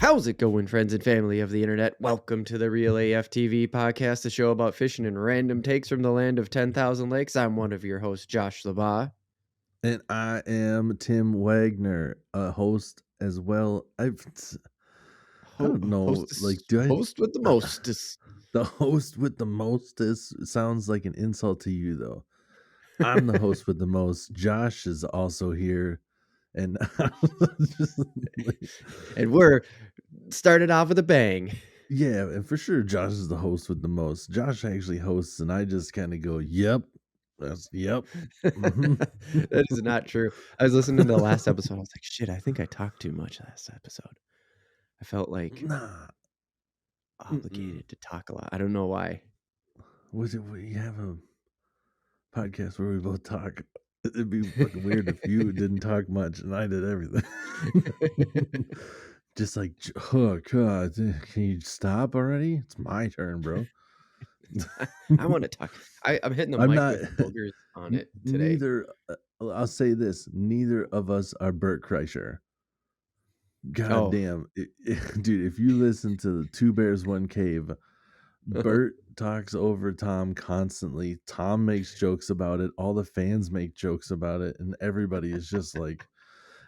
How's it going, friends and family of the internet? Welcome to the Real AF TV podcast, the show about fishing and random takes from the land of 10,000 lakes. I'm one of your hosts, Josh LaBaw. And I am Tim Wagner, a host as well. I don't know, Host with the mostest. the host with the mostest sounds like an insult to you, though. I'm the host with the most. Josh is also here, and And we're started off with a bang. Yeah, and for sure, Josh is the host with the most. Josh actually hosts, and I just kind of go, "Yep, yep." That is not true. I was listening to the last episode. I was like, shit, I think I talked too much last episode. I felt like obligated to talk a lot. I don't know why. Was it? We have a podcast where we both talk. It'd be fucking weird if you didn't talk much and I did everything. Just like, oh God, can you stop already? It's my turn, bro. I want to talk. I'm hitting the mic with boogers on it today. I'll say this: neither of us are Bert Kreischer. God damn, dude! If you listen to the Two Bears One Cave, Bert talks over Tom constantly. Tom makes jokes about it. All the fans make jokes about it, and everybody is just like,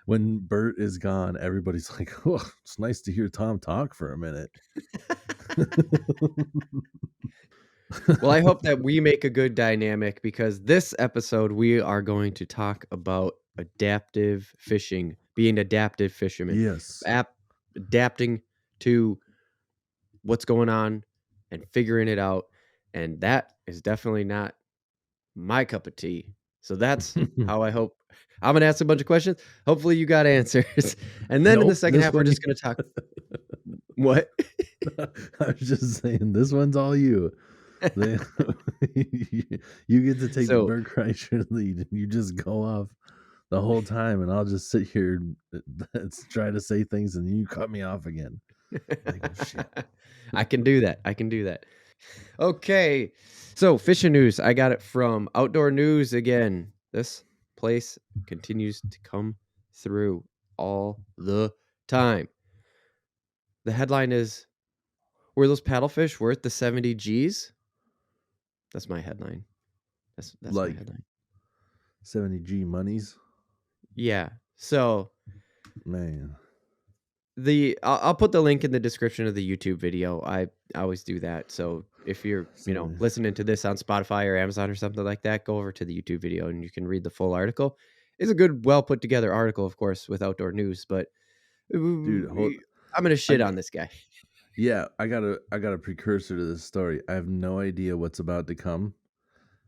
when Bert is gone, everybody's like, "Oh, it's nice to hear Tom talk for a minute." Well, I hope that we make a good dynamic, because this episode we are going to talk about adaptive fishing, being adaptive fishermen. Yes. Adapting to what's going on and figuring it out. And that is definitely not my cup of tea. So that's how I hope. I'm going to ask a bunch of questions. Hopefully you got answers. And then in the second half, we're just going to talk. What? I was just saying, this one's all you. You get to take the Bert Kreischer lead, and you just go off the whole time, and I'll just sit here and try to say things, and you cut me off again. Like, oh, shit. I can do that. Okay, so fishing news. I got it from Outdoornews again. This place continues to come through all the time. The headline is, were those paddlefish worth the 70 G's? That's my headline. That's like my headline. 70 G monies? Yeah. So, man, I'll put the link in the description of the YouTube video. I always do that. So if you're, listening to this on Spotify or Amazon or something like that, go over to the YouTube video and you can read the full article. It's a good, well put together article, of course, with Outdoornews. But dude, I'm gonna shit on this guy. Yeah, I got a precursor to this story. I have no idea what's about to come,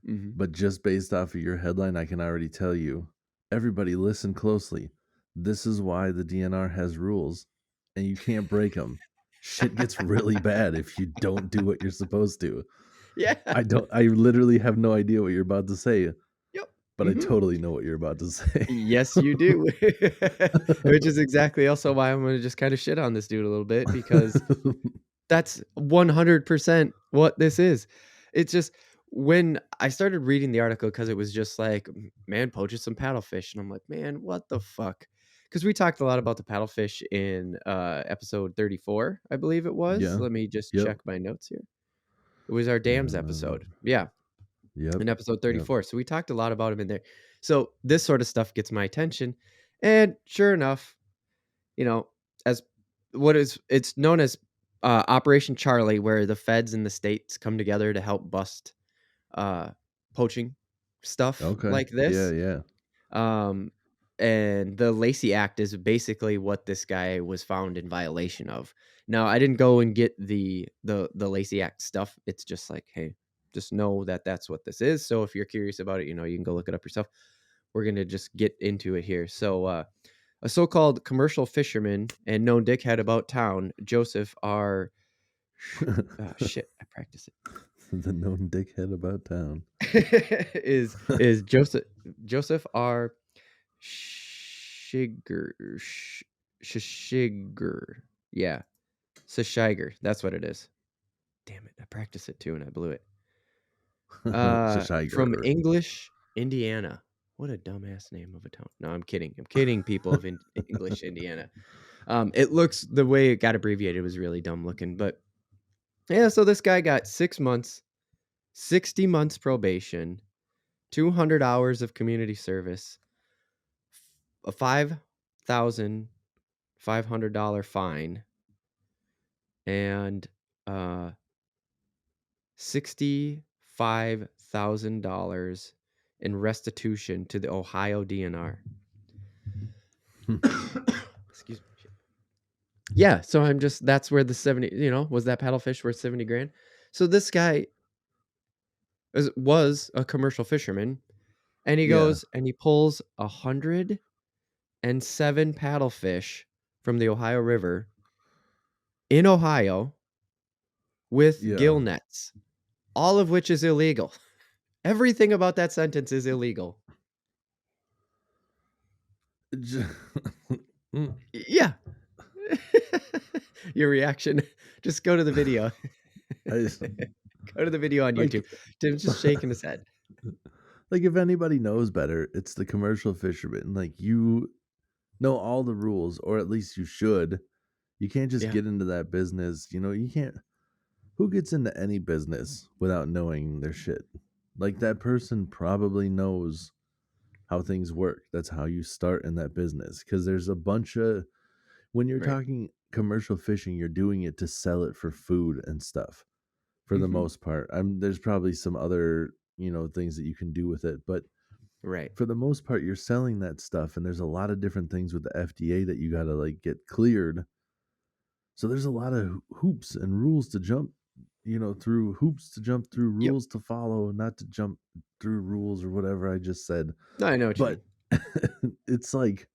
but just based off of your headline, I can already tell you. Everybody, listen closely. This is why the DNR has rules, and you can't break them. Shit gets really bad if you don't do what you're supposed to. Yeah. I literally have no idea what you're about to say. Yep. But I totally know what you're about to say. Yes, you do. Which is exactly also why I'm going to just kind of shit on this dude a little bit, because that's 100% what this is. It's just, when I started reading the article, because it was just like, man, poaching some paddlefish. And I'm like, man, what the fuck? Because we talked a lot about the paddlefish in episode 34, I believe it was. Yeah. Let me just check my notes here. It was our dams episode. Yeah. In episode 34. Yep. So we talked a lot about him in there. So this sort of stuff gets my attention. And sure enough, as it's known as Operation Charlie, where the feds and the states come together to help bust poaching stuff like this. Yeah. And the Lacey Act is basically what this guy was found in violation of. Now, I didn't go and get the Lacey Act stuff. It's just like, hey, just know that that's what this is. So if you're curious about it, you can go look it up yourself. We're going to just get into it here. So a so-called commercial fisherman and known dickhead about town, Joseph R. I practice it. The known dickhead about town is Joseph R. Shishiger. Yeah. Shishiger. That's what it is. Damn it. I practiced it too and I blew it. From English, Indiana. What a dumbass name of a town. No, I'm kidding. I'm kidding, people of English, Indiana. It looks the way it got abbreviated was really dumb looking, but yeah. So this guy got 6 months, 60 months probation, 200 hours of community service, a $5,500 fine, and $65,000 in restitution to the Ohio DNR. Excuse me. Yeah, so that's where the 70, was that paddlefish worth 70 grand? So this guy was a commercial fisherman, and he Yeah. goes and he pulls 107 paddlefish from the Ohio River in Ohio with gill Yeah. nets, all of which is illegal. Everything about that sentence is illegal. Mm, Yeah. Your reaction. Just go to the video. I just, Go to the video on like YouTube. Tim's just shaking his head. like if anybody knows better, it's the commercial fisherman. Like you know all the rules, or at least you should. You can't just Yeah, get into that business. You can't. Who gets into any business without knowing their shit? Like that person probably knows how things work. That's how you start in that business. Because there's a bunch of when you're right. talking commercial fishing, you're doing it to sell it for food and stuff. For the Mhm. most part, there's probably some other things that you can do with it, but Right, for the most part, you're selling that stuff, and there's a lot of different things with the FDA that you got to like get cleared. So there's a lot of hoops and rules to jump, through hoops to jump through, yep. rules to follow, not to jump through rules or whatever I just said. No, I know what you But mean. it's like,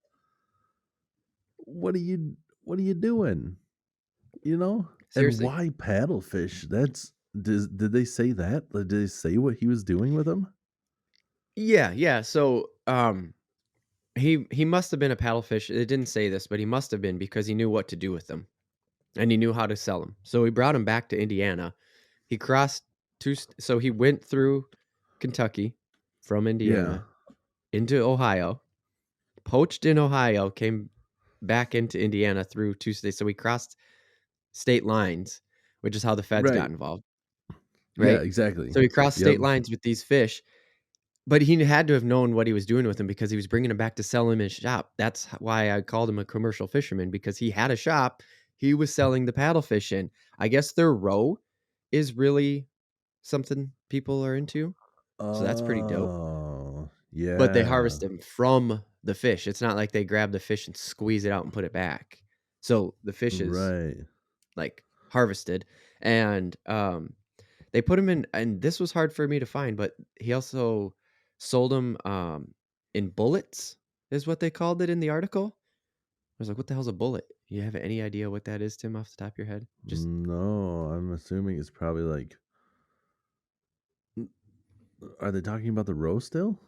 what are you doing? And Seriously. why paddlefish? Did they say that? Like, did they say what he was doing with them? Yeah, yeah, so, he must have been a paddlefish. It didn't say this, but he must have been because he knew what to do with them, and he knew how to sell them. So he brought them back to Indiana. He crossed so he went through Kentucky from Yeah. Indiana into Ohio, poached in Ohio, came back into Indiana through 2 states. So he crossed state lines, which is how the feds got Right. involved, Yeah, right? exactly. So he crossed Yep. state lines with these fish, but he had to have known what he was doing with them because he was bringing them back to sell them in his shop. That's why I called him a commercial fisherman, because he had a shop. He was selling the paddlefish in. I guess their roe is really something people are into. So that's pretty dope. Oh, But they yeah. harvest them from the fish. It's not like they grab the fish and squeeze it out and put it back. So the fish is Right. like harvested, and they put him in, and this was hard for me to find, but he also sold them in bullets, is what they called it in the article. I was like, what the hell's a bullet? You have any idea what that is, Tim, off the top of your head? Just No, I'm assuming it's probably like are they talking about the roe still?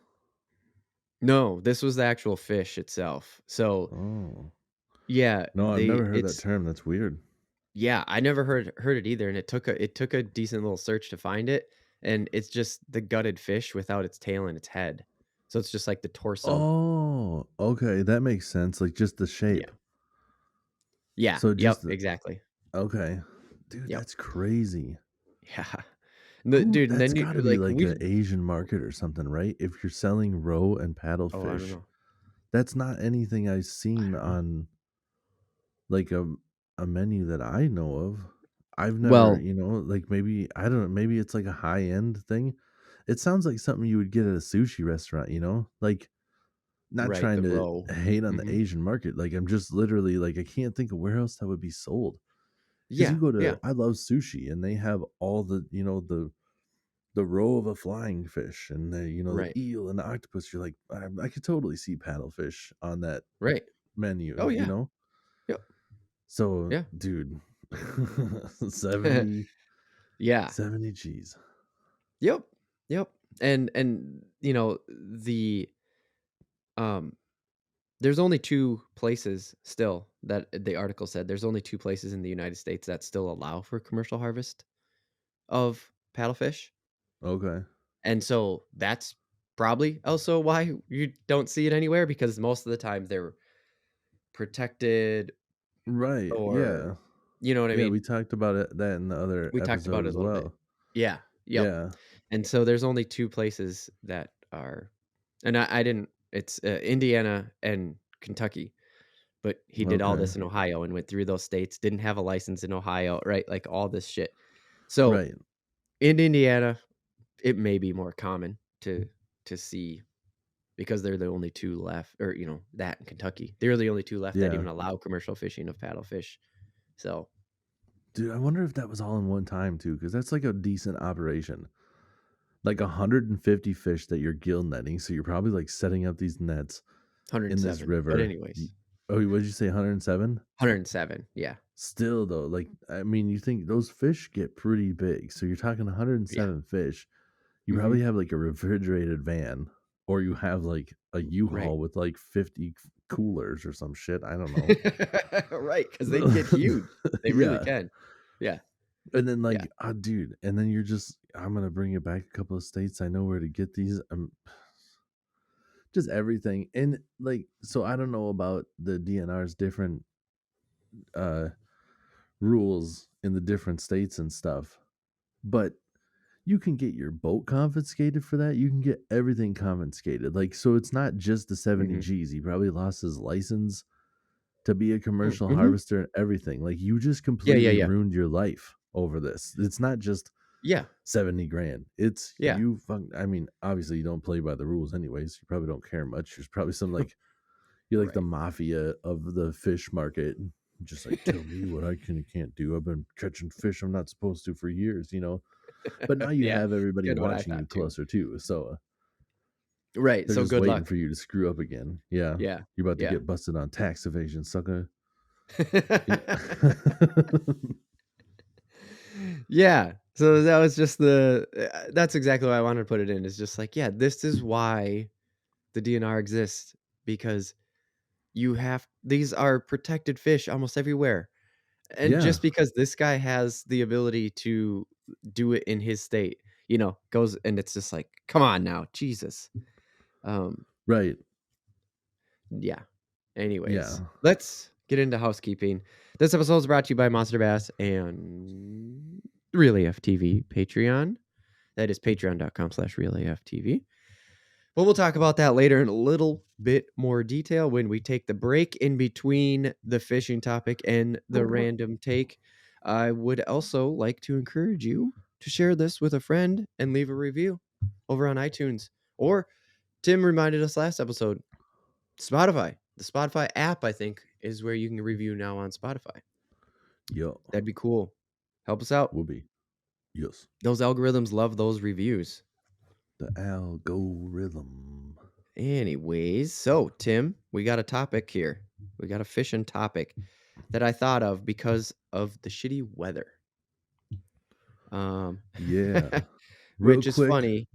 no, this was the actual fish itself. So Oh. yeah, No, I've they never heard that it's term. That's weird. yeah, I never heard it either, and it took a decent little search to find it, and it's just the gutted fish without its tail and its head. So it's just like the torso. Oh, okay, that makes sense. Like just the Yeah. shape. Yeah. So Yep. just the Exactly. okay. Dude, Yep. that's crazy. Yeah. Who Dude, and that's then you got to be like like we an Asian market or something, right? If you're selling roe and oh, I don't paddlefish, know. that's not anything I've I seen don't know. on like a menu that I know of. I've never, Well, like maybe I don't know, maybe it's like a high end thing. It sounds like something you would get at a sushi restaurant, Like not right, trying the to roe. hate on the Mhm. Asian market. Like I'm just literally like I can't think of where else that would be sold. Because you Yeah, go yeah, to I love sushi and they have all the row of a flying fish and the right, eel and the octopus. You're like, I could totally see paddlefish on that right. menu, Oh, yeah. Yep, So, yeah. dude, 70, Yeah. 70 G's. Yep, yep. And, um there's only 2 places still that the article said there's only 2 places in the United States that still allow for commercial harvest of paddlefish, Okay. and so that's probably also why you don't see it anywhere, because most of the time they're protected, Right, or yeah. you know what I Yeah, mean? we talked about it that in the other We talked episode about it a as little bit. well. Yeah, yep. Yeah, And so there's only 2 places that are and I didn't it's, Indiana and Kentucky, but he did all okay. this in Ohio and went through those states, didn't have a license in Ohio, right? Like, all this shit. So, Right. in Indiana, it may be more common to see because they're the only 2 left or, that in Kentucky. They're the only 2 left that Yeah. even allow commercial fishing of paddlefish. So, Dude, I wonder if that was all in one time too, because that's like a decent operation. Like 150 fish that you're gill netting, so you're probably like setting up these nets in this 107. But river. anyways, Oh, what did you say? 107? 107, yeah. Still though, like I mean, you think those fish get pretty big. So you're talking Yeah. 107 fish. You probably Mhm. have like a refrigerated van, or you have like a Right. U-Haul with like 50 coolers or some shit. I don't know. Right, because they can get huge. They really Yeah. can. Yeah, And then yeah. like, dude, and then you're just, I'm gonna bring it back a couple of states. I know where to get these. Just everything. And like, so I don't know about the DNR's different uh rules in the different states and stuff, but you can get your boat confiscated for that. You can get everything confiscated. Like, so it's not just the 70 Mhm. G's. He probably lost his license to be a commercial Mhm. harvester and everything. Like, you just Yeah, yeah, completely yeah. ruined your life over this. It's not just Yeah, 70 grand. It's yeah. I mean, obviously you don't play by the rules anyways. You probably don't care much. There's probably some like, you're like the Right. mafia of the fish market. Just like, tell me what I can and can't do. I've been catching fish I'm not supposed to for years, you know? But now you Yeah, have it's everybody kinda what I watching you thought too. closer too. So Right, they're so just good waiting luck. for you to screw up again. Yeah. Yeah, You're about to yeah. get busted on tax evasion, sucker. You know? Yeah, so that was just that's exactly why I wanted to put it in, is just like, yeah, this is why the DNR exists, because these are protected fish almost everywhere, and yeah. just because this guy has the ability to do it in his state, goes and it's just like, "Come on now, Jesus." Um, Right. yeah. Anyways, Yeah. let's get into housekeeping. This episode is brought to you by Monster Bass and Real AF TV Patreon. That is patreon.com/realaftv. But we'll talk about that later in a little bit more detail when we take the break in between the fishing topic and the random take. I would also like to encourage you to share this with a friend and leave a review over on iTunes. Or Tim reminded us last episode, Spotify. The Spotify app, I think, is where you can review now on Spotify. Yo. That'd be cool. Help us out. Will be. Yes. Those algorithms love those reviews. The algorithm. Anyways, so Tim, we got a topic here. We got a fishing topic that I thought of because of the shitty weather. Um, Yeah. Real which is quick, funny.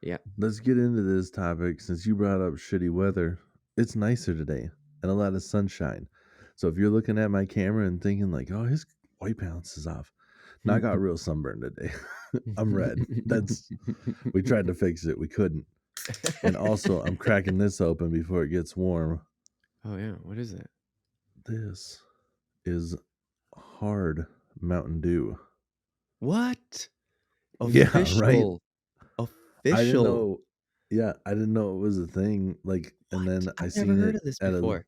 Yeah. let's get into this topic since you brought up shitty weather. It's nicer today and a lot of sunshine. So if you're looking at my camera and thinking like, "Oh, his white balance is off." No, I got real sunburned today. I'm red. That's We tried to fix it. We couldn't. And also, I'm cracking this open before it gets warm. Oh yeah, what is it? This is hard Mountain Dew. What? Yeah, right. Official. I didn't Official. know. Yeah, I didn't know it was a thing. Like, and What? then I I've never seen heard it of this at before.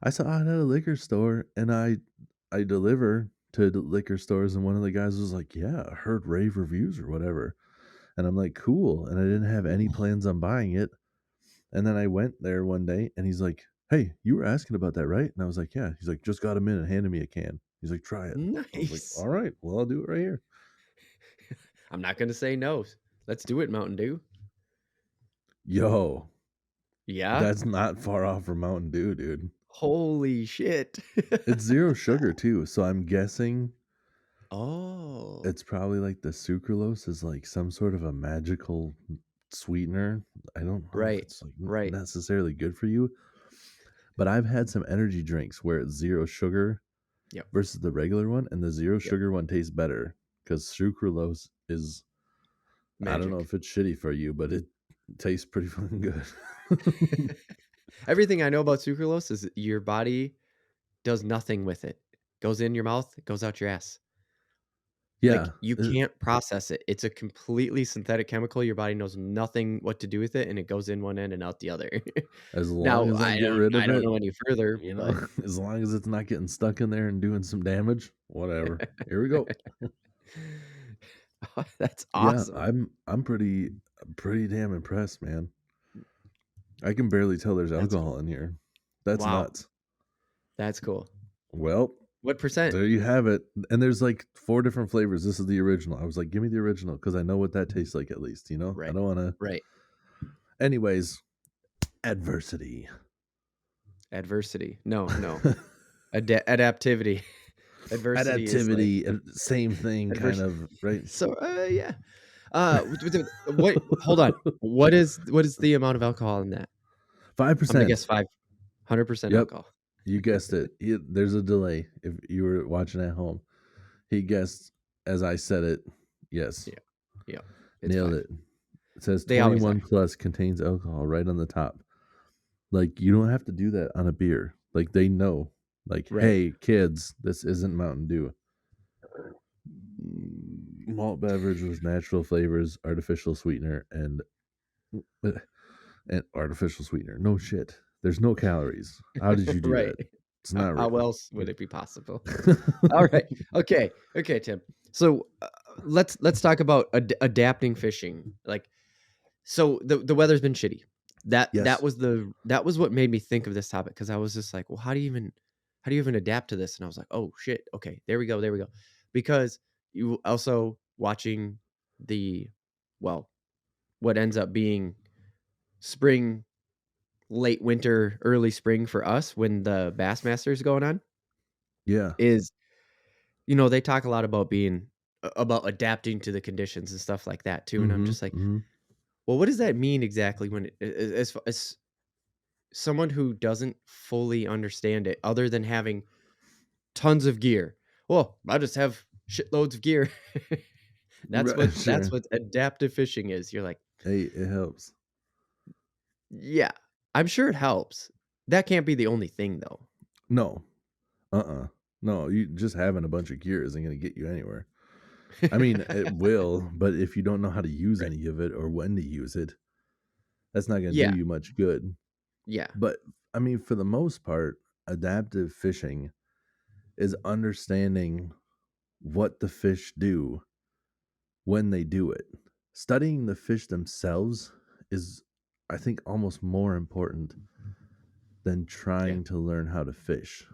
I saw it at a liquor store, and I deliver to the liquor stores, and one of the guys was like, "Yeah, I heard rave reviews or whatever," and I'm like, "Cool," and I didn't have any plans on buying it, and then I went there one day, and he's like, "Hey, you were asking about that, right?" And I was like, "Yeah." He's like, "Just got a minute, handed me a can." He's like, "Try it." I was like, Nice. "All right, well, I'll do it right here." I'm not gonna say no. Let's do it, Mountain Dew. Yo, Yeah? that's not far off from Mountain Dew, dude. Holy shit. It's zero sugar too, so I'm guessing Oh. it's probably like the sucralose is like some sort of a magical sweetener. I don't know if Right. it's like Right. necessarily good for you, but I've had some energy drinks where it's zero sugar Yep. versus the regular one, and the zero Yep. sugar one tastes better because sucralose is, I don't know Magic. if it's shitty for you, but it tastes pretty fucking good. Everything I know about sucralose is your body does nothing with it. Goes in your mouth, it goes out your ass. Yeah, Like, you can't process it. It's a completely synthetic chemical, your body knows nothing what to do with it, and it goes in one end and out the other. as long Now, as I I get don't rid I of don't it, know any further, you know, but as long as it's not getting stuck in there and doing some damage, whatever. Here we go. that's Yeah, awesome. I'm pretty damn impressed, man. I can barely tell there's That's cool. alcohol in here. That's Wow, nuts. that's cool. Well, What percent? there you have it. And there's like 4 different flavors. This is the original. I was like, "Give me the original," because I know what that tastes like at least, you know? I Right, don't wanna. right. Anyways, adversity. Adversity. No, no. Adaptivity. Adversity is like Adaptivity, same thing kind adverse of, right? so, yeah. What hold on. What is the amount of alcohol in that? I'm gonna guess 5%. 500% Yep, alcohol. you guessed it. There's a delay if you were watching at home. He guessed as I said it. Yes, Yeah, yeah. It's nailed 5. it. It says They always 21 are. plus contains alcohol right on the top. Like, you don't have to do that on a beer. Like, they know. Like, Right. hey, kids, this isn't Mountain Dew. Malt beverage with natural flavors, artificial sweetener, and artificial sweetener. No shit. There's no calories. How did you do Right. that? It's not How real. else would it be possible? Alright. Okay. Okay, Tim. So, let's talk about adapting fishing. Like, so the weather's been shitty. That Yes. was what made me think of this topic because I was just like, "Well, how do you even adapt to this?" And I was like, "Oh, shit. Okay. There we go, there we go." Because you also watching the well, what ends up being spring, late winter, early spring for us when the Bassmasters going on Yeah. is, they talk a lot about being about adapting to the conditions and stuff like that too, and I'm Mm-hmm. just like, Mm-hmm. "Well, what does that mean exactly when as someone who doesn't fully understand it other than having tons of gear?" Well, I just have shitloads of gear. That's Right. that's Sure. what adaptive fishing is. You're like, Hey, it helps. "Yeah, I'm sure it helps." That can't be the only thing though. No. No, you just having a bunch of gear isn't going to get you anywhere. I mean, it will, but if you don't know how to use Right. any of it or when to use it, that's not going to do Yeah, you much good. yeah. But I mean, for the most part, adaptive fishing is understanding what the fish do when they do it. Studying the fish themselves is, I think, almost more important than Yeah. trying to learn how to fish.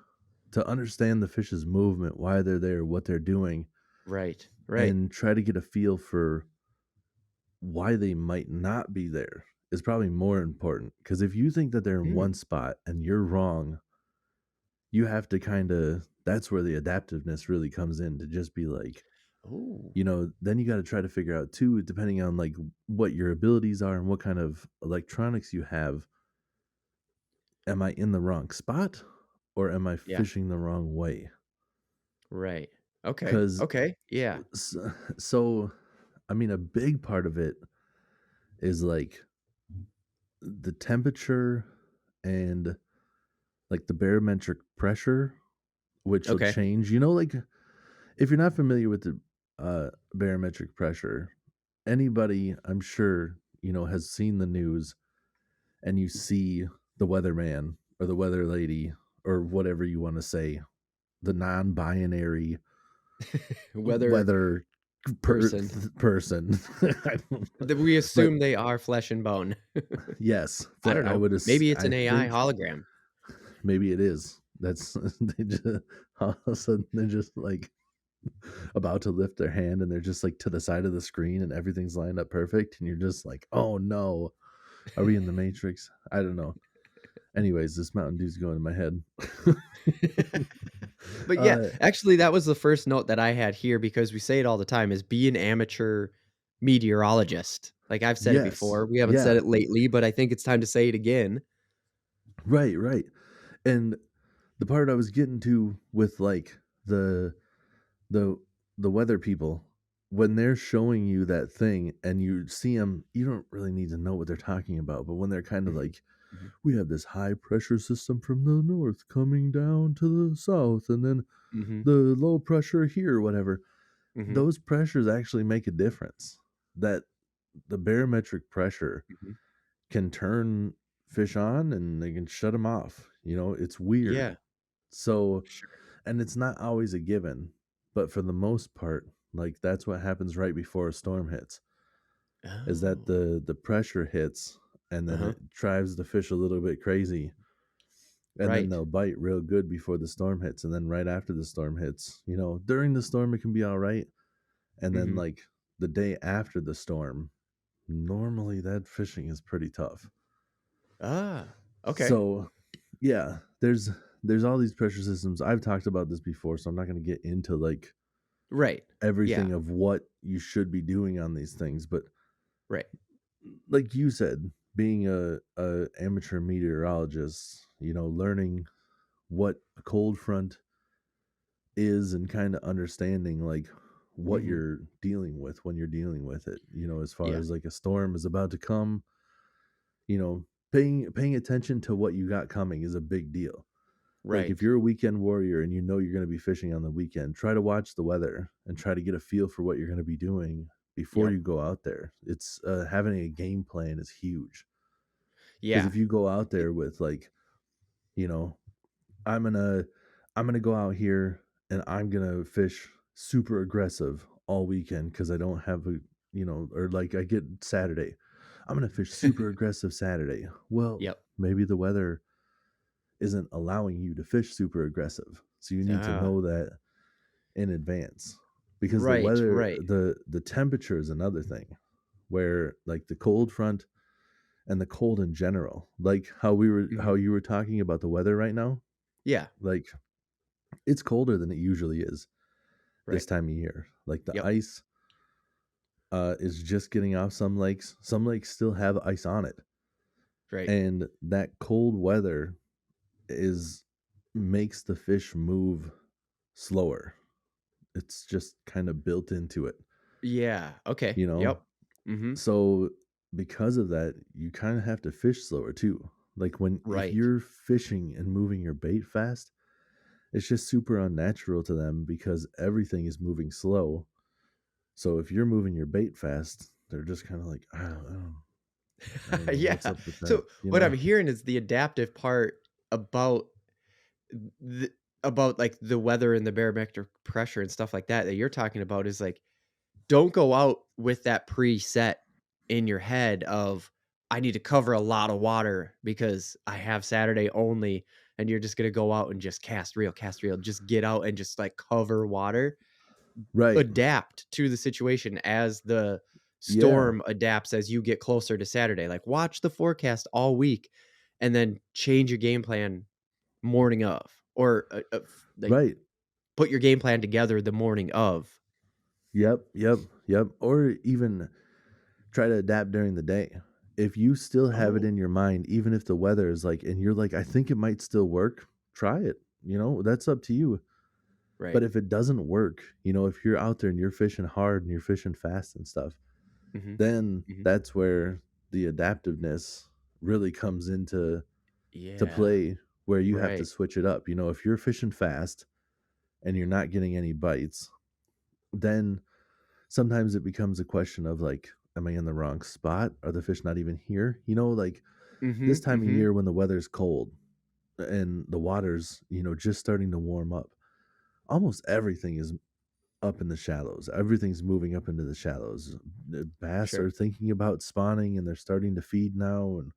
To understand the fish's movement, why they're there, what they're doing, Right, right. and try to get a feel for why they might not be there is probably more important. Because if you think that they're in Mm. one spot and you're wrong, you have to kind of, that's where the adaptiveness really comes in to just be like, Oh, then you got to try to figure out too, depending on like what your abilities are and what kind of electronics you have. Am I in the wrong spot or am I yeah. fishing the wrong way? Right. Okay, Because okay, yeah. so, I mean, a big part of it is like the temperature and like the barometric pressure, which will Okay. change. Like if you're not familiar with the barometric pressure, anybody I'm sure has seen the news and you see the weatherman or the weather lady or whatever you want to say, the non-binary Weather weather person. person. That we But assume they are flesh and bone. yes, I don't I know. would Maybe it's I an AI think hologram. maybe it is. That's they just all of a sudden they're just like about to lift their hand and they're just like to the side of the screen and everything's lined up perfect and you're just like, oh no, are we in the Matrix? I don't know. Anyways, this Mountain Dew's going in my head. But yeah, uh, actually, that was the first note that I had here because we say it all the time is be an amateur meteorologist. Like I've said it yes, before. We haven't said yeah, it lately, but I think it's time to say it again. right, right. And the part I was getting to with like the the the weather people when they're showing you that thing and you see them, you don't really need to know what they're talking about. But when they're kind of Mhm. like, Mhm. we have this high pressure system from the north coming down to the south, and then Mhm. the low pressure here, whatever, Mhm. those pressures actually make a difference. That the barometric pressure Mhm. can turn fish on and they can shut them off. It's weird. Yeah. So, Sure. and it's not always a given, but for the most part, like that's what happens right before a storm hits, is that Oh. the pressure hits and then Uh-huh. it drives the fish a little bit crazy, and then Right. they'll bite real good before the storm hits, and then right after the storm hits, during the storm it can be all right, and then Mhm. like the day after the storm, normally that fishing is pretty tough. Ah. Okay. So, yeah, there's all these pressure systems. I've talked about this before, so I'm not going to get into like Right. Yeah. everything of what you should be doing on these things, but Right. like you said, being a amateur meteorologist, learning what a cold front is and kind of understanding like what Mhm. you're dealing with when you're dealing with it, as far Yeah. as like a storm is about to come, paying attention to what you got coming is a big deal. Like if Right. you're a weekend warrior and you know you're going to be fishing on the weekend, try to watch the weather and try to get a feel for what you're going to be doing before Yep. you go out there. It's having a game plan is huge, because Yeah. if you go out It there with like, you know, I'm gonna I'm gonna go out here and I'm gonna fish super aggressive all weekend because I don't have a, or like I get Saturday, I'm gonna fish super aggressive Saturday. Well, Yep. maybe the weather isn't allowing you to fish super aggressive, so you need to Ah. know that in advance, because the Right. weather, Right. the temperature is another thing, where like the cold front and the cold in general, like how Mhm. you were talking about the weather right now, Yeah. like it's colder than it usually is Right. this time of year. Like the Yep. ice is just getting off some lakes. Some lakes still have ice on it. Right. And that cold weather is makes the fish move slower. It's just kind of built into it, Yeah. Okay. you know? Yep. Mhm. So because of that, you kind of have to fish slower too. Like if Right. you're fishing and moving your bait fast, it's just super unnatural to them because everything is moving slow. So if you're moving your bait fast, they're just kind of like, I don't know what's Yeah. up with that, So what I'm hearing is the adaptive part about the about, like, the weather and the barometric pressure and stuff like that you're talking about is, like, don't go out with that preset in your head of, "I need to cover a lot of water because I have Saturday only," and you're just gonna go out and just cast reel, just get out and just, like, cover water. Right. Adapt to the situation as the Yeah. storm adapts as you get closer to Saturday. Like, watch the forecast all week and then change your game plan morning of, or, like, Right. put your game plan together the morning of. Yep. Yep. Yep. Or even try to adapt during the day. If you still have it Oh, in your mind, even if the weather is like, and you're like, I think it might still work, try it. That's up to you. right. But if it doesn't work, if you're out there and you're fishing hard and you're fishing fast and stuff, Mhm. then Mhm. that's where the adaptiveness really comes into to Yeah. play, where you have to Right. switch it up. If you're fishing fast and you're not getting any bites, then sometimes it becomes a question of like, am I in the wrong spot? Are the fish not even here? Like this Mhm. time of Mhm. year when the weather's cold and the water's, just starting to warm up, almost everything is up in the shallows. Everything's moving up into the shallows. The bass Sure. are thinking about spawning and they're starting to feed now, and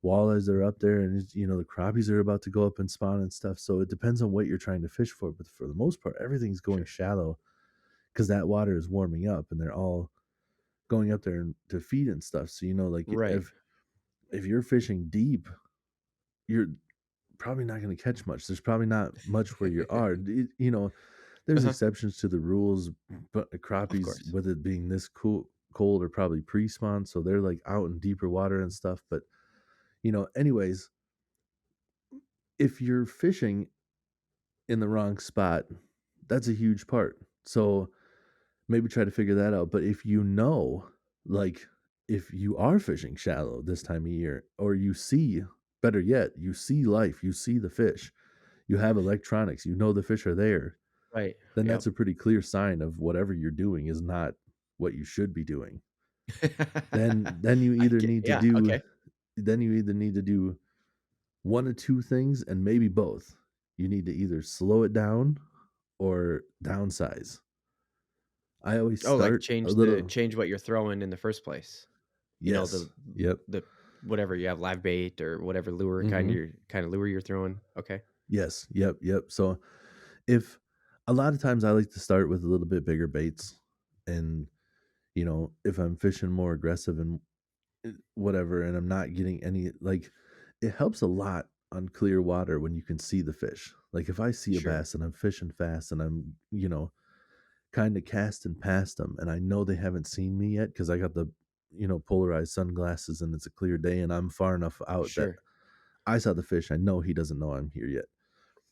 walleyes are up there, and the crappies are about to go up and spawn and stuff. So it depends on what you're trying to fish for, but for the most part everything's going Sure. shallow because that water is warming up and they're all going up there to feed and stuff. So like Right. if you're fishing deep, you're probably not going to catch much. There's probably not much where you are. There's Uh-huh. exceptions to the rules, but the Of crappies, course. with it being this cold, are probably pre-spawn, so they're like out in deeper water and stuff. But anyways, if you're fishing in the wrong spot, that's a huge part. So maybe try to figure that out. But if you know, like, if you are fishing shallow this time of year, or you see, better yet, you see life, you see the fish, you have electronics, you know the fish are there, Right. then Yep. that's a pretty clear sign of whatever you're doing is not what you should be doing. Then you I either get need to yeah, do okay. then you either need to do one of two things and maybe both. You need to either slow it down or downsize. I always Oh, like start a little. change what you're throwing in the first place. You know, Yes. Yep. the whatever you have, live bait or whatever lure Mhm. kind of lure you're throwing. Okay. Yes. Yep, yep. So, if a lot of times I like to start with a little bit bigger baits, and, if I'm fishing more aggressive and whatever, and I'm not getting any, like, it helps a lot on clear water when you can see the fish. Like, if I see a Sure. bass and I'm fishing fast and I'm, kinda casting past them, and I know they haven't seen me yet because I got the, polarized sunglasses and it's a clear day and I'm far enough out that Sure. I saw the fish, I know he doesn't know I'm here yet.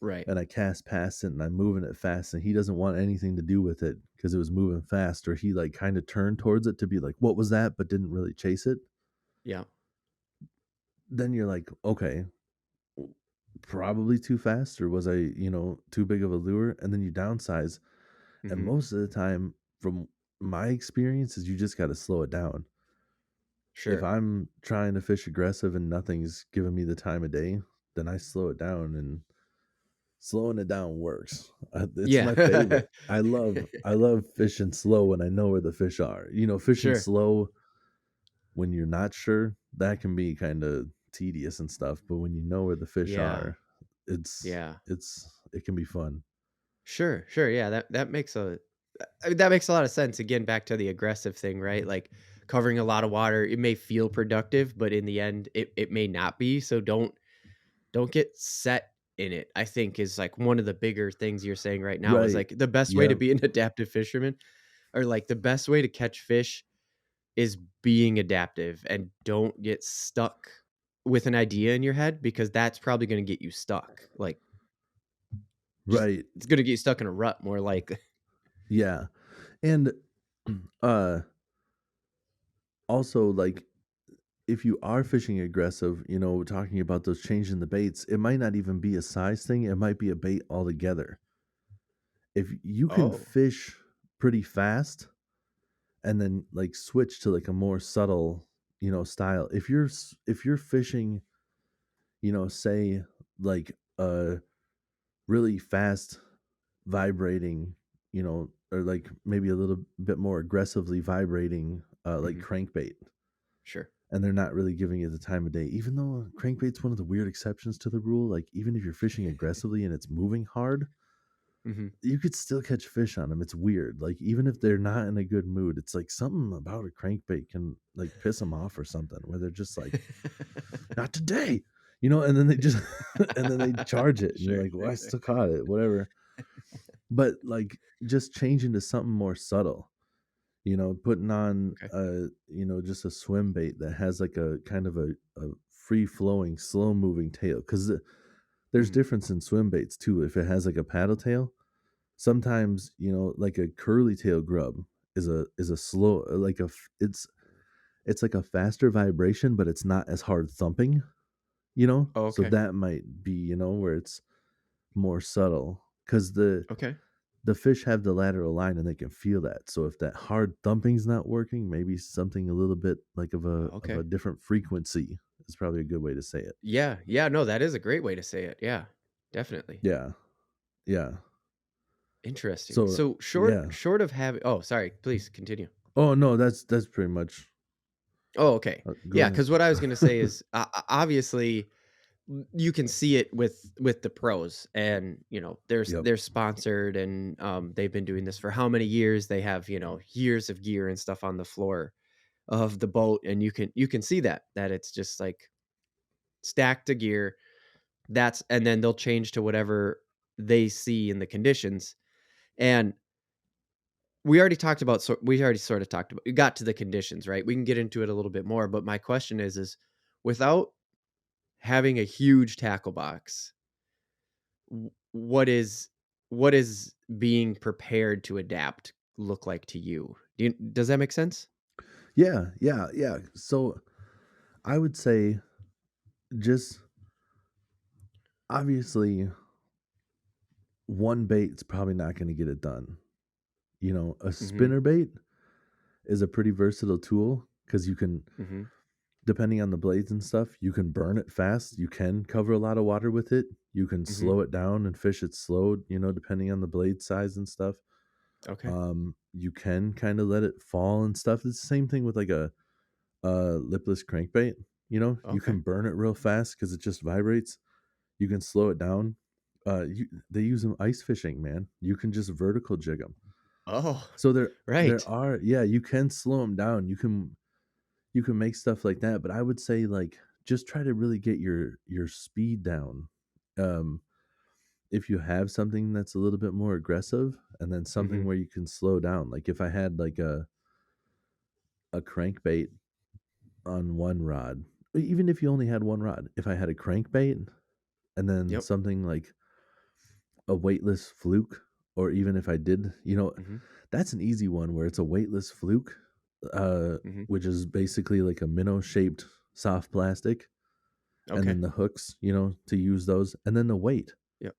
Right. And I cast past it and I'm moving it fast and he doesn't want anything to do with it because it was moving fast, or he, like, kinda turned towards it to be like, "What was that?" but didn't really chase it. Yeah. Then you're like, "Okay, w probably too fast, or was I, too big of a lure?" And then you downsize, and Mhm. most of the time, from my experience, is you just gotta slow it down. If Sure. I'm trying to fish aggressive and nothing's giving me the time of day, then I slow it down, and slowing it down works. It's my Yeah. favorite. I love fishing slow when I know where the fish are. Fishing Sure. slow when you're not sure, that can be kinda tedious and stuff, but when you know where the fish Yeah. are, it's Yeah. it can be fun. Sure, sure, yeah, that makes I mean, that makes a lot of sense, again, back to the aggressive thing, right? Like, covering a lot of water, it may feel productive, but in the end, it may not be, so don't get set in it, I think is, like, one of the bigger things you're saying right now is, Right. like, the best way to Yep. be an adaptive fisherman or, like, the best way to catch fish is being adaptive and don't get stuck with an idea in your head because that's probably gonna get you stuck, like, just Right. it's gonna get you stuck in a rut more likely. Yeah. And, uh, also, like, if you are fishing aggressive, talking about those changing the baits, it might not even be a size thing, it might be a bait altogether. If you can Oh, fish pretty fast and then, like, switch to, like, a more subtle, style. If you're fishing, say, like, a really fast vibrating, or, like, maybe a little bit more aggressively vibrating, like, mhm, crankbait, sure. and they're not really giving you the time of day. Even though crankbait's one of the weird exceptions to the rule, like, even if you're fishing aggressively and it's moving hard, Mhm. you could still catch fish on them. It's weird. Like, even if they're not in a good mood, it's like something about a crankbait can, like, piss them off or something, where they're just like, "Not today," and then they just and then they charge it, and you're Sure, like, "Well, sure, I sure. still caught it, whatever." But, like, just changing to something more subtle, putting on, Okay. just a swim bait that has, like, a kind of a free flowing, slow moving tail, 'cause there's Mhm. difference in swim baits too. If it has, like, a paddle tail, sometimes, like, a curly tail grub is a slow, like, it's like a faster vibration, but it's not as hard thumping, Oh, so okay. that might be, where it's more subtle, because Okay. the fish have the lateral line and they can feel that. So if that hard thumping's not working, maybe something a little bit like of a Okay. different frequency is probably a good way to say it. Yeah, yeah, no, that is a great way to say it, yeah, definitely. Yeah. Yeah. Interesting. So So, yeah. short of having oh, sorry, please continue. Oh no, that's pretty much. Oh, okay. Go Yeah, ahead. because what I was gonna say is, obviously, you can see it with the pros, and Yep. they're sponsored, and they've been doing this for how many years? They have years of gear and stuff on the floor of the boat, and you can see that it's just like stacked to gear. That's and then they'll change to whatever they see in the conditions. And we already sort of talked about we got to the conditions, right? We can get into it a little bit more, but my question is without having a huge tackle box, what is being prepared to adapt look like to you? Does that make sense? Yeah, yeah, yeah. So I would say just obviously one bait's probably not going to get it done. You know, a Mhm, spinner bait is a pretty versatile tool because you can, mhm, depending on the blades and stuff, you can burn it fast. You can cover a lot of water with it. You can mhm. slow it down and fish it slow, you know, depending on the blade size and stuff. Okay, You can kind of let it fall and stuff. It's the same thing with like a lipless crankbait. You know, you okay. can burn it real fast because it just vibrates. You can slow it down. They use them ice fishing, man. You can just vertical jig them. Oh, So there right. are, yeah, you can slow them down. You can make stuff like that, but I would say like just try to really get your speed down. Um, if you have something that's a little bit more aggressive, and then something Mhm, where you can slow down. Like if I had like a crankbait on one rod, even if you only had one rod, if I had a crankbait and then yep, something like a weightless fluke, or even if I did, mhm, that's an easy one where it's a weightless fluke, mhm. which is basically like a minnow shaped soft plastic, and Okay, then the hooks, to use those, and then the weight. yep.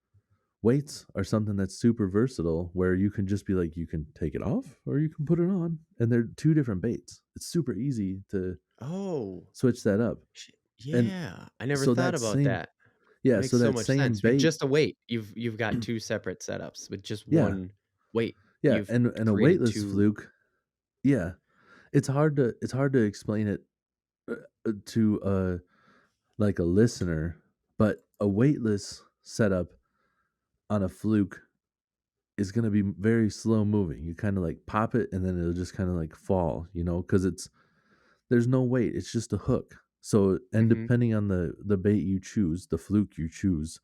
Weights are something that's super versatile where you can just be like, you can take it off or you can put it on, and they're two different baits. It's super easy to Oh, switch that up. sh And yeah, I never so thought that about same, that. yeah, Makes so so that much same sense. With bait, just a weight, you've got 2 separate setups. With just yeah, 1 weight, yeah, you've and a created weightless 2. fluke, yeah, it's hard to explain it to like a listener, but a weightless setup on a fluke is going to be very slow moving. You kind of like pop it and then it'll just kind of like fall, because there's no weight. It's just a hook. So, and Mhm, depending on the bait you choose, the fluke you choose,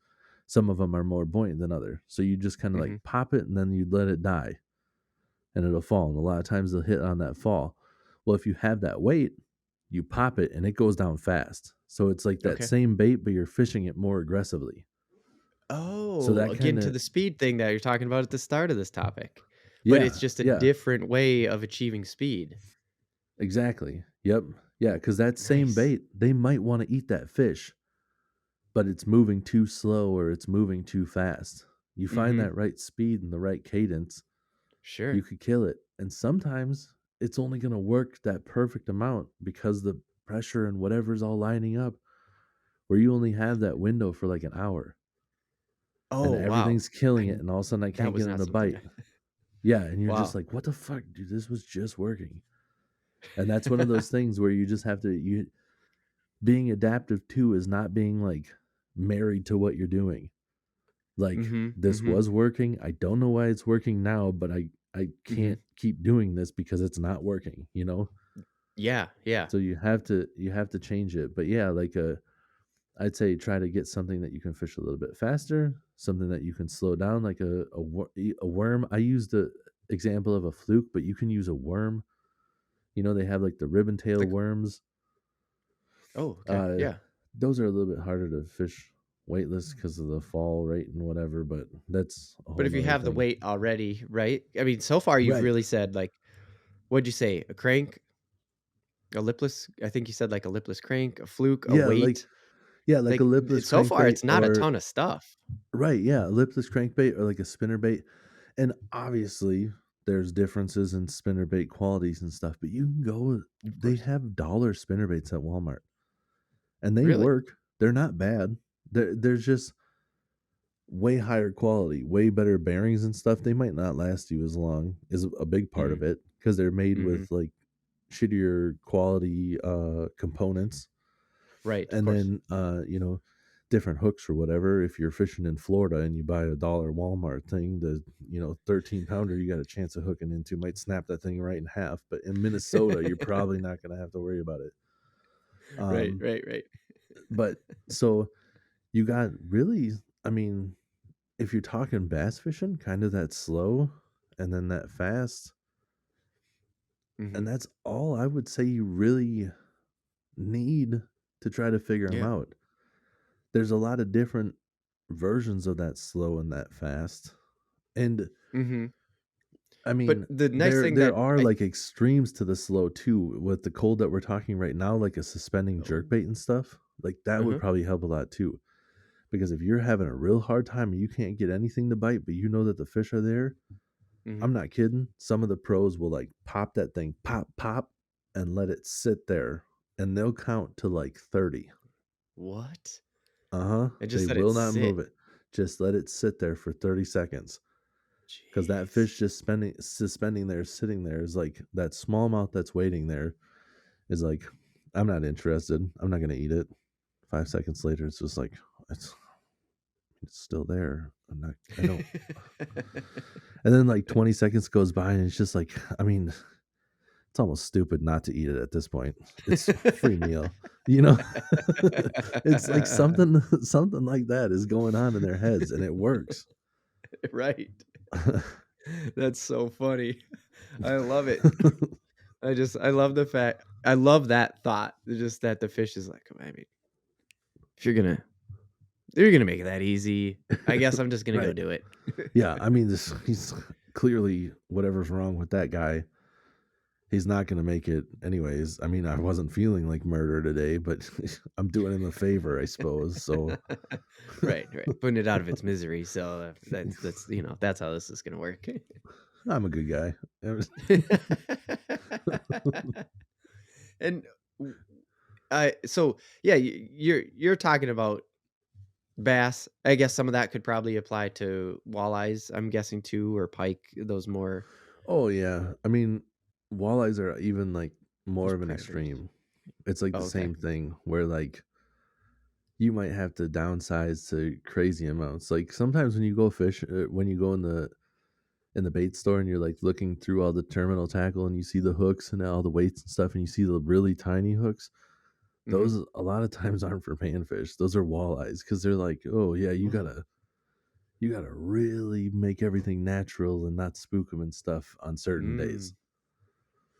some of them are more buoyant than other. So you just kind of like mhm. pop it and then you let it die and it'll fall. And a lot of times they'll hit on that fall. Well, if you have that weight, you pop it and it goes down fast. So it's like that Okay. same bait, but you're fishing it more aggressively. So Oh, that kind again to of, the speed thing that you're talking about at the start of this topic, but it's yeah, just a yeah, different way of achieving speed. exactly. Yep. Yeah. Cause that same Nice. bait, they might want to eat that fish, but it's moving too slow or it's moving too fast. You find Mhm. that right speed and the right cadence, you Sure. could kill it. And sometimes it's only going to work that perfect amount because the pressure and whatever's all lining up, where you only have that window for like an hour and Oh, wow. everything's killing it. I And all of a sudden I That can't was get them not to something bite. Yeah. And you're just wow. like, what the fuck, dude? This was just working. And that's one of those things where you just have to, being adaptive too is not being like married to what you're doing. Like, Mhm, this mhm. was working. I don't know why it's working now, but I Mhm. can't keep doing this because it's not working. Yeah, yeah. So you have to change it. But yeah, like I'd say try to get something that you can fish a little bit faster, something that you can slow down, like a worm. I used the example of a fluke, but you can use a worm. They have like the ribbon tail Like worms. oh, okay, Uh, yeah. those are a little bit harder to fish weightless because of the fall rate and whatever, but that's a But whole if you nother have the thing. weight already, right? I mean, so far you've Right. really said, like what'd you say? A crank, a lipless I think you said, like, a lipless crank, a fluke, a Yeah, weight. like a Like, lipless so far, crankbait it's not a or ton of stuff. right, yeah, a lipless crankbait or like a spinner bait. And obviously there's differences in spinner bait qualities and stuff, but you can go Of they course. have dollar spinner baits at Walmart and they Really? work. They're not bad. There's just way higher quality, way better bearings and stuff. They might not last you as long is a big part Mhm, of it because they're made mhm. with like shittier quality components. Right, of And course. then different hooks or whatever. If you're fishing in Florida and you buy a dollar Walmart thing, the 13 pounder you got a chance of hooking into might snap that thing right in half. But in Minnesota, you're probably not going to have to worry about it. Right, Um, right, right. but so you got really, I mean, if you're talking bass fishing, kind of that slow and then that fast, and Mhm. that's all I would say you really need to try to figure them Yeah. out. There's a lot of different versions of that slow and that fast. And Mhm. I But mean, the nice there thing there that are, I like, extremes to the slow too. With the cold that we're talking right now, like a suspending Oh. jerkbait and stuff, like, that would Uh-huh. probably help a lot too. Because if you're having a real hard time and you can't get anything to bite, but you know that the fish are there, Mhm. I'm not kidding. Some of the pros will, like, pop that thing, pop, pop, and let it sit there, and they'll count to, like, 30. What? Uh-huh. And They just let it will not sit. move it. Just let it sit there for 30 seconds. Because that Jeez. fish just suspending there, sitting there is like that smallmouth that's waiting there is like, I'm not interested. I'm not gonna eat it. 5 seconds later, it's just like it's it's still there. I don't. And then like 20 seconds goes by and it's just like, I mean, it's almost stupid not to eat it at this point. It's a free meal. You know? It's like something like that is going on in their heads and it works. Right. That's so funny. I love it. I love the fact I love that thought. Just that the fish is like, I mean, if you're gonna make it that easy, I guess I'm just gonna go Right. do it. Yeah, I mean, this he's clearly whatever's wrong with that guy, he's not gonna make it anyways. I mean, I wasn't feeling like murder today, but I'm doing him a favor, I suppose. So Right, right. Putting it out of its misery. So that's that's how this is gonna work. I'm a good guy. And I so yeah, you're talking about bass. I guess some of that could probably apply to walleyes. I'm guessing too, or pike. Those more Oh yeah, I mean, walleyes are even like more those of an predators. extreme. It's like the Oh, okay. same thing where like you might have to downsize to crazy amounts. Like sometimes when you go fish, when you go in the bait store and you're like looking through all the terminal tackle and you see the hooks and all the weights and stuff and you see the really tiny hooks, Hmm. those a lot of times aren't for panfish. Those are walleyes because they're like, oh yeah, Oh. you gotta really make everything natural and not spook them and stuff on certain days.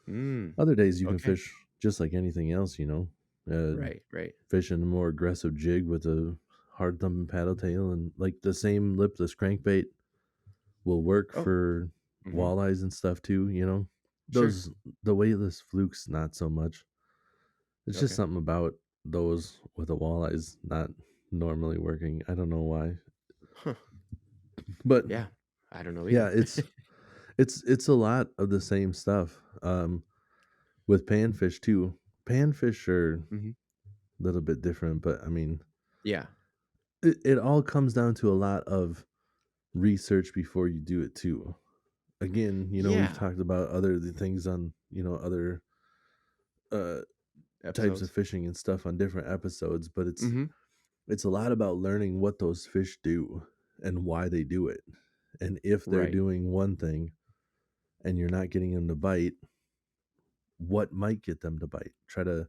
Mm. Mm. Other days you can Okay. fish just like anything else, you know, Right. Right. fishing a more aggressive jig with a hard thumping paddle tail and like the same lipless crankbait will work Oh. for Hmm. walleyes and stuff too, you know. Sure. Those the weightless flukes not so much. It's just Okay. something about those with the walleyes not normally working. I don't know why. Huh. But Yeah. I don't know yeah, either. it's a lot of the same stuff. With panfish too. Panfish are a Hmm. little bit different, but I mean, Yeah. it all comes down to a lot of research before you do it too. Again, you know, we've Yeah. talked about other things on, you know, other uh types of Episodes. fishing and stuff on different episodes, but Hmm. it's a lot about learning what those fish do and why they do it. And if they're Right. doing one thing and you're not getting them to bite, what might get them to bite? Try to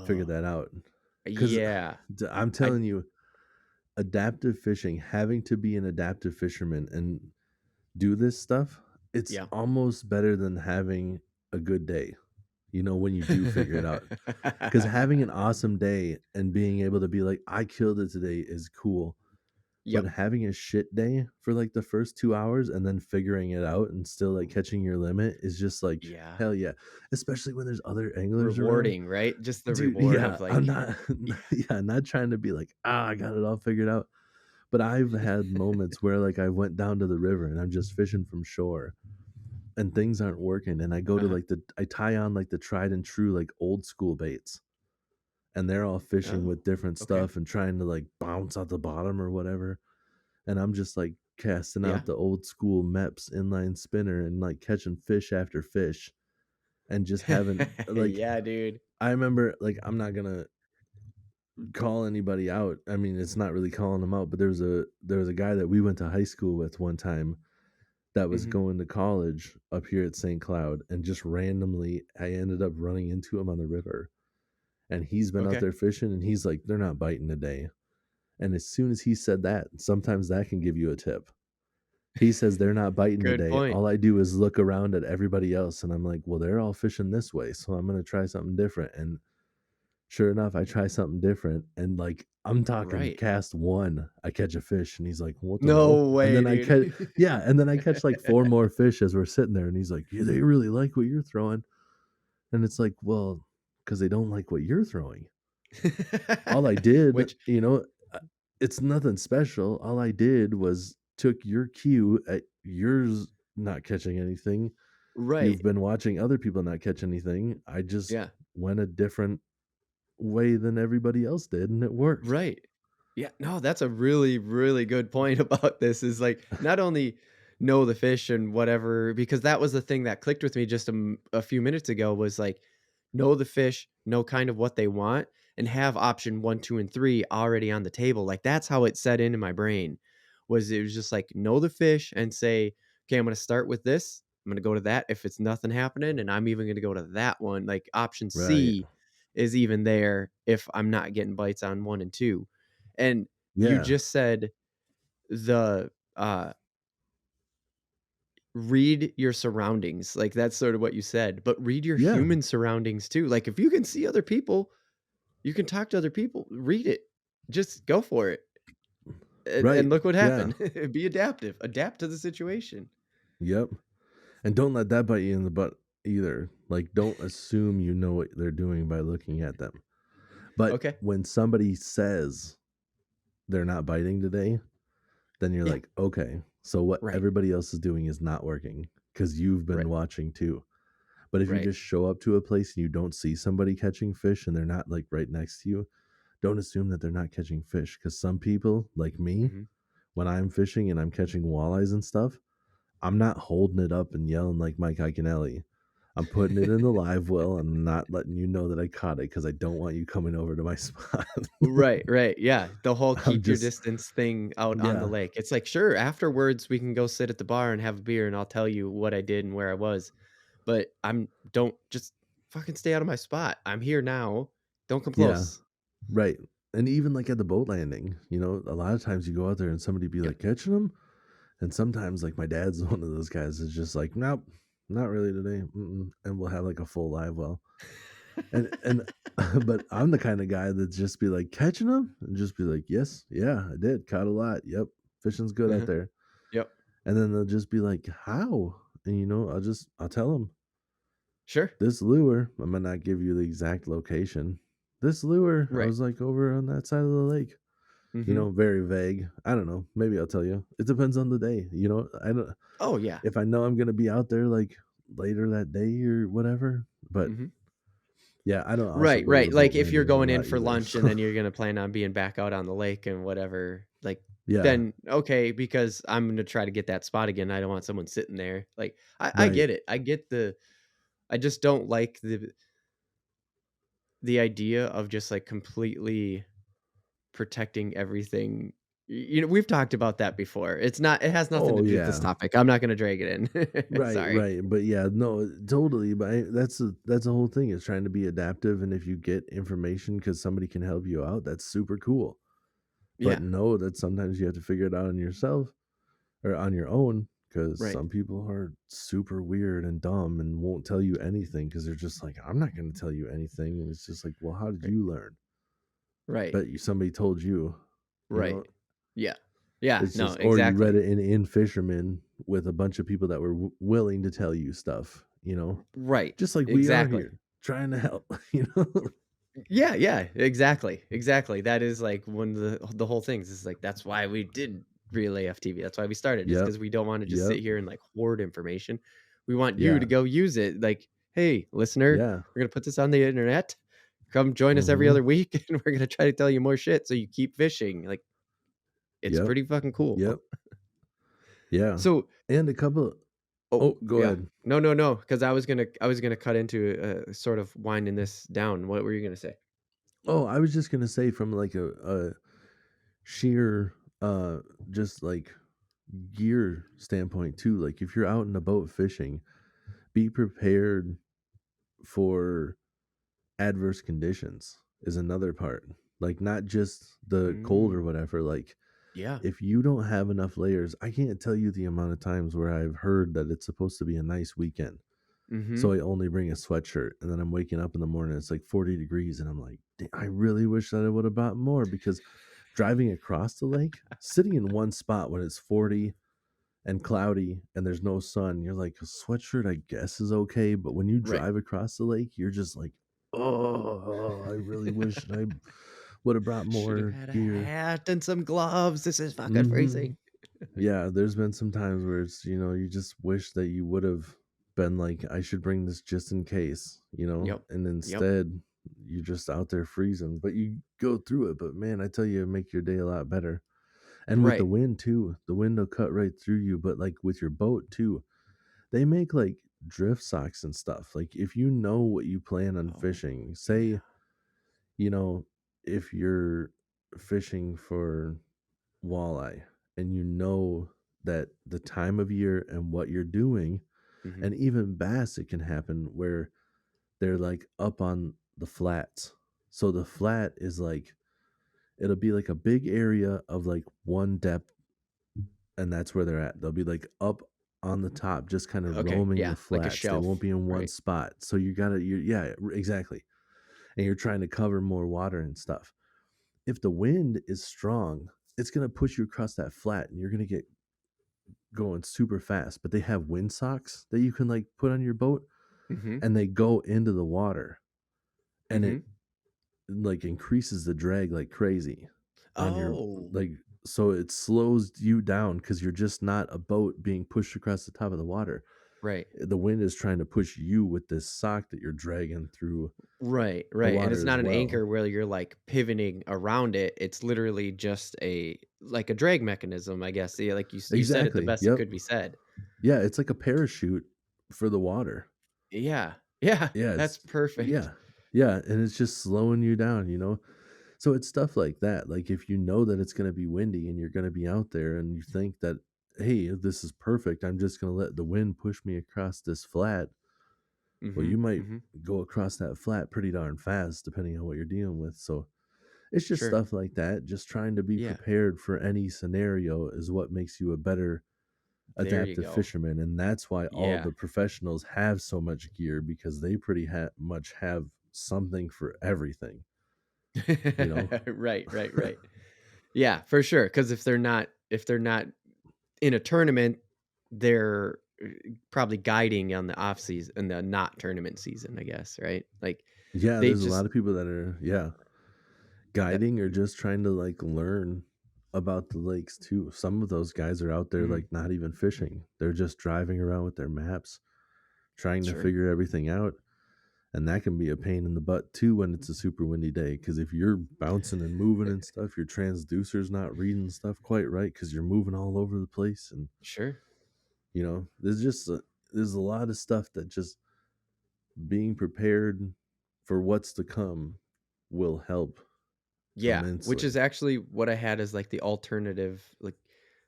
figure Oh. that out. Cuz Yeah. I'm I. telling you, adaptive fishing, having to be an adaptive fisherman and do this stuff, it's Yeah. almost better than having a good day. You know, when you do figure it out. Because having an awesome day and being able to be like, I killed it today is cool. But Yep. having a shit day for like the first 2 hours and then figuring it out and still like catching your limit is just like, Yeah. hell yeah. Especially when there's other anglers around. Rewarding, right? Just the Dude, reward yeah, of I'm like, not, yeah. yeah, not trying to be like, I got it all figured out. But I've had moments where like I went down to the river and I'm just fishing from shore and things aren't working. And I go to Uh-huh. like I tie on like the tried and true, like old school baits and they're all fishing Oh, with different okay. stuff and trying to like bounce out the bottom or whatever. And I'm just like casting Yeah. out the old school MEPS inline spinner and like catching fish after fish and just having like Yeah, dude. I remember like I'm not gonna call anybody out. I mean, it's not really calling them out, but there was a guy that we went to high school with one time that was Mhm. going to college up here at St. Cloud and just randomly I ended up running into him on the river. And he's been out Okay. there fishing and he's like, they're not biting today. And as soon as he said that, sometimes that can give you a tip. He says they're not biting Good today. point. All I do is look around at everybody else and I'm like, well, they're all fishing this way. So I'm going to try something different. And sure enough, I try something different, and, like, I'm talking Right. cast 1, I catch a fish, and he's like, "What the hell?" No And way, then I dude. catch yeah, and then I catch, like, 4 more fish as we're sitting there, and he's like, "Yeah, they really like what you're throwing." And it's like, "Well, because they don't like what you're throwing. All I did, Which uh, it's nothing special. All I did was took your cue at yours not catching anything. right. You've been watching other people not catch anything. I just Yeah. went a different way than everybody else did, and it worked." Right. Yeah, no, that's a really, really good point about this is like not only know the fish and whatever, because that was the thing that clicked with me just a few minutes ago was like know the fish, know kind of what they want, and have option one, two, and three already on the table. Like that's how it set into my brain. Was it was just like know the fish and say, okay, I'm gonna start with this. I'm gonna go to that if it's nothing happening, and I'm even gonna go to that one. Like option Right. C is even there if I'm not getting bites on one and two. And you Yeah. just said the read your surroundings. Like that's sort of what you said, but read your Yeah. human surroundings too. Like if you can see other people, you can talk to other people, read it. Just go for it. Right. And look what Yeah. happened. Be adaptive. Adapt to the situation. Yep. And don't let that bite you in the butt either. Like, don't assume you know what they're doing by looking at them. But Okay. when somebody says they're not biting today, then you're Yeah. like, okay, so what Right. everybody else is doing is not working because you've been Right. watching too. But if you Right. just show up to a place and you don't see somebody catching fish and they're not like right next to you, don't assume that they're not catching fish. Because some people, like me, Mhm. when I'm fishing and I'm catching walleyes and stuff, I'm not holding it up and yelling like Mike Iaconelli. I'm putting it in the live well and I'm not letting you know that I caught it because I don't want you coming over to my spot. Right, right, yeah, the whole I'm keep your just, distance thing out on the yeah, lake. It's like, "Sure, afterwards, we can go sit at the bar and have a beer, and I'll tell you what I did and where I was, but I'm don't just fucking stay out of my spot. I'm here now. Don't come yeah, close." right. And even like at the boat landing, a lot of times you go out there and somebody be Yep. like catching them. And sometimes like my dad's one of those guys is just like, nope, not really today. Mm-mm. And we'll have like a full live well. And but I'm the kind of guy that just be like catching them and just be like, yes, yeah, I did. Caught a lot. Yep. Fishing's good out Uh-huh. there. Yep. And then they'll just be like, how? And I'll tell them Sure. this lure, I'm gonna not give you the exact location. This lure, I Right. was like over on that side of the lake. Mhm. Very vague. I don't know. Maybe I'll tell you. It depends on the day. I don't Oh, yeah. if I know I'm gonna be out there like later that day or whatever. But Mhm. yeah, I don't also Right, go to right, the boat like, if you're landings a going in lot for either. lunch and So then you're gonna plan on being back out on the lake and whatever, like, yeah, then, okay, because I'm gonna try to get that spot again, I don't want someone sitting there, like, I right. get it, I get the I just don't like the idea of just, like, completely protecting everything. We've talked about that before, it has nothing Oh to do with this yeah. topic, I'm not gonna drag it in. Right, Sorry. right. But yeah, no, totally. But that's the whole thing is trying to be adaptive. And if you get information because somebody can help you out, that's super cool. But Yeah, know that sometimes you have to figure it out on yourself or on your own because right, some people are super weird and dumb and won't tell you anything because they're just like, I'm not going to tell you anything. And it's just like, well, how did right, you learn? right, Bet you somebody told you, you right. know, Yeah. Yeah, it's no, just, or you read exactly. it in Fisherman with a bunch of people that were willing to tell you stuff, Right, just like we are exactly. here trying to help, you know? Yeah, yeah, exactly, exactly. That is like one of the whole things is like that's why we did Relay FTV. That's why we started is Yep. because we don't want to just Yep. sit here and like hoard information. We want you to Yeah. go use it. Like, hey, listener, Yeah. we're gonna put this on the internet. Come join us every Hmm. other week, and we're gonna try to tell you more shit so you keep fishing. Like, it's Yep. pretty fucking cool. Yep. Yeah. So, And a couple, oh oh, go yeah, ahead. no, no, no, because I was gonna cut into sort of winding this down. What were you gonna say? Oh, I was just gonna say from like a sheer just like gear standpoint too. Like if you're out in a boat fishing, be prepared for adverse conditions is another part. Like not just the cold or Mm, whatever. Like yeah. if you don't have enough layers, I can't tell you the amount of times where I've heard that it's supposed to be a nice weekend. Mhm. So I only bring a sweatshirt, and then I'm waking up in the morning, it's like 40 degrees, and I'm like, I really wish that I would have bought more because driving across the lake, sitting in one spot when it's 40 and cloudy and there's no sun, you're like, a sweatshirt, I guess, is okay. But when you Right. drive across the lake, you're just like, oh, I really wish I would have brought Should have more had a gear. hat and some gloves. This is fucking Hmm. freezing. Yeah, there's been some times where it's, you just wish that you would have been like, I should bring this just in case, Yep. and Yep. instead you're just out there freezing, but you go through it. But man, I tell you, it make your day a lot better. And with the Right. wind too, the wind will cut right through you. But like with your boat too, they make like drift socks and stuff. Like if you know what you plan on Oh, fishing, say, yeah. you know, if you're fishing for walleye and you know that the time of year and what you're doing, Mhm. and even bass, it can happen where they're like up on the flats. So the flat is like, it'll be like a big area of like one depth, and that's where they're at. They'll be like up on the top, just kind of Okay, roaming the yeah, like a flats. They won't shelf, be in one right? spot. So yeah, exactly. And you're trying to cover more water and stuff. If the wind is strong, it's going to push you across that flat and you're going to get going super fast. But they have wind socks that you can like put on your boat, Mhm. and they go into the water, and it Mhm. like increases the drag like crazy on your, Oh, like, so it slows you down because you're just not a boat being pushed across the top of the water. right. The wind is trying to push you with this sock that you're dragging through Right, the right, and it's water as not an well. anchor where you're, like, pivoting around it, it's literally just a like a drag mechanism, I guess, yeah, like, you said it the Exactly. best it Yep. could be said. Yeah, it's like a parachute for the water. Yeah, yeah, Yeah, that's perfect. yeah. Yeah, and it's just slowing you down. So it's stuff like that. Like if you know that it's going to be windy and you're going to be out there and you think that, hey, this is perfect, I'm just going to let the wind push me across this flat. Well, you Mhm, might mhm, go across that flat pretty darn fast depending on what you're dealing with. So it's just sure, stuff like that. Just trying to be yeah, prepared for any scenario is what makes you a better there you adaptive go. fisherman. And that's why all Yeah. the professionals have so much gear, because they pretty much have something for everything, you know? Right, right, right. Yeah, for sure. Because if they're not in a tournament, they're, probably guiding on the off season in the not tournament season, I guess, right? Like, Yeah, they there's a just lot of people that are, yeah, that guiding or just trying to like learn about the lakes too. Some of those guys are out there mhm, like not even fishing. They're just driving around with their maps, trying to sure. figure everything out. And that can be a pain in the butt too when it's a super windy day. Cause if you're bouncing and moving and stuff, your transducer's not reading stuff quite right because you're moving all over the place. And, Sure. there's a lot of stuff that just being prepared for what's to come will help Yeah, which is immensely. actually what I had as, like, the alternative, like,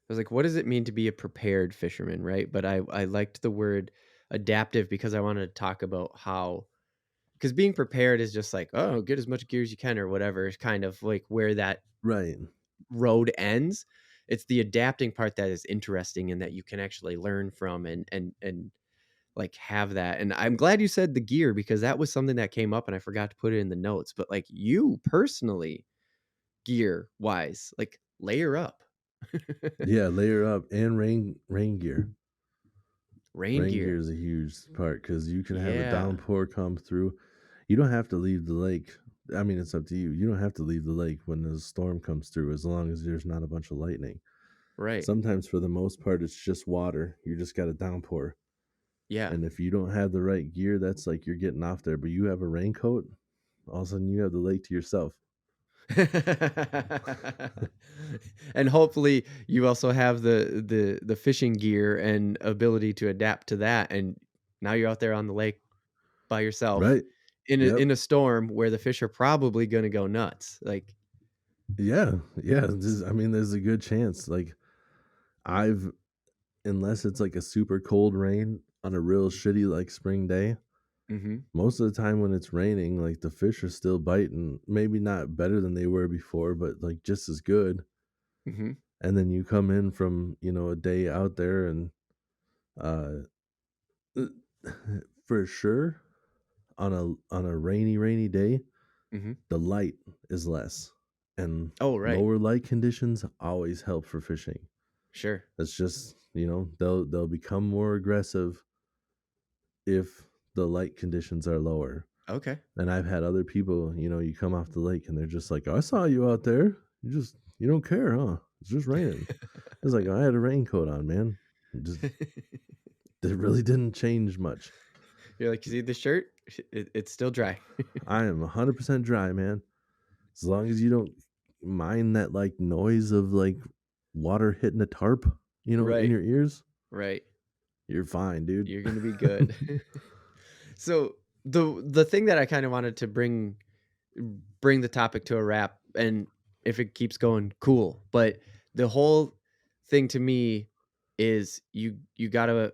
I was like, "What does it mean to be a prepared fisherman?" Right? But I liked the word adaptive because I wanted to talk about how, because being prepared is just like, "Oh, get as much gear as you can," or whatever, is kind of like where that Right. road ends. It's the adapting part that is interesting and that you can actually learn from and like have that. And I'm glad you said the gear because that was something that came up and I forgot to put it in the notes. But like you personally, gear wise, like layer up. Yeah, layer up, and rain gear. Rain Rain gear gear. is a huge part because you can have a Yeah. downpour come through. You don't have to leave the lake. I mean, it's up to you. You don't have to leave the lake when the storm comes through, as long as there's not a bunch of lightning. Right. Sometimes, for the most part, it's just water. You just got a downpour. Yeah. And if you don't have the right gear, that's like you're getting off there. But you have a raincoat, all of a sudden you have the lake to yourself. And hopefully you also have the fishing gear and ability to adapt to that, and now you're out there on the lake by yourself Right. in a Yep. in a storm where the fish are probably gonna go nuts, like, Yeah. Yeah. s I mean, there's a good chance. Like, I've, unless it's like a super cold rain on a real shitty like spring day, mhm, most of the time when it's raining, like the fish are still biting, maybe not better than they were before, but like just as good. mhm. And then you come in from, a day out there and uh for sure on a rainy day, Mhm. the light is less, and Oh, right. lower light conditions always help for fishing. Sure. That's just, they'll become more aggressive if the light conditions are lower. Okay. And I've had other people, you come off the lake and they're just like, "I saw you out there. You don't care, huh? It's just raining." It's like, "I had a raincoat on, man." It really didn't change much. You're like, "You see the shirt? It's still dry." I am 100% dry, man. As long as you don't mind that like noise of like water hitting a tarp, in Right. your ears, Right. you're fine, dude. You're gonna be good. So, the thing that I kinda wanted to bring the topic to a wrap, and if it keeps going, cool, but the whole thing to me is you gotta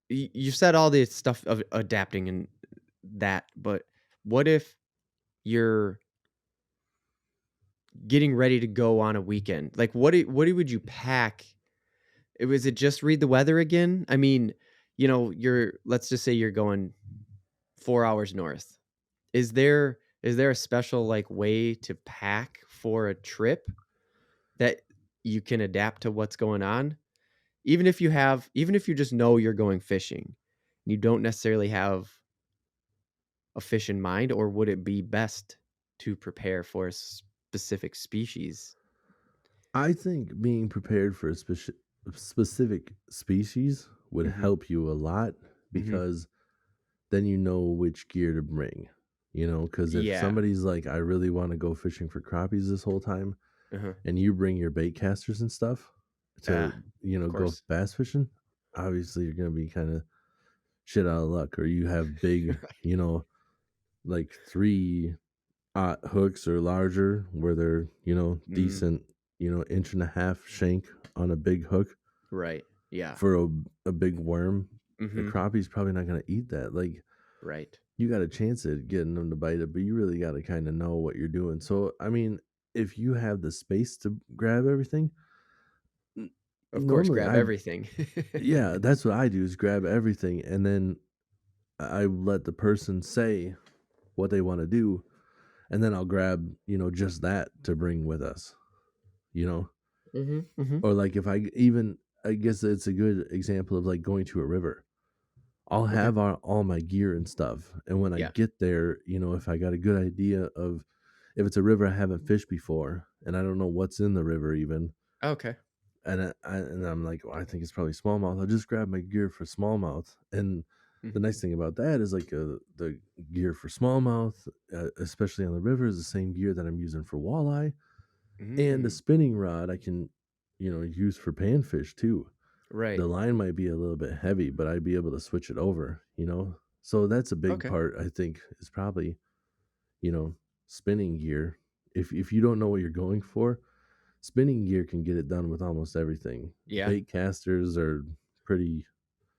you said all this stuff of adapting and that, but what if you're getting ready to go on a weekend? Like, would you pack? Was it just read the weather again? I mean, you're let's just say you're going 4 hours north. Is there a special, like, way to pack for a trip that you can adapt to what's going on? Even if you just know you're going fishing, you don't necessarily have a fish in mind, or would it be best to prepare for a specific species? I think being prepared for a specific species would Mhm, help you a lot mhm. because then you know which gear to bring. Because if Yeah. somebody's like, "I really want to go fishing for crappies this whole time," Uh-huh. and you bring your bait casters and stuff to, Of go course. bass fishing, obviously you're going to be kind of shit out of luck. Or you have big, Right. like 3 hooks or larger where they're, Mm, decent, inch and a half shank on a big hook right. Yeah. for a big worm. A Mhm. crappie's probably not going to eat that. Like, Right. you got a chance at getting them to bite it, but you really got to kind of know what you're doing. So, I mean, if you have the space to grab everything, n- Of course, normally grab everything. yeah, that's what I do is grab everything and then I let the person say what they want to do, and then I'll grab, just that to bring with us, you know? Mhm, mhm. Or like if I guess it's a good example of like going to a river. I'll Okay. have all my gear and stuff. And when I Yeah. get there, if I got a good idea of if it's a river I haven't fished before and I don't know what's in the river even, Okay. and I'm like, well, I think it's probably smallmouth. I'll just grab my gear for smallmouth. And the Mhm, nice thing about that is like the gear for smallmouth, especially on the river, is the same gear that I'm using for walleye, and the mm. spinning rod I can, use for panfish too. Right. The line might be a little bit heavy, but I'd be able to switch it over. So that's a big Okay. part, I think, is probably, you know, spinning gear. If you don't know what you're going for, spinning gear can get it done with almost everything. Yeah. Bait casters are pretty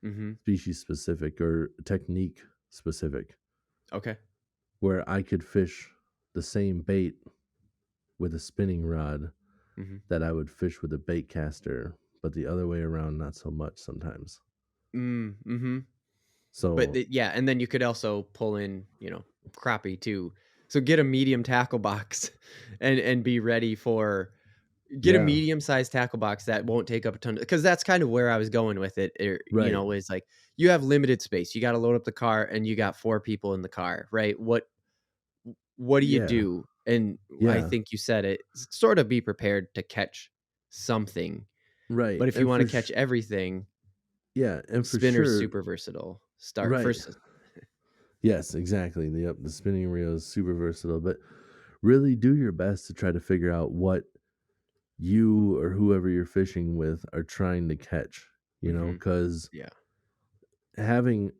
Mhm. species specific or technique specific, Okay. where I could fish the same bait with a spinning rod Mhm. that I would fish with a bait caster, but the other way around, not so much sometimes. Mhm. But So, yeah, and then you could also pull in, crappie too. So get a medium tackle box and be ready for get a yeah, medium-sized tackle box that won't take up a ton, because that's kind of where I was going with it, right. is like, you have limited space. You gotta load up the car and you got 4 people in the car, right? What do you Yeah, do? And I yeah, think you said it, sort of be prepared to catch something, right. but if you wanna catch everything, Yeah, and for spinner's sure, super versatile. Start right. first. Yes, exactly. The spinning reel is super versatile, but really do your best to try to figure out what you or whoever you're fishing with are trying to catch, Mhm. because Yeah. having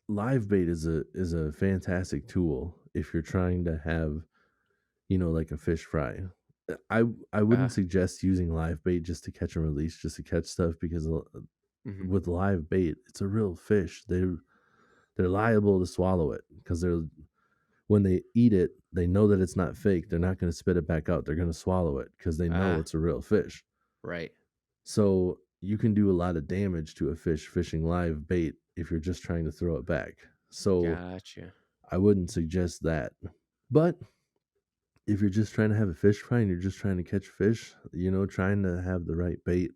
live bait is a fantastic tool if you're trying to have, like a fish fry. I wouldn't Ah. suggest using live bait just to catch and release, just to catch stuff because Mhm. with live bait, it's a real fish. They're liable to swallow it because when they eat it, they know that it's not fake. They're not going to spit it back out. They're going to swallow it because they know Ah, it's a real fish. right. So you can do a lot of damage to a fish fishing live bait if you're just trying to throw it back. So Gotcha. I wouldn't suggest that. But if you're just trying to have a fish fry and you're just trying to catch fish, trying to have the right bait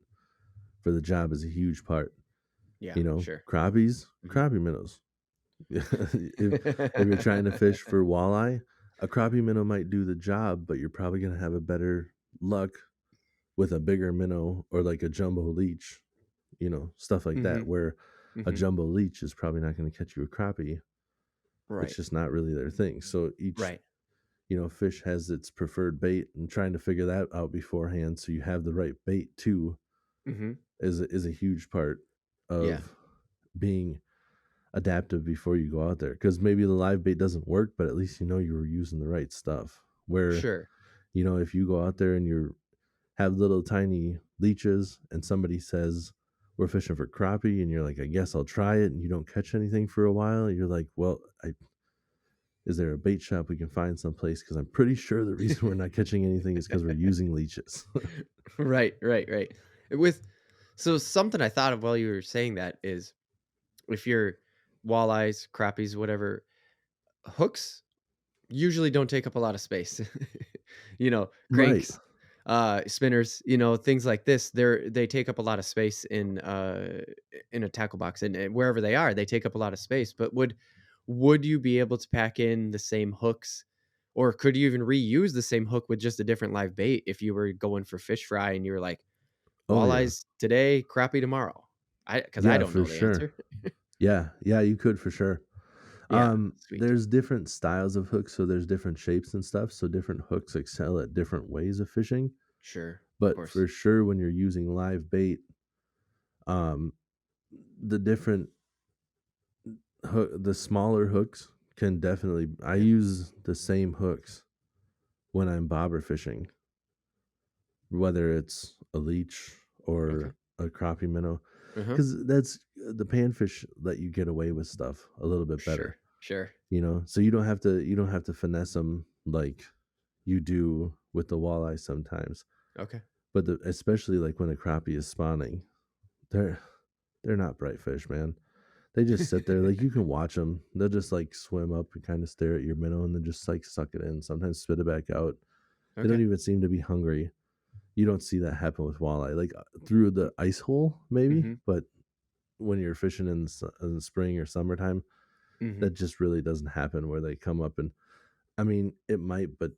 for the job is a huge part. Yeah, sure. Crappies, Mhm. crappie minnows. If you're trying to fish for walleye, a crappie minnow might do the job, but you're probably going to have a better luck with a bigger minnow or like a jumbo leech, stuff like that, Mhm. where a Mhm. jumbo leech is probably not going to catch you a crappie. It's Right. just not really their thing. So each, Right. fish has its preferred bait, and trying to figure that out beforehand so you have the right bait too Mhm. is a huge part Yeah. of being adaptive before you go out there, because maybe the live bait doesn't work, but at least you were using the right stuff. Where Sure. if you go out there and you have little tiny leeches and somebody says we're fishing for crappie and you're like, I guess I'll try it, and you don't catch anything for a while, you're like, well, is there a bait shop we can find someplace, because I'm pretty sure the reason we're not catching anything is because we're using leeches. Right, right, right. With so something I thought of while you were saying that is if you're walleyes, crappies, whatever, hooks usually don't take up a lot of space. Right. Cranks, spinners, things like this, they take up a lot of space in a tackle box, and wherever they are, they take up a lot of space. But would you be able to pack in the same hooks, or could you even reuse the same hook with just a different live bait if you were going for fish fry and you were like, Oh yeah. walleyes today, crappie tomorrow? Because I Yeah, don't for know the sure. answer. Yeah, yeah, you could for sure. Yeah, sweet. There's different styles of hooks, so there's different shapes and stuff. So different hooks excel at different ways of fishing. Sure, of But course. for sure, when you're using live bait, um, the different the smaller hooks can definitely. I Yeah. use the same hooks when I'm bobber fishing, whether it's a leech Okay. or a crappie minnow, Uh-huh. because that's the panfish let you get away with stuff a little bit Sure, better. sure. So you don't have to finesse them like you do with the walleye sometimes. Okay. But especially like when a crappie is spawning, they're they're not bright fish, man. They just sit there, like you can watch them. They'll just like swim up and kind of stare at your minnow and then just like suck it in. Sometimes spit it back out. They don't Okay. even seem to be hungry. You don't see that happen with walleye, like through the ice hole maybe, Mhm, but when you're fishing in the spring or summertime, mhm. that just really doesn't happen where they come up and I mean, it might, but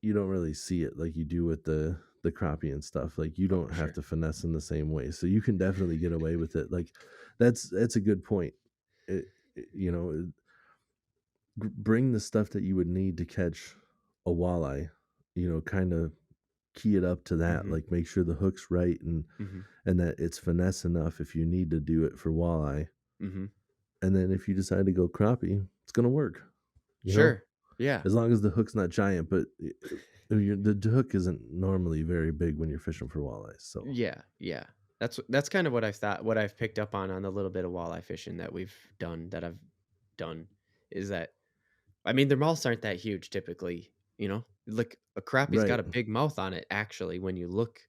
you don't really see it like you do with the crappie and stuff. Like you Oh, don't have sure. to finesse in the same way, so you can definitely get away with it. Like that's a good point. It, you know, bring the stuff that you would need to catch a walleye. Kind of key it up to that. Mhm, Like make sure the hook's right mhm, and that it's finesse enough if you need to do it for walleye. mhm. And then if you decide to go crappie, it's gonna work. You know, Sure. Yeah. as long as the hook's not giant, but the hook isn't normally very big when you're fishing for walleyes. So Yeah, yeah. That's kind of what what I've picked up on the little bit of walleye fishing that I've done, is that I mean, their mouths aren't that huge typically, you know? Like, a crappie's got right, a big mouth on it actually when you look.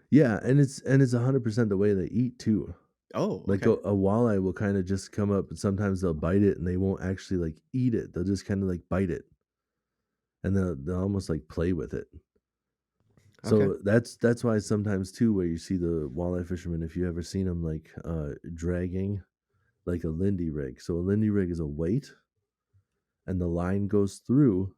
yeah, and it's 100% the way they eat too. Oh, Like a, okay. a walleye will kind of just come up, and sometimes they'll bite it, and they won't actually like eat it. They'll just kind of like bite it, and they'll almost like play with it. Okay. So that's why sometimes too, where you see the walleye fishermen, if you ever seen them like dragging like a lindy rig. So a lindy rig is a weight, and the line goes through,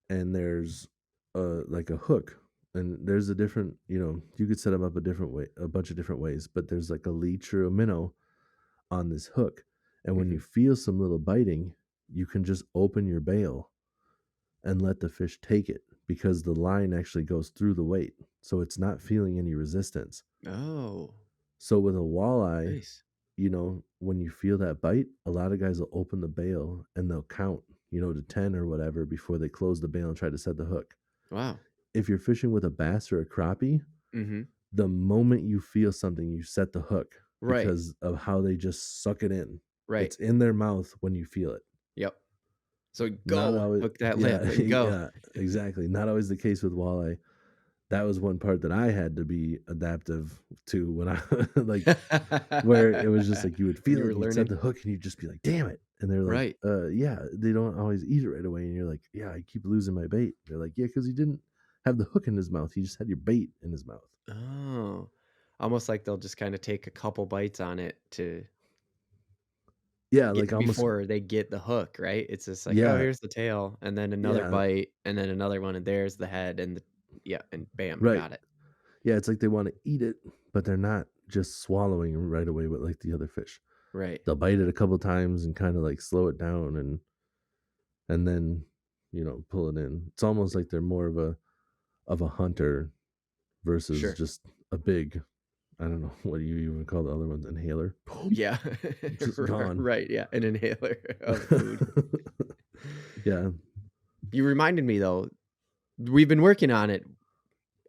and there's like a hook, and there's a different, you could set them up a different way, a bunch of different ways, but there's like a leech or a minnow on this hook, and when you Mhm. feel some little biting, you can just open your bail and let the fish take it, because the line actually goes through the weight, so it's not feeling any resistance. Oh, So with a walleye, nice. when you feel that bite, a lot of guys will open the bail and they'll count, to 10 or whatever before they close the bail and try to set the hook. Wow. If you're fishing with a bass or a crappie, Mhm. the moment you feel something, you set the hook Right, because of how they just suck it in. right. It's in their mouth when you feel it. Yep. So Not go, always, hook that yeah, lip and go. yeah, exactly. Not always the case with walleye. that was one part that I had to be adaptive to when I like where it was just like you would When feel you it, were and you'd set learning. the hook, and you'd just be like, "Damn it!" And they're like, Right. yeah, they don't always eat it right away." And you're like, "Yeah, I keep losing my bait." They're like, "Yeah, because he didn't have the hook in his mouth. He just had your bait in his mouth." Oh. Almost like they'll just kinda take a couple bites on it to Yeah, like get almost. before they get the hook, right? It's just like, "Oh, Yeah, here's the tail," and then another yeah, bite, and then another one, and there's the head, and the yeah, and bam, right. got it. Yeah, it's like they want to eat it, but they're not just swallowing right away with like the other fish. Right. They'll bite it a couple times and kind of like slow it down, and then pull it in. It's almost like they're more of a hunter versus Sure. just a big, I don't know, what do you even call the other ones? Inhaler. Yeah. Just gone. Right, yeah, an inhaler of food. Yeah. You reminded me, though, we've been working on it.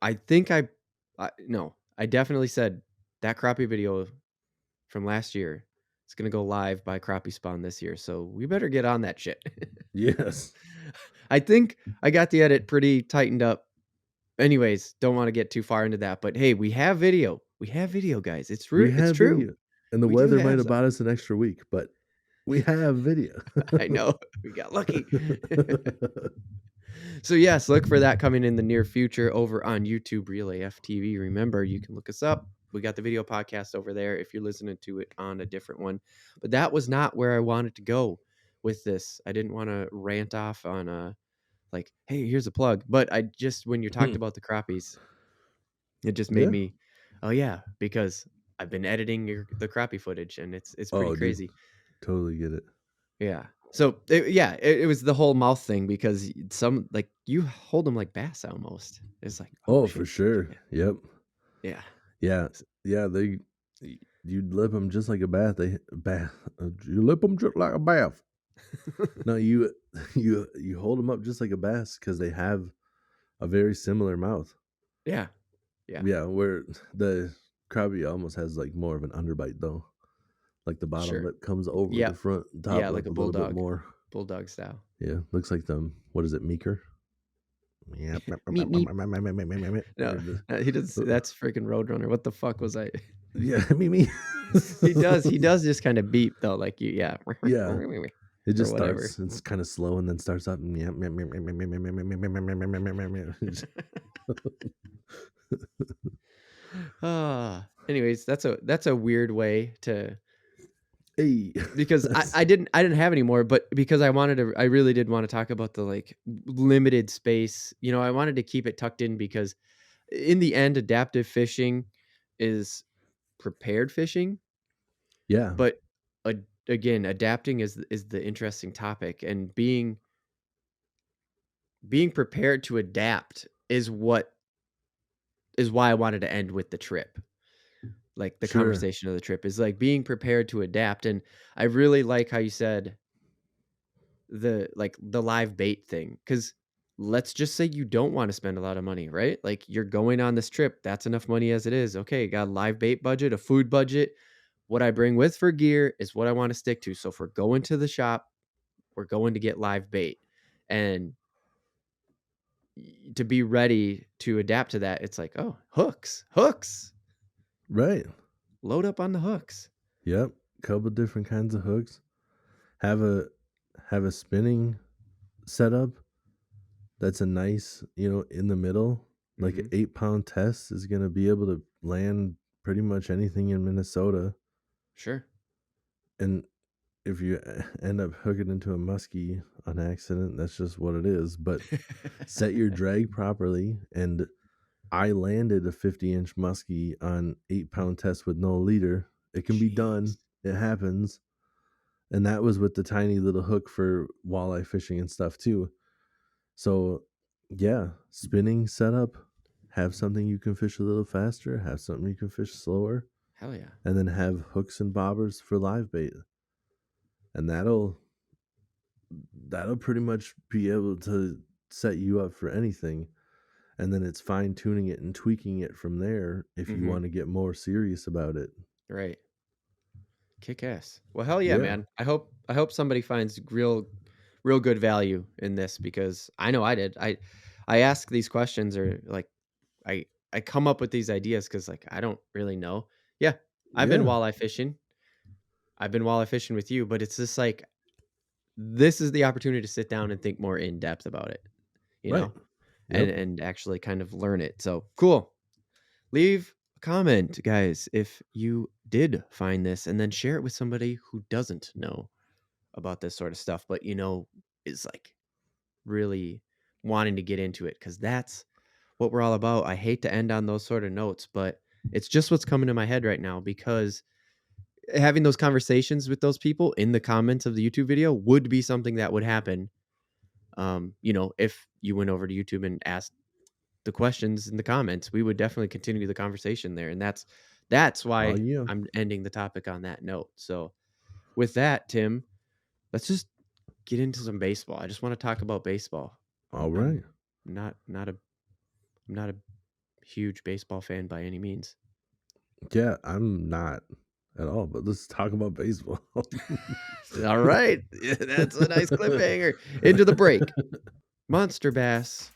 I think I no, I definitely said that crappie video from last year is gonna go live by crappie spawn this year, so we better get on that shit. Yes. I think I got the edit pretty tightened up. Anyways, don't wanna get too far into that, but hey, we have video. We have video, guys. We It's have true. video. And the We do weather might have have some. bought us an extra week, but we have video. I know. We got lucky. So, yes, look for that coming in the near future over on YouTube Relay FTV. Remember, you can look us up. We got the video podcast over there if you're listening to it on a different one. But that was not where I wanted to go with this. I didn't want to rant off on like, hey, here's a plug. But I just when you talked about the crappies, it just made Yeah. me, oh yeah, because I've been editing the crappie footage and it's pretty Oh, dude, crazy. totally get it. Yeah. So yeah, it was the whole mouth thing because some like you hold them like bass almost. It's like, oh Oh, for shit, sure. Yep. yeah, Yeah. S- Yeah, you'd lip them just like a bath. You lip them just like a bath. No, you you hold them up just like a bass because they have a very similar mouth. yeah, yeah, Yeah, where the crappie almost has like more of an underbite though. Like the bottom sure, lip comes over the yep, front yeah, top like lip a a little bit bulldog, more. bulldog style. Yeah, looks like them. What is it, meeker? Yeah. Meep meep. No, Or the- he does. That's freaking Roadrunner. What the fuck was I? yeah, me. He does. He does just kind of beep though, like you, yeah, Yeah, it or just whatever. starts. It's kind of slow and then starts up. Ah, anyways, that's a weird way to Hey, because that's I didn't have any more, but because I really did want to talk about the like limited space. You know, I wanted to keep it tucked in because in the end, adaptive fishing is prepared fishing, yeah, but again, adapting is the interesting topic, and being prepared to adapt is why I wanted to end with the trip. Like the sure, conversation of the trip is like being prepared to adapt, and I really like how you said the live bait thing, because let's just say you don't want to spend a lot of money, right? Like you're going on this trip, that's enough money as it is. Okay, got a live bait budget, a food budget. What I bring with for gear is what I want to stick to. So if we're going to the shop, we're going to get live bait. And to be ready to adapt to that, it's like, oh, hooks, right. load up on the hooks. Yep, couple different kinds of hooks. Have a have a spinning setup that's a nice, in the middle. Like an Hmm. 8 pound test is gonna be able to land pretty much anything in Minnesota. Sure. And if you end up hooking into a muskie on accident, that's just what it is. But set your drag properly. And I landed a 50-inch muskie on 8 pound test with no leader. It can be done. Jeez. It happens. And that was with the tiny little hook for walleye fishing and stuff too. So yeah, spinning setup, have something you can fish a little faster, have something you can fish slower, Hell yeah. and then have hooks and bobbers for live bait. And that'll pretty much be able to set you up for anything. And then it's fine tuning it and tweaking it from there if you Hmm. want to get more serious about it. Right. Kick ass. Well, hell yeah, Yeah. man. I hope somebody finds real good value in this because I know I did. I ask these questions or like I come up with these ideas because like I don't really know. Yeah, I've been Yeah, walleye fishing. I've been walleye fishing with you, but it's just like this is the opportunity to sit down and think more in depth about it, you right. know, Yep. and actually kind of learn it. So cool. Leave a comment, guys, if you did find this, and then share it with somebody who doesn't know about this sort of stuff, but is like really wanting to get into it because that's what we're all about. I hate to end on those sort of notes, but it's just what's coming to my head right now because having those conversations with those people in the comments of the YouTube video would be something that would happen. If you went over to YouTube and asked the questions in the comments, we would definitely continue the conversation there. And that's Oh why yeah. I'm ending the topic on that note. So with that, Tim, let's just get into some baseball. I just want to talk about baseball. All right. I'm not a I'm not a huge baseball fan by any means. Yeah, I'm not at all, but let's talk about baseball. All right. That's a nice cliffhanger. Into the break. Monster Bass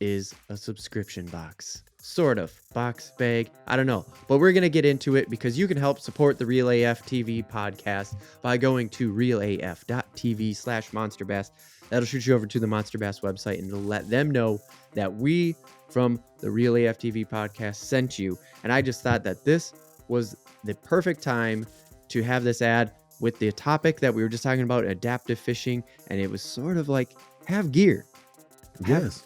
is a subscription box. Sort of. Box, bag, I don't know. But we're going to get into it because you can help support the Real AF TV podcast by going to realaf.tv/monsterbass. That'll shoot you over to the Monster Bass website and it'll let them know that we from the Real AF TV podcast sent you. And I just thought that this was the perfect time to have this ad with the topic that we were just talking about, adaptive fishing. And it was sort of like have gear. Have Yes,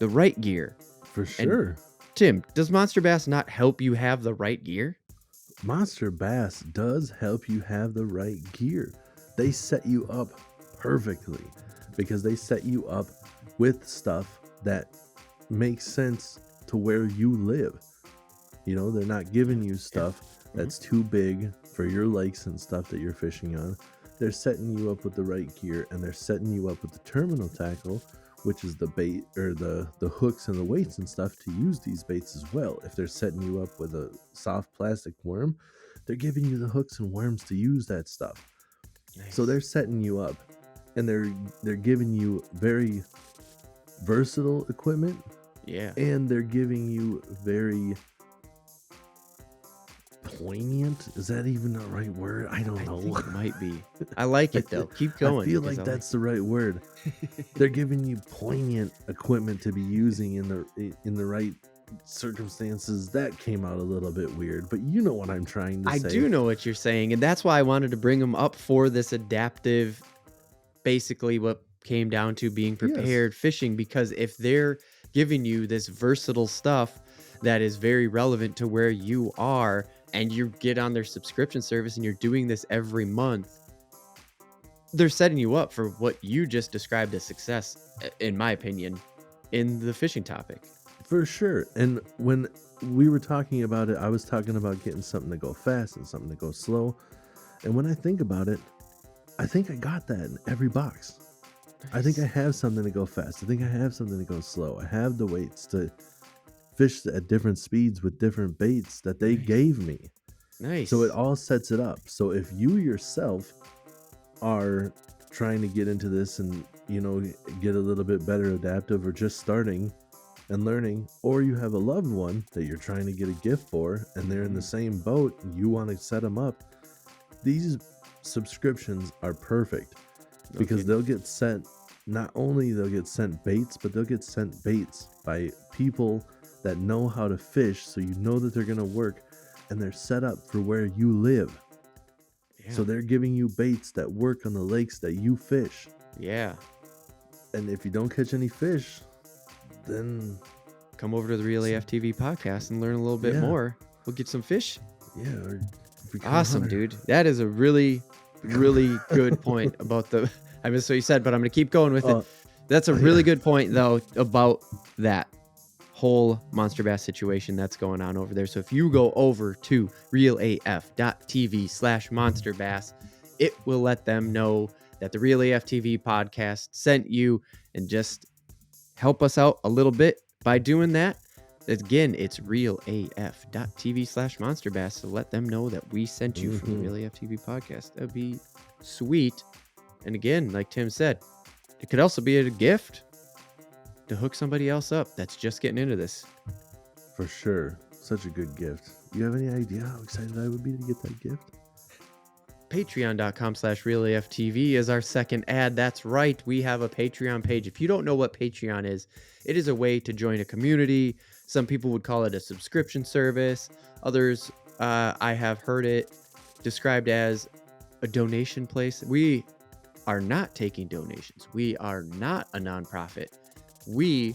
the right gear. for And sure. Tim, does Monster Bass not help you have the right gear? Monster Bass does help you have the right gear. They set you up perfectly because they set you up with stuff that makes sense to where you live. They're not giving you stuff that's too big for your lakes and stuff that you're fishing on. They're setting you up with the right gear, and they're setting you up with the terminal tackle, which is the bait or the hooks and the weights and stuff to use these baits as well. If they're setting you up with a soft plastic worm, they're giving you the hooks and worms to use that stuff. Nice. So they're setting you up, and they're giving you very versatile equipment, Yeah. and they're giving you very poignant. Is that even the right word? I don't know. I think it might be. I like it though. Keep going. I feel like that's the right word. They're giving you poignant equipment to be using in the right circumstances. That came out a little bit weird, but you know what I'm trying to say. I do know what you're saying, and that's why I wanted to bring them up for this adaptive, basically what came down to being prepared fishing, because if they're giving you this versatile stuff that is very relevant to where you are, and you get on their subscription service and you're doing this every month, they're setting you up for what you just described as success, in my opinion, in the fishing topic. For sure. And when we were talking about it, I was talking about getting something to go fast and something to go slow. And when I think about it, I think I got that in every box. I think I have something to go fast. I think I have something to go slow. I have the weights to fish at different speeds with different baits that they gave me. Nice. So it all sets it up. So if you yourself are trying to get into this and, get a little bit better adaptive, or just starting and learning, or you have a loved one that you're trying to get a gift for and they're in the same boat and you want to set them up, these subscriptions are perfect because they'll get sent, not only they'll get sent baits, but they'll get sent baits by people that know how to fish, so you know that they're going to work, and they're set up for where you live. Yeah. So they're giving you baits that work on the lakes that you fish. Yeah. And if you don't catch any fish, then come over to the Real AF TV podcast and learn a little bit more. We'll get some fish. Yeah. Or awesome, dude. That is a really, really good point about the. I missed what you said, but I'm going to keep going with it. That's a really good point, though, about that whole Monster Bass situation that's going on over there. So if you go over to realaf.tv/monsterbass, it will let them know that the Real AF TV podcast sent you, and just help us out a little bit by doing that. Again, it's realaf.tv/monsterbass. So let them know that we sent you from the Real AF TV podcast. That'd be sweet. And again, like Tim said, it could also be a gift to hook somebody else up that's just getting into this. For sure. Such a good gift. You have any idea how excited I would be to get that gift? Patreon.com/realaftv is our second ad. That's right. We have a Patreon page. If you don't know what Patreon is, it is a way to join a community. Some people would call it a subscription service. Others, I have heard it described as a donation place. We are not taking donations. We are not a nonprofit. We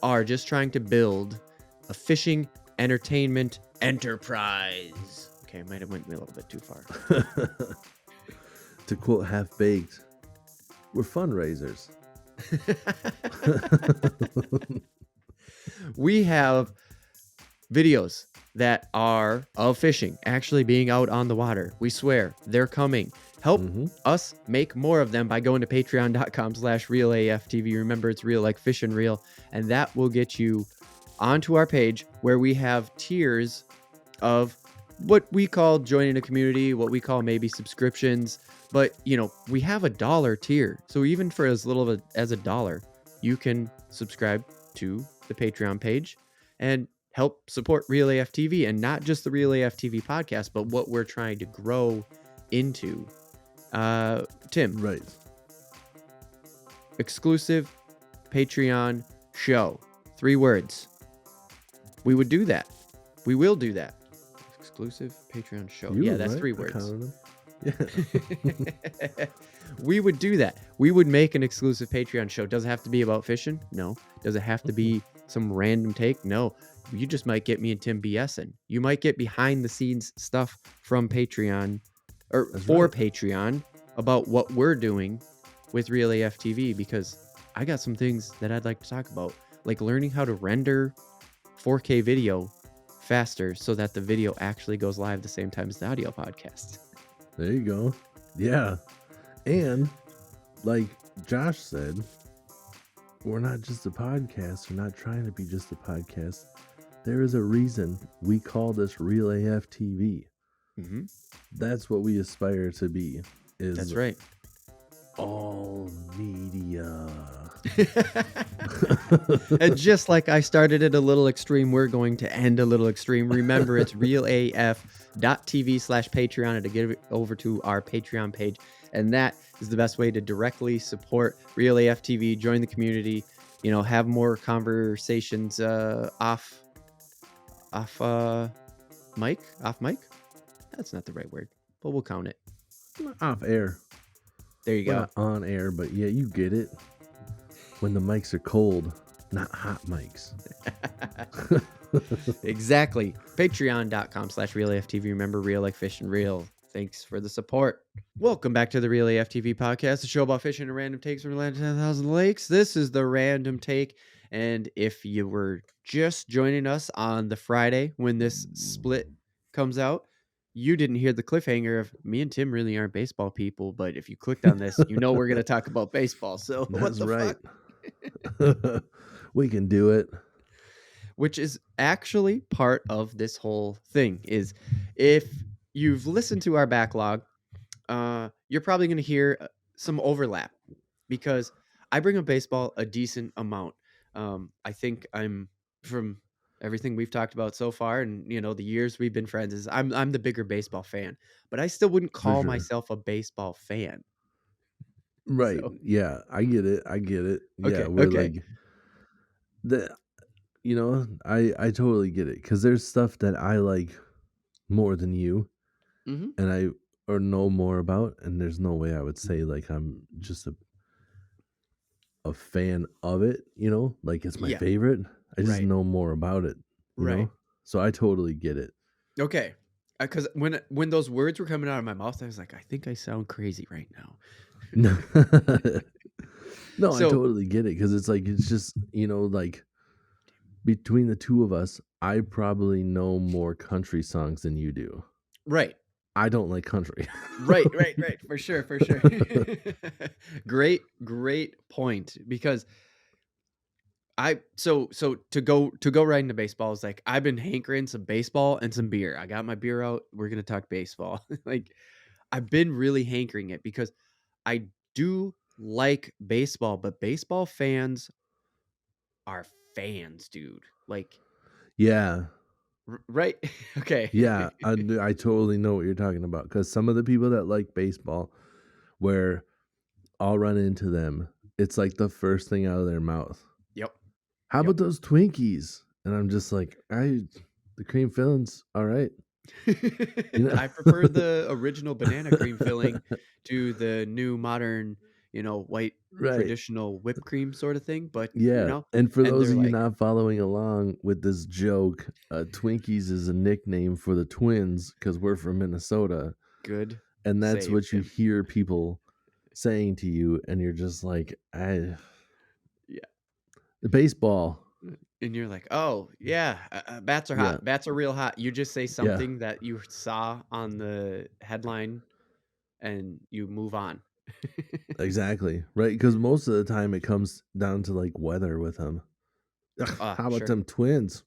are just trying to build a fishing entertainment enterprise. Okay, I might have went a little bit too far. To quote Half Baked, we're fundraisers. We have videos that are of fishing, actually being out on the water. We swear they're coming. Help us make more of them by going to patreon.com/realaftv. Remember, it's real like fish and reel. And that will get you onto our page where we have tiers of what we call joining a community, what we call maybe subscriptions. But, we have $1 tier. So even for as little as $1, you can subscribe to the Patreon page and help support Real AF TV, and not just the Real AF TV podcast, but what we're trying to grow into. Tim. Right. Exclusive Patreon show. 3 words. We would do that. We will do that. Exclusive Patreon show. That's right. 3 words. Yeah. We would do that. We would make an exclusive Patreon show. Does it have to be about fishing? No. Does it have to be some random take? No. You just might get me and Tim BSing. You might get behind the scenes stuff from Patreon or Patreon about what we're doing with Real AF TV, because I got some things that I'd like to talk about, like learning how to render 4K video faster so that the video actually goes live the same time as the audio podcast. There you go. Yeah. And like Josh said, we're not just a podcast. We're not trying to be just a podcast. There is a reason we call this Real AF TV. That's what we aspire to be. That's right. All media. And just like I started it a little extreme, we're going to end a little extreme. Remember, it's realaf.tv/Patreon, and to get over to our Patreon page. And that is the best way to directly support Real AF TV, join the community, have more conversations off mic. That's not the right word, but we'll count it. Off air. There you go. Not on air, but yeah, you get it. When the mics are cold, not hot mics. Exactly. Patreon.com/RealAFTV. Remember, real like fish and real. Thanks for the support. Welcome back to the Real AF TV podcast, a show about fishing and random takes from the land of 10,000 lakes. This is the random take. And if you were just joining us on the Friday when this split comes out, you didn't hear the cliffhanger of me and Tim really aren't baseball people. But if you clicked on this, we're going to talk about baseball. So that's right. We can do it. Which is actually part of this whole thing, is if you've listened to our backlog, you're probably going to hear some overlap, because I bring up baseball a decent amount. I think from everything we've talked about so far, and the years we've been friends, is I'm the bigger baseball fan, but I still wouldn't call myself a baseball fan. Right. So. Yeah, I get it. Okay, yeah, we're like I totally get it, because there's stuff that I like more than you, and I know more about, and there's no way I would say like I'm just a fan of it, like it's my favorite. I just know more about it, you know? So I totally get it. Okay. Because when those words were coming out of my mouth, I was like, I think I sound crazy right now. No, I totally get it, because it's like, it's just, like between the two of us, I probably know more country songs than you do. Right. I don't like country. Right. For sure. Great point. Because so to go right into baseball is like, I've been hankering some baseball and some beer. I got my beer out. We're going to talk baseball. Like, I've been really hankering it, because I do like baseball, but baseball fans are fans, dude. Like, Yeah. Right? Okay. Yeah, I totally know what you're talking about because some of the people that like baseball, where I'll run into them, it's like the first thing out of their mouth. Yep. "How Yep. about those Twinkies?" And I'm just like, the cream filling's alright." You know? I prefer the original banana cream filling to the new modern, white Right. traditional whipped cream sort of thing, but, Yeah, and for and those they're of you like, not following along with this joke, Twinkies is a nickname for the Twins because 'cause we're from Minnesota, "Good and that's save, what you Tim." hear people saying to you, and you're just like, Yeah, the baseball." and you're like, "Oh, yeah, bats are Yeah, hot. Bats are real hot." You just say yeah, something that you saw on the headline, and you move on. exactly, right? Because most of the time it comes down to, like, weather with them. Ah, How about sure. them Twins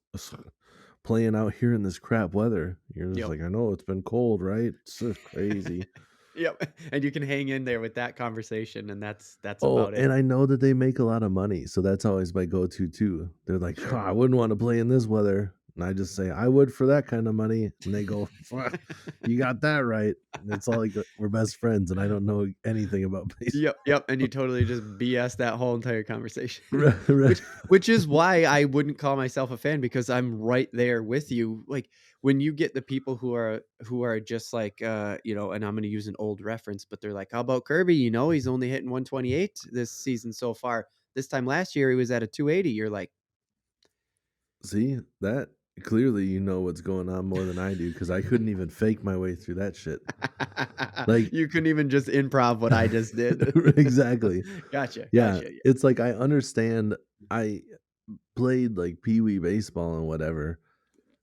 playing out here in this crap weather? You're just Yep. like, "I know it's been cold, right? It's just crazy." Yep, and you can hang in there with that conversation, and that's Oh, about it. and I know that they make a lot of money, so that's always my go-to too. They're like, "Oh, Sure. I wouldn't wanna play in this weather." And I just say, "I would for that kind of money." And they go, "You got that right." And it's all like, we're best friends, and I don't know anything about Yep, baseball. yep, and you totally just BS that whole entire conversation, Right. which is why I wouldn't call myself a fan because I'm right there with you. Like, when you get the people who are just like, and I'm gonna use an old reference, but they're like, "How about Kirby? He's only hitting 128 this season so far. This time last year, he was at a 280." You're like, See, that clearly you know what's going on more than I do because I couldn't even fake my way through that shit. Like you couldn't even just improv what I just did. exactly. Gotcha, Yeah, gotcha, yeah. it's like I understand I played, like, pee-wee baseball and whatever,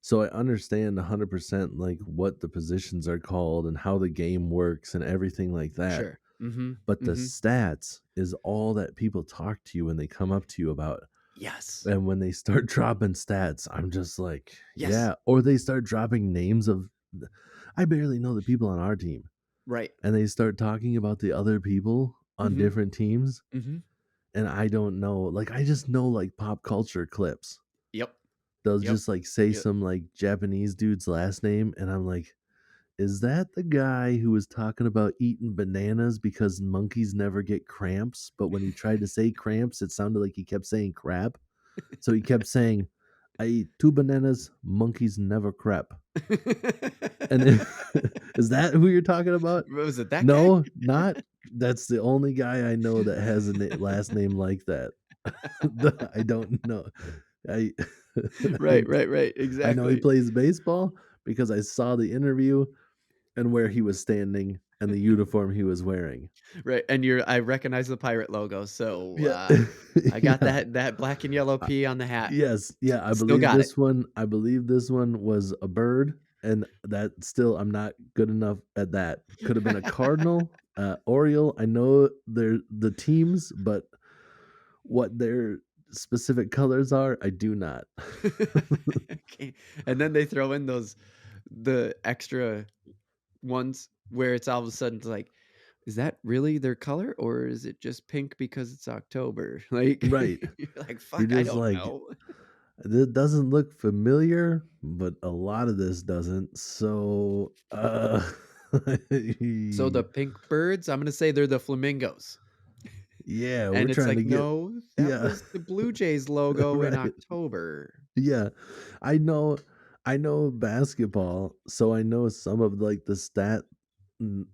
so I understand 100%, like, what the positions are called and how the game works and everything like that, Sure. Mhm, but the mhm. stats is all that people talk to you when they come up to you about, Yes. and when they start dropping stats, I'm just like, Yes. "Yeah," or they start dropping names of I barely know the people on our team, Right. and they start talking about the other people on Mhm, different teams, mhm. and I don't know, like, I just know, like, pop culture clips. Yep, They'll yep, just, like, say yep. some, like, Japanese dude's last name, and I'm like, "Is that the guy who was talking about eating bananas because monkeys never get cramps, but when he tried to say cramps, it sounded like he kept saying crap?" So he kept saying, "I eat 2 bananas, monkeys never crap." And then is that who you're talking about? Was it that guy? No, not that's the only guy I know that has a last name like that. I don't know. I I Right, right, right, I know he exactly. plays baseball because I saw the interview and where he was standing and the uniform he was wearing. Right, and I recognize the pirate logo, so, Yeah. I got Yeah. that black and yellow Uh, P on the hat. yes, yeah, Still got it. I believe this one was a bird, and that still I'm not good enough at that. Could have been a cardinal, oriole. I know they're the teams, but what their specific colors are, I do not. Okay, and then they throw in the extra ones where it's all of a sudden it's like, "Is that really their color, or is it just pink because it's October?" Like, Right. you're like, You're "Fuck, I just don't like, know." "This doesn't look familiar, but a lot of this doesn't." So, So the pink birds, I'm gonna say they're the flamingos. yeah, we're And it's trying to like, get "No, that yeah, was the Blue Jays logo in right. October." Yeah. I know I know basketball, so I know some of, like, the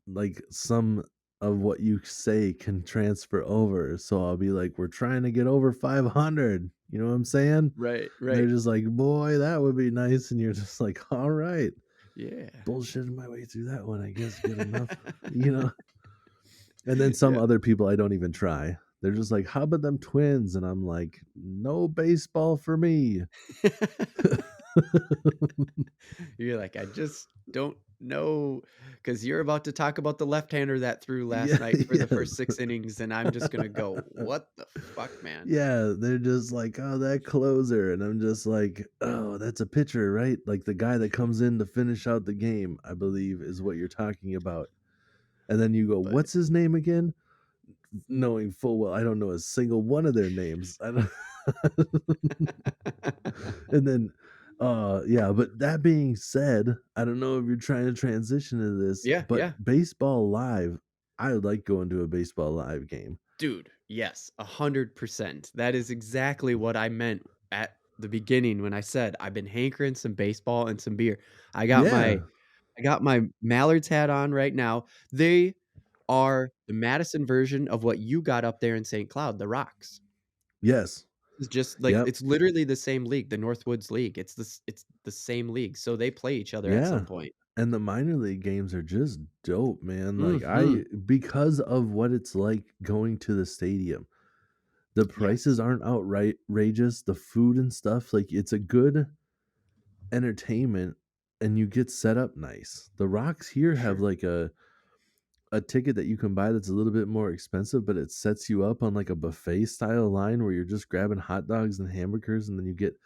like, some of what you say can transfer over, so I'll be like, "We're trying to get over 500." You know what I'm saying? Right, And they're right. just like, "Boy, that would be nice," and you're just like, "Alright. Yeah. Bullshitting my way through that one, I guess, good enough." You know? And then some Yeah. other people I don't even try. They're just like, "How about them Twins?" And I'm like, "No baseball for me." You're like, "I just don't know, because 'cause you're about to talk about the left-hander that threw last Yeah, night for the first yes. 6 innings, and I'm just gonna go, 'What the fuck, man?'" Yeah, they're just like, "Oh, that closer," and I'm just like, "Oh, that's a pitcher, right?" Like, the guy that comes in to finish out the game, I believe, is what you're talking about, and then you go, But "What's his name again?" Knowing full well I don't know a single one of their names. I don't and then Yeah, but that being said, I don't know if you're trying to transition to this, Yeah, but yeah. baseball live, I would like going to a baseball live game. Dude, yes, 100%. That is exactly what I meant at the beginning when I said, "I've been hankering some baseball and some beer." I got my Yeah. I got my Mallards hat on right now. They are the Madison version of what you got up there in St. Cloud, the Rocks. Yes. It's just like Yep. it's literally the same league, the Northwoods League. It's the same league, so they play each other at Yeah. some point. And the minor league games are just dope, man. Like Mhm. I because of what it's like going to the stadium. The prices Yes. aren't outrageous, the food and stuff, like it's a good entertainment and you get set up nice. The Rocks here For have sure. like a ticket that you can buy that's a little bit more expensive, but it sets you up on like a buffet style line where you're just grabbing hot dogs and hamburgers and then you get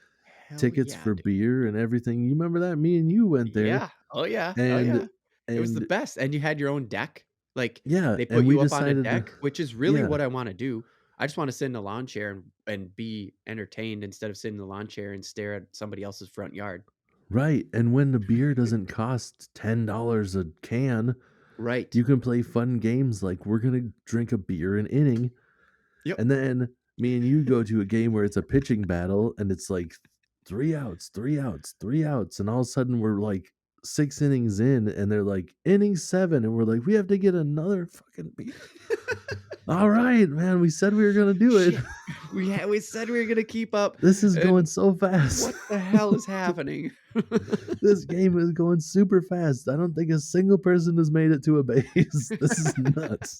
Hell tickets yeah, for dude. beer and everything. You remember that? Me and you went there Yeah. Oh, yeah. Oh, and yeah. It was the and best, and you had your own deck. Like, yeah, they put and we you up on a decided to deck, which is really yeah, what I wanna do. I just wanna sit in a lawn chair and be entertained instead of sitting in the lawn chair and stare at somebody else's front yard. right. And when the beer doesn't cost $10 a can, Right. you can play fun games like we're gonna drink a beer an inning. Yep. And then me and you go to a game where it's a pitching battle and it's like 3 outs, 3 outs, 3 outs, and all of a sudden we're like 6 innings in and they're like, "Inning 7," and we're like, "We have to get another fucking beer." "All right, man, we said we were gonna do it." Shit. We said we were gonna keep up, This is going and so fast. what the hell is happening? This game is going super fast. I don't think a single person has made it to a base. This is nuts.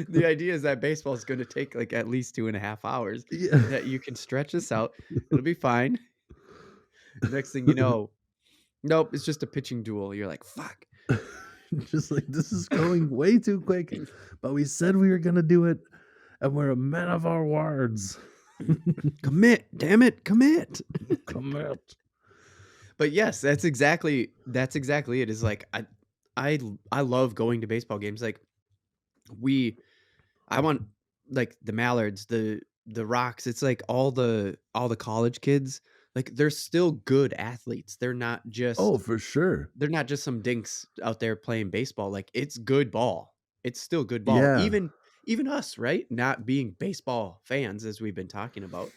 The idea is that baseball is gonna take, like, at least 2.5 hours, Yeah. that you can stretch this out. It'll be fine. Next thing you know, nope, it's just a pitching duel. You're like, "Fuck." Just like this is going way too quick, but we said we were gonna do it, and we're a men of our words. Commit, damn it, commit. Commit. But yes, that's exactly it. Is like I I love going to baseball games. Like we I want like the Mallards, the Rocks. It's like all the college kids. Like they're still good athletes. Oh, for sure. They're not just some dinks out there playing baseball. Like it's good ball. It's still good ball. Yeah, Even us, right? Not being baseball fans as we've been talking about,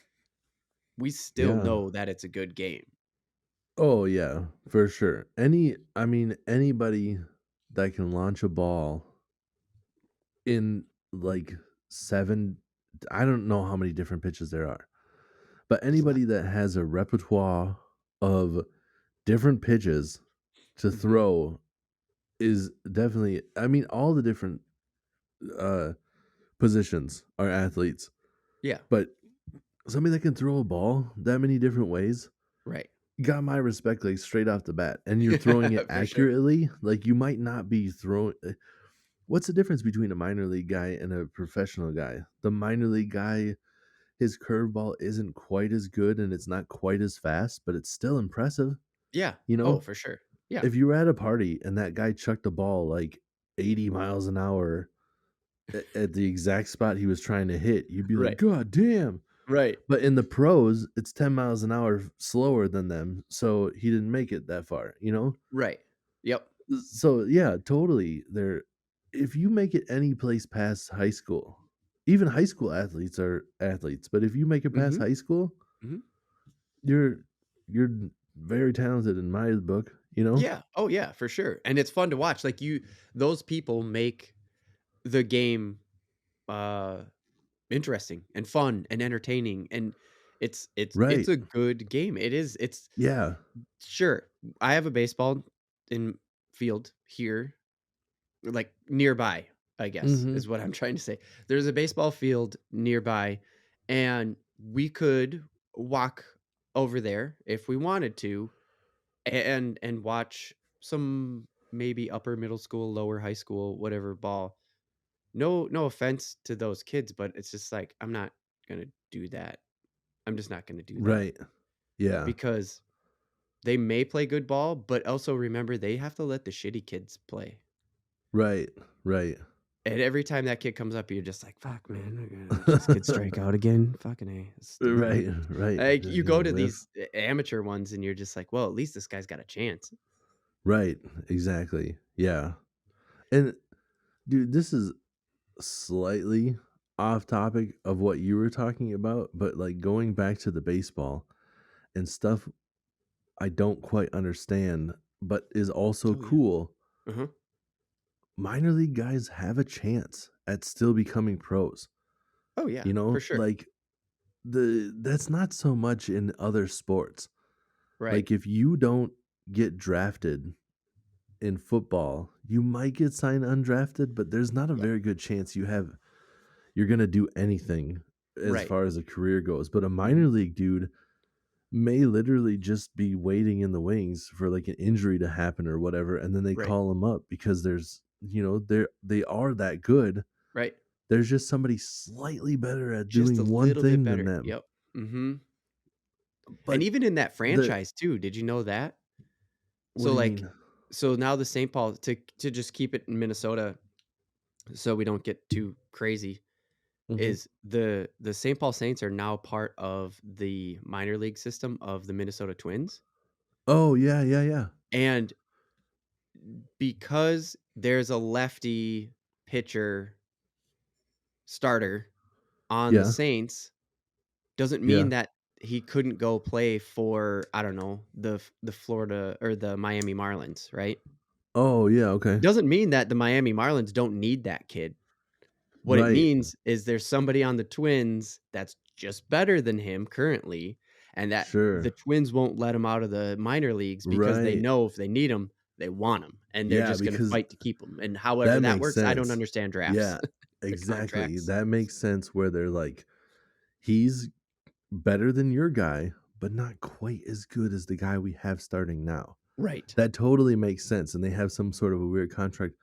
we still yeah. know that it's a good game. Oh, yeah, for sure. I mean, anybody that can launch a ball in like 7 I don't know how many different pitches there are, but There's a lot. anybody that has a repertoire of different pitches to Mhm. throw is definitely I mean, all the different, uh, positions are athletes, Yeah, but somebody that can throw a ball that many different ways right. got my respect, like, straight off the bat, and you're throwing it For sure. accurately, like, you might not be throwing what's the difference between a minor league guy and a professional guy? The minor league guy, his curveball isn't quite as good and it's not quite as fast, but it's still impressive, Yeah. you Oh, know? for sure. Yeah. If you were at a party and that guy chucked a ball, like, 80 miles an hour at the exact spot he was trying to hit, you'd be like, Right. "God damn." Right. But in the pros, it's 10 miles an hour slower than them, so he didn't make it that far, you know? Right. Yep. So, yeah, totally, there if you make it any place past high school even high school athletes are athletes, but if you make it past Mhm. high school, Mhm. you're you're very talented in my book, you know? Yeah. Oh, yeah, for sure, and it's fun to watch, like, those people make the game, uh, interesting and fun and entertaining, and it's Right. a good game. It's Yeah. sure, I have a baseball in field here, like, nearby, I guess, Mhm. is what I'm trying to say. There's a baseball field nearby, and we could walk over there if we wanted to and watch some maybe upper middle school, lower high school, whatever ball. No offense to those kids, but it's just like, I'm not gonna do that. I'm just not gonna do that Right. Yeah. because they may play good ball, but also remember they have to let the shitty kids play. Right. Right. And every time that kid comes up, you're just like, "Fuck, man, this kid strike out again? Fucking A, stupid." Right, right. Like, Just you go gonna to whiff. these amateur ones, and you're just like, "Well, at least this guy's got a chance." Right, exactly. Yeah. And dude, this is slightly off topic of what you were talking about, but like going back to the baseball and stuff I don't quite understand, but is also Oh, yeah. cool. Uh-huh. Minor league guys have a chance at still becoming pros. Oh, yeah, You for know, sure. like that's not so much in other sports. Right. Like if you don't get drafted in football, you might get signed undrafted, but there's not a Yep. very good chance you're going to do anything as Right. far as a career goes. But a minor Mhm. league dude may literally just be waiting in the wings for like an injury to happen or whatever, and then they Right. call him up because they are that good. Right. There's just somebody slightly better at Just a doing one little bit thing than better. them. Yep. Mhm. And But even in that the franchise too, did you know that? what So, do you like mean? so now the St. Paul to just keep it in Minnesota so we don't get too crazy, Mhm. is the St. Paul Saints are now part of the minor league system of the Minnesota Twins, Oh, yeah, yeah, yeah. and because there's a lefty pitcher starter on the Yeah, Saints, doesn't yeah. mean that he couldn't go play for, I don't know, the Florida or the Miami Marlins, right? Oh, yeah, okay. Doesn't mean that the Miami Marlins don't need that kid. What it Right. means is there's somebody on the Twins that's just better than him currently, and that the Sure. Twins won't let him out of the minor leagues because they Right. know if they need him, they want him, and they're Yeah, just gonna because fight to keep him, and however that that makes works, I don't sense. understand drafts, Yeah, the exactly. contracts. That makes sense where they're like, he's better than your guy, but not quite as good as the guy we have starting now. Right. That totally makes sense, and they have some sort of a weird contract.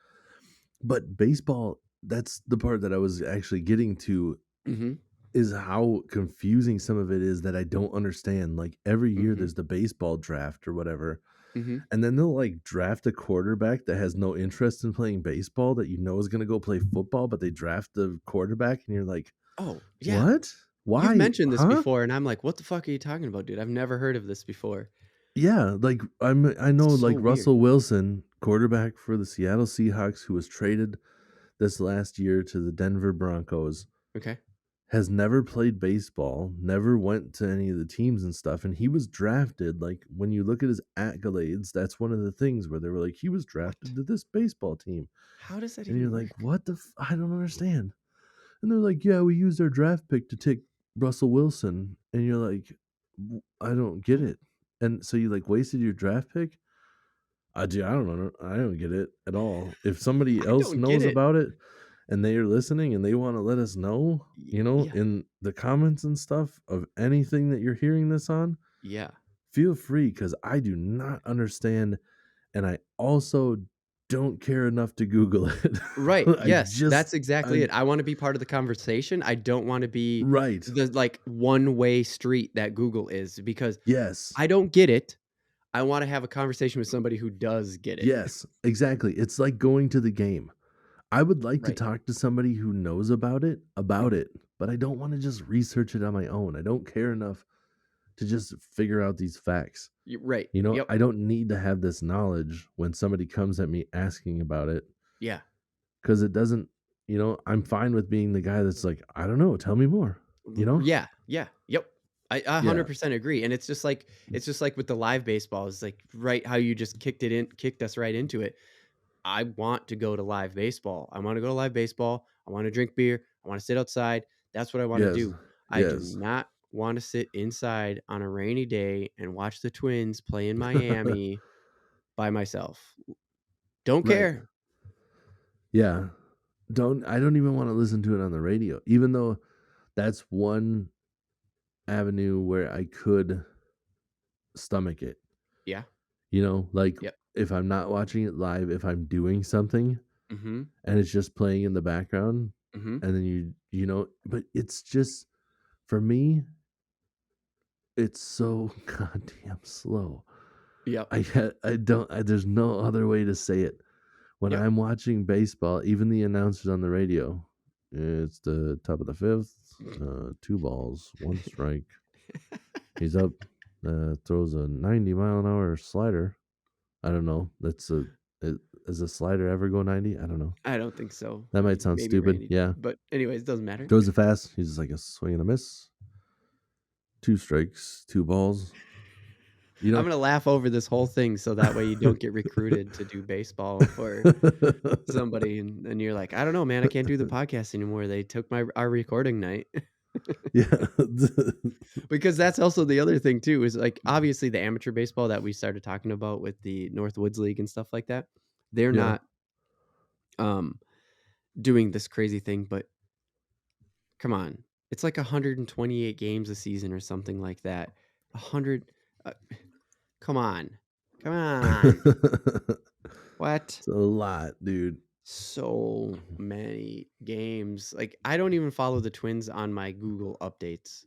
But baseball, that's the part that I was actually getting to, Mhm, is how confusing some of it is that I don't understand. Like every year mhm, there's the baseball draft or whatever, mhm. and then they'll like draft a quarterback that has no interest in playing baseball that you know is going to go play football, but they draft the quarterback and you're like, Oh, yeah. "What? You've Why? mentioned this Huh?" before, and I'm like, "What the fuck are you talking about, dude? I've never heard of this before." Yeah, like I know It's so like weird. Russell Wilson, quarterback for the Seattle Seahawks who was traded this last year to the Denver Broncos, Okay. has never played baseball, never went to any of the teams and stuff, and he was drafted. Like when you look at his accolades, that's one of the things where they were like, he was What? drafted to this baseball team, How does that and you're even like, work? what the? I don't understand. And they're like, yeah, we used our draft pick to take Russell Wilson, and you're like, I don't get Oh, it. And so you like wasted your draft pick. I don't know. I don't get it at all. If somebody I else don't get knows it. about it and they are listening and they want to let us know, Yeah. in the comments and stuff of anything that you're hearing this on, Yeah. feel free because I do not understand. And I also don't care enough to Google it. Right, I yes, just, that's exactly I, it. I wanna be part of the conversation. I don't wanna be right. the, like, one-way street that Google is because Yes. I don't get it. I wanna have a conversation with somebody who does get it. Yes. Exactly. It's like going to the game. I would like to Right. talk to somebody who knows about Mhm. it, but I don't wanna just research it on my own. I don't care enough to just figure out these facts. Y right. I Yep. don't need to have this knowledge when somebody comes at me asking about it Yeah. because it doesn't, I'm fine with being the guy that's like, I don't know, tell me more, you know? Yeah, yeah, yep. I Yeah. 100% agree, and it's just like with the live baseball, it's like, right how you just kicked us right into it. I want to go to live baseball. I wanna go to live baseball. I wanna drink beer. I wanna sit outside. That's what I wanna Yes. do. I do Yes. not wanna sit inside on a rainy day and watch the Twins play in Miami by myself. Don't Right. care. Yeah. I don't even want to listen to it on the radio, even though that's one avenue where I could stomach it. Yeah. Like Yep. if I'm not watching it live, if I'm doing something Mhm. and it's just playing in the background, Mhm. and then but it's just for me, it's so goddamn slow. Yep. I don't. There's no other way to say it. When Yep. I'm watching baseball, even the announcers on the radio, it's the top of the fifth, 2 balls, 1 strike. He's up, throws a 90-mile-an-hour slider. I don't know. Does a slider ever go 90? I don't know. I don't think so. That might sound Maybe stupid. Randy did, Yeah. but anyways, doesn't matter. Throws it fast. He's just like a swing and a miss. 2 strikes, 2 balls. You I'm know? gonna laugh over this whole thing so that way you don't get recruited to do baseball for somebody, and you're like, "I don't know, man, I can't do the podcast anymore. They took our recording night." Yeah. Because that's also the other thing too, is, like, obviously the amateur baseball that we started talking about with the Northwoods League and stuff like that, they're Yeah. not, um, doing this crazy thing, but come on. It's like 128 games a season or something like that. 100 uh, come on. Come on. What? It's a lot, dude. So many games. Like, I don't even follow the Twins on my Google updates.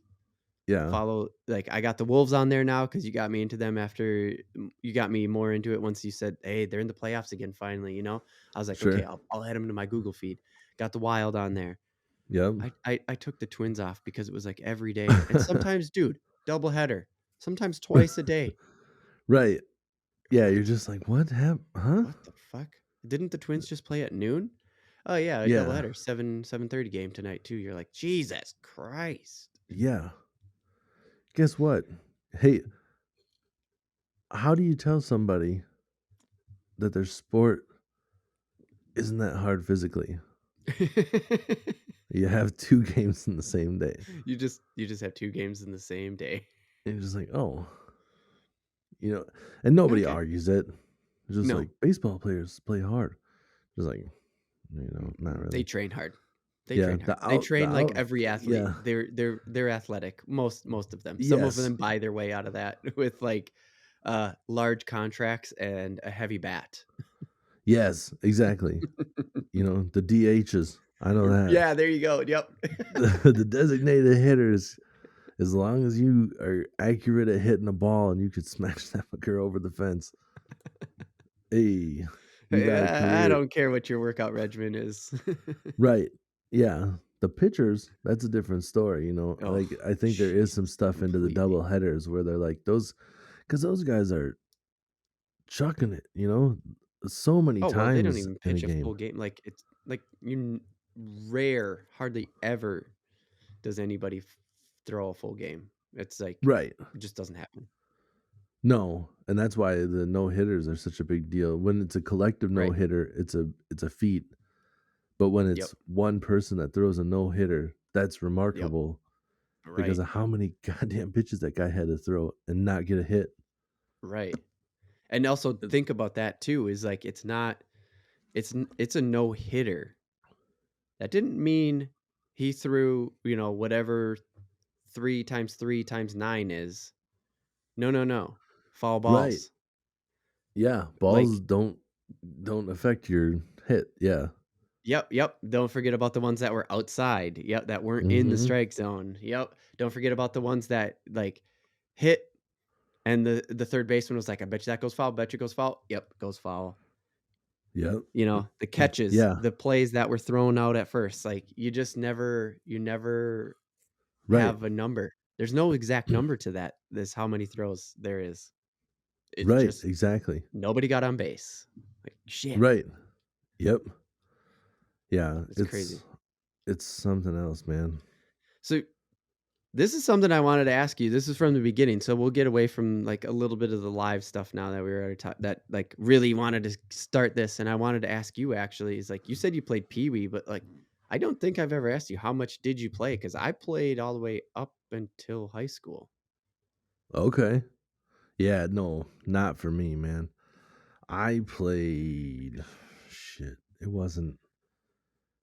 Yeah. Like, I got the Wolves on there now because you got me into them after you got me more into it once you said, "Hey, they're in the playoffs again finally," you know? I was like, "Okay, Sure. I'll add them to my Google feed." Got the Wild on there. Yep. I took the Twins off because it was, like, every day, and sometimes, dude, doubleheader, sometimes twice a day. Right. Yeah, you're just like, "What happened? Huh?" What the fuck? Didn't the Twins just play at noon? Oh, yeah, a Yeah. doubleheader, 7:30 game tonight too. You're like, "Jesus Christ." Yeah. Guess what? Hey, how do you tell somebody that their sport isn't that hard physically? You have 2 games in the same day. You just have 2 games in the same day. And you're just like, "Oh," and nobody Okay. argues it. It's just No, like, "Baseball players play hard." Just like, not they really. train hard. They Yeah, train hard. They the train like out every athlete. yeah. They're athletic, most of them. Some of Yes. them buy their way out of that with, like, large contracts and a heavy bat. Yes, exactly. The DHs, I know that. Yeah, there you go. Yep. The designated hitters, as long as you are accurate at hitting a ball and you could smash that fucker over the fence, hey, you got a I career. don't care what your workout regimen is. Right. Yeah. The pitchers, that's a different story, Oh, like, I think there is some Jesus, stuff into the completely. double headers where they're like because those guys are chucking it, so many Oh, well, they don't times even in a pitch a full game. game. Like, it's like rare, hardly ever does anybody throw a full game. It's like Right. it just doesn't happen. No, and that's why the no hitters are such a big deal. When it's a collective no Right. hitter, it's a feat. But when Yep. it's one person that throws a no hitter, that's Yep. remarkable because Right. of how many goddamn pitches that guy had to throw and not get a hit. Right. And also think about that too, is like it's a no hitter. That didn't mean he threw, whatever 3 times 3 times 9 is. No, no, no. Foul Right. balls. Yeah, balls Like, don't affect your hit. Yeah. yep, yep. Don't forget about the ones that were outside. Yep, that weren't in the Mhm. strike zone. Yep. Don't forget about the ones that like hit and the third baseman was like, "I bet you that goes foul. Bet you goes foul." Yep, goes foul. Yep. The catches, Yeah. the plays that were thrown out at first, like you never Right. have a number. There's no exact number to that. This how many throws there is. It's Right, just exactly. nobody got on base. Like, shit. Right. Yep. Yeah, It's it's crazy. it's something else, man. So this is something I wanted to ask you. This is from the beginning, so we'll get away from like a little bit of the live stuff now that we were already that like really wanted to start this, and I wanted to ask you actually. Is like you said you played Pee Wee, but like I don't think I've ever asked you how much did you play because I played all the way up until high school. Okay. Yeah, no, not for me, man. I played shit. It wasn't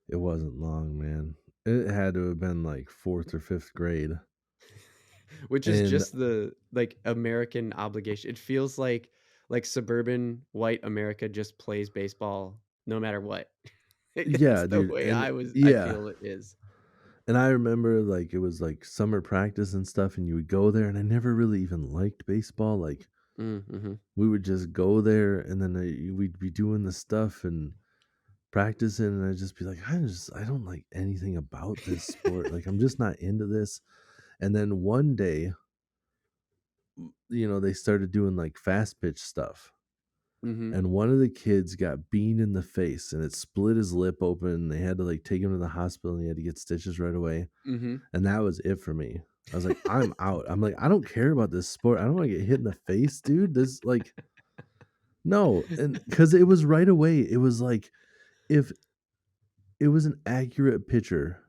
long, man. It had to have been like 4th or 5th grade. Which is And just the like American obligation. It feels like suburban white America just plays baseball no matter what. It's yeah, the dude, way and I yeah. feel it is. And I remember like it was like summer practice and stuff and you would go there and I never really even liked baseball. Like Mm, mhm. we would just go there and then we'd be doing the stuff and practicing, and I'd just be like, I don't like anything about this sport. Like, I'm just not into this. And then one day, they started doing like fast pitch stuff. Mhm. And one of the kids got beamed in the face and it split his lip open. They had to like take him to the hospital and he had to get stitches right away. Mhm. And that was it for me. I was like, I'm out. I'm like, I don't care about this sport. I don't want to get hit in the face, dude. This like no. And because it was right away, it was like if it was an accurate pitcher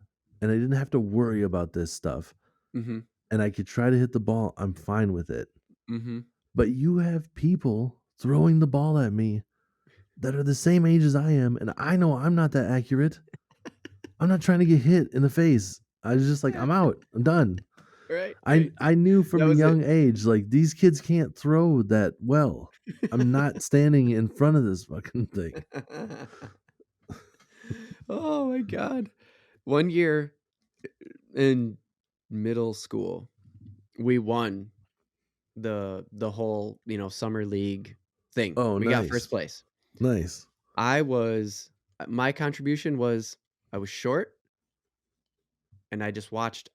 and I didn't have to worry about this stuff Mhm. and I could try to hit the ball, I'm fine with it. Mhm. But you have people throwing the ball at me that are the same age as I am, and I know I'm not that accurate. I'm not trying to get hit in the face. I was just like, I'm out. I'm done. Right, I right. I knew That from a was it. young age, like these kids can't throw that well. I'm not standing in front of this fucking thing. Oh my god. One year in middle school, we won the whole, summer league thing. Oh, We got first nice. place. Nice. I was my contribution was I was short and I just watched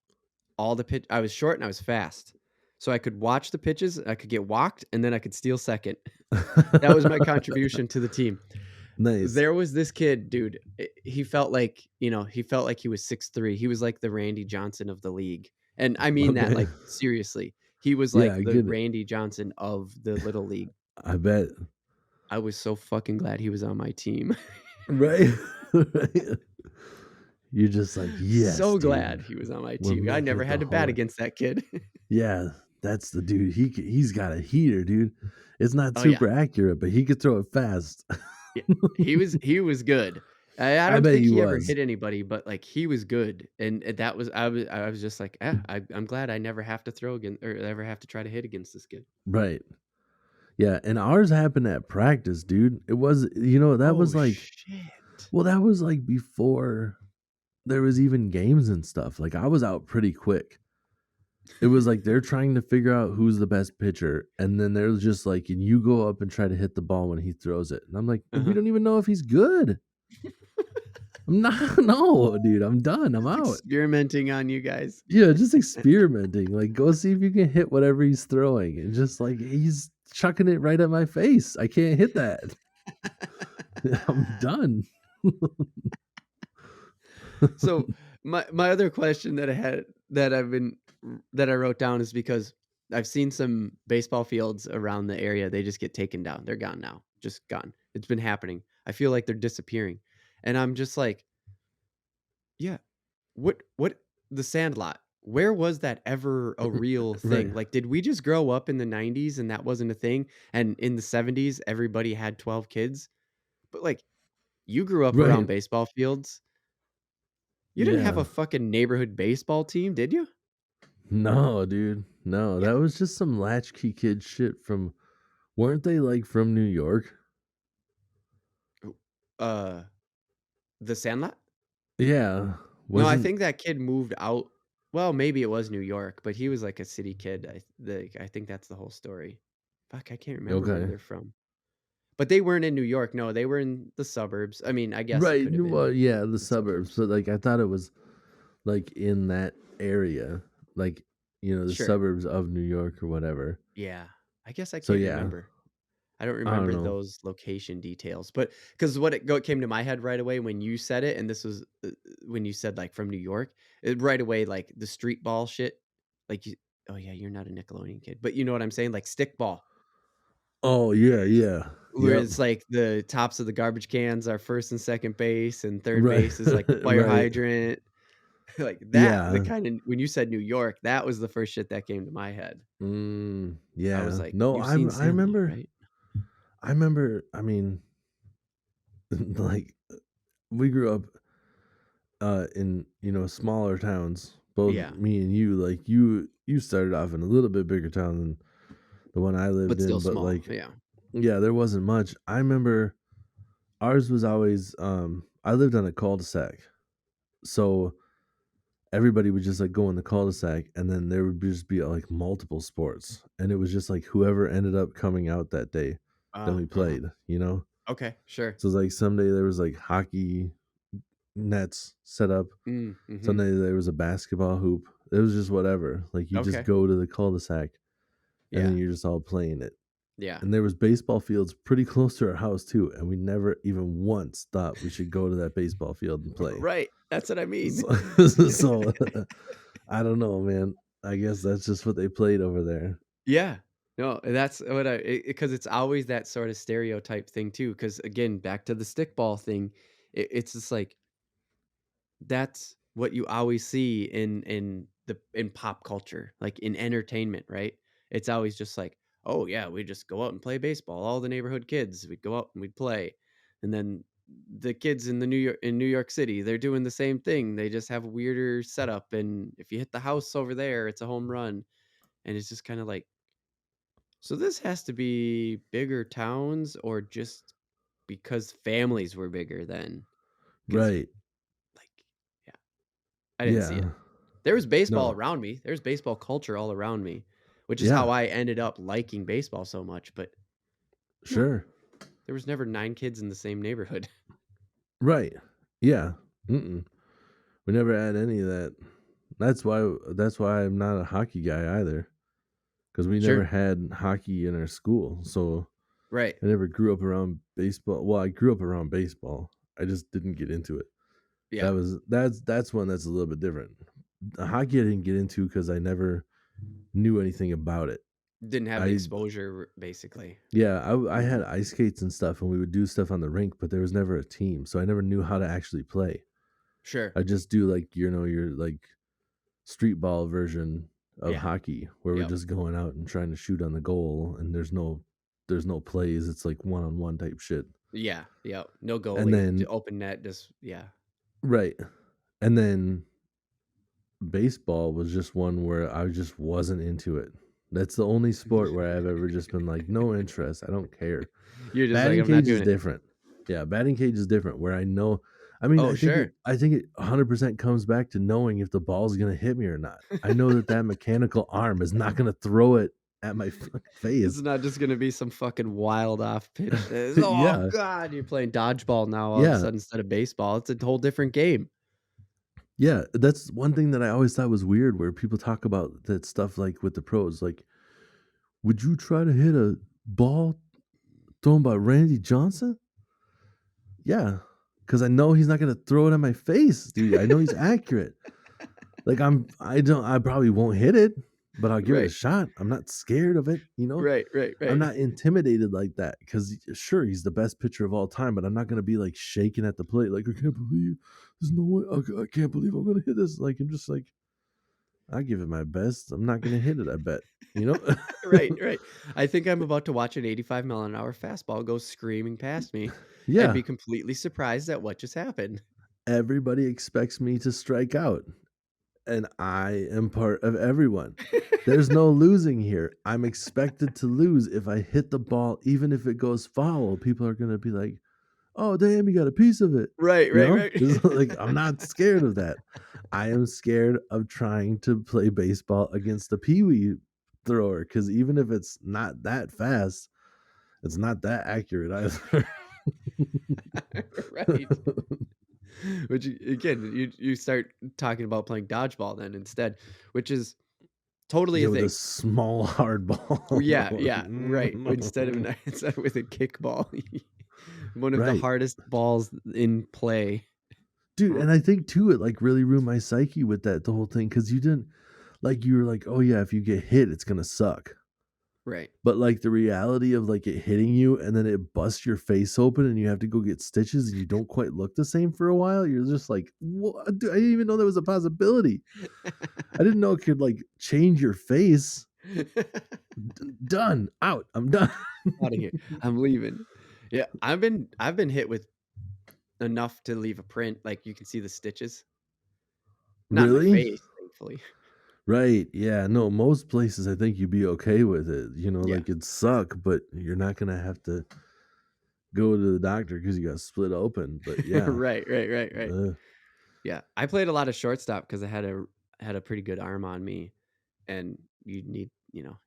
all the pitch. I was short and I was fast. So I could watch the pitches, I could get walked, and then I could steal second. That was my contribution to the team. Nice. There was this kid, dude. He felt like, he felt like he was 6'3". He was like the Randy Johnson of the league. And I mean that Okay. like seriously. He was Yeah, like I the get it. Randy Johnson of the little league. I bet. I was so fucking glad he was on my team. Right? Right. You're just like, yes, So glad dude. he was on my We're team. I making never it to had to bat home. against that kid. Yeah, that's the dude. He's got a heater, dude. It's not Oh yeah. super accurate, but he could throw it fast. Yeah. He was good. I I don't bet think he he ever was. hit anybody, but like he was good. And that was I was just like, I'm glad I never have to throw again or ever have to try to hit against this kid. Right. Yeah, and ours happened at practice, dude. It was, that Oh was like, shit. well, that was like before there was even games and stuff. Like I was out pretty quick. It was like they're trying to figure out who's the best pitcher, and then they're just like, and you go up and try to hit the ball when he throws it. And I'm like, we Uh-huh. don't even know if he's good. I'm not, no, dude. I'm done. I'm Just out. experimenting on you guys. Yeah, just experimenting. Like, go see if you can hit whatever he's throwing. And just like, he's chucking it right at my face. I can't hit that. I'm done. So my other question that I had that I wrote down is because I've seen some baseball fields around the area. They just get taken down. They're gone now. Just gone. It's been happening. I feel like they're disappearing. And I'm just like, yeah, what the Sandlot? Where was that ever a real Right. thing? Like, did we just grow up in the 90s and that wasn't a thing? And in the 70s, everybody had 12 kids? But like, you grew up around Right. baseball fields. You didn't have Yeah. a fucking neighborhood baseball team, did you? No, dude. No, Yeah. that was just some latchkey kid shit from, weren't they like from New York? Uh, the Sandlot? Yeah. No, I Wasn't, think that kid moved out. Well, maybe it was New York, but he was like a city kid. I think that's the whole story. Fuck, I can't remember where okay. they're from. But they weren't in New York. No, they were in the suburbs. I mean, I guess it Right. could have been Well, yeah, the the suburbs. suburbs. But like, I thought it was like in that area, like, the Sure. suburbs of New York or whatever. Yeah. I guess I So can't yeah, remember. I don't I don't remember know. those location details, but because came to my head right away when you said it, and this was when you said like from New York, right away like the street ball shit. Like you, oh yeah, you're not a Nickelodeon kid, but you know what I'm saying, like stick ball, Oh yeah, yeah. where Yep. it's like the tops of the garbage cans are first and second base, and third Right. base is like the fire Right. hydrant, like that. The Yeah. kind of when you said New York, that was the first shit that came to my head. I was Yeah. like, No, you've seen I Sandlot, remember right? I mean, like we grew up in, smaller towns. Both Yeah, me and you, like you started off in a little bit bigger town than the one I lived but still in, but small. like Yeah. yeah, there wasn't much. I remember ours was always I lived on a cul-de-sac. So everybody would just like go in the cul-de-sac and then there would just be like multiple sports and it was just like whoever ended up coming out that day, then we Uh-huh. played, you know? Okay, sure. So it's like someday there was like hockey nets set up. Mhm. Sunday there was a basketball hoop. It was just whatever. Like you just Okay. go to the cul-de-sac and then Yeah. you're just all playing it. Yeah. And there was baseball fields pretty close to our house too, and we never even once thought we should go to that baseball field and play. Right. That's what I mean. So, so I don't know, man. I guess that's just what they played over there. Yeah. No, that's what because it's always that sort of stereotype thing too. Because again, back to the stickball thing, it's just like that's what you always see in pop culture, like in entertainment, right? It's always just like, oh yeah, we just go out and play baseball. All the neighborhood kids, we'd go out and we'd play, and then the kids in New York City, they're doing the same thing. They just have a weirder setup, and if you hit the house over there, it's a home run, and it's just kind of like, so this has to be bigger towns, or just because families were bigger then? Because Right. like, yeah, I didn't see it. Yeah. There was baseball No. around me. There's baseball culture all around me, which is how Yeah. I ended up liking baseball so much, but no, Sure. there was never 9 kids in the same neighborhood. Right. Yeah. Mm-mm. We never had any of that. That's why I'm not a hockey guy either. Because we never Sure. had hockey in our school. So Right. I never grew up around baseball. Well, I grew up around baseball. I just didn't get into it. Yeah. That's one that's a little bit different. The hockey I didn't get into because I never knew anything about it. Didn't have the I exposure, basically. Yeah, I had ice skates and stuff, and we would do stuff on the rink, but there was never a team, so I never knew how to actually play. Sure. I just do like your like street ball version of Yeah. hockey where we're Yep. just going out and trying to shoot on the goal, and there's no plays. It's like one on one type shit. Yeah. Yep. No And goalie. then Open net. Just yeah. right, and then baseball was just one where I just wasn't into it. That's the only sport where I've ever just been like, no interest. I don't care. You're just like, Batting I'm not cage is doing it. different. Yeah, batting cage is different where I know. I mean, Oh, sure. I think it 100% comes back to knowing if the ball's going to hit me or not. I know that mechanical arm is not going to throw it at my fucking This is face. not just gonna be some fucking wild off pitch. Oh Yeah. god, you're playing dodgeball now all of a Yeah. sudden instead of baseball. It's a whole different game. Yeah, that's one thing that I always thought was weird where people talk about that stuff like with the pros like, "Would you try to hit a ball thrown by Randy Johnson?" Yeah, because I know he's not gonna throw it at my face, dude. I know he's accurate. Like I probably won't hit it, but I'll give it a Right. shot. I'm not scared of it, you know? Right, right, I'm right. not intimidated like that because sure, he's the best pitcher of all time, but I'm not gonna be like shaking at the plate, like, I can't believe there's no way I can't believe I'm gonna hit this. Like I'm just like, I give it my best. I'm not gonna hit it, I bet. You know? Right, right. I think I'm about to watch an 85-mile-an-hour fastball go screaming past me and Yeah. be completely surprised at what just happened. Everybody expects me to strike out. And I am part of everyone. There's no losing here. I'm expected to lose if I hit the ball, even if it goes foul. People are gonna be like, "Oh, damn, you got a piece of it." Right, You right, know? right. It's like I'm not scared of that. I am scared of trying to play baseball against a peewee thrower because even if it's not that fast, it's not that accurate either. Right. Which again, you start talking about playing dodgeball then instead, which is totally Yeah, a with a thing. small hard ball. Yeah, Like, yeah, right. Instead of instead with a kickball, one of the right. hardest balls in play. Dude, and I think too, it like really ruined my psyche with the whole thing because you didn't like you were like, oh yeah, if you get hit, it's gonna suck. Right. But like the reality of like it hitting you and then it busts your face open and you have to go get stitches and you don't quite look the same for a while, you're just like, what? Dude, I didn't even know that was a possibility. I didn't know it could like change your face. Done. Out. I'm done. Out of here. I'm leaving. Yeah, I've been hit with enough to leave a print. Like you can see the stitches. Not in my Really? face, thankfully. Right. Yeah. No, most places I think you'd be okay with it. You know, Yeah. like it'd suck, but you're not gonna have to go to the doctor because you got split open. But yeah. Right, right, right, right. Uh, Yeah. I played a lot of shortstop because I had a pretty good arm on me, and you need to be oh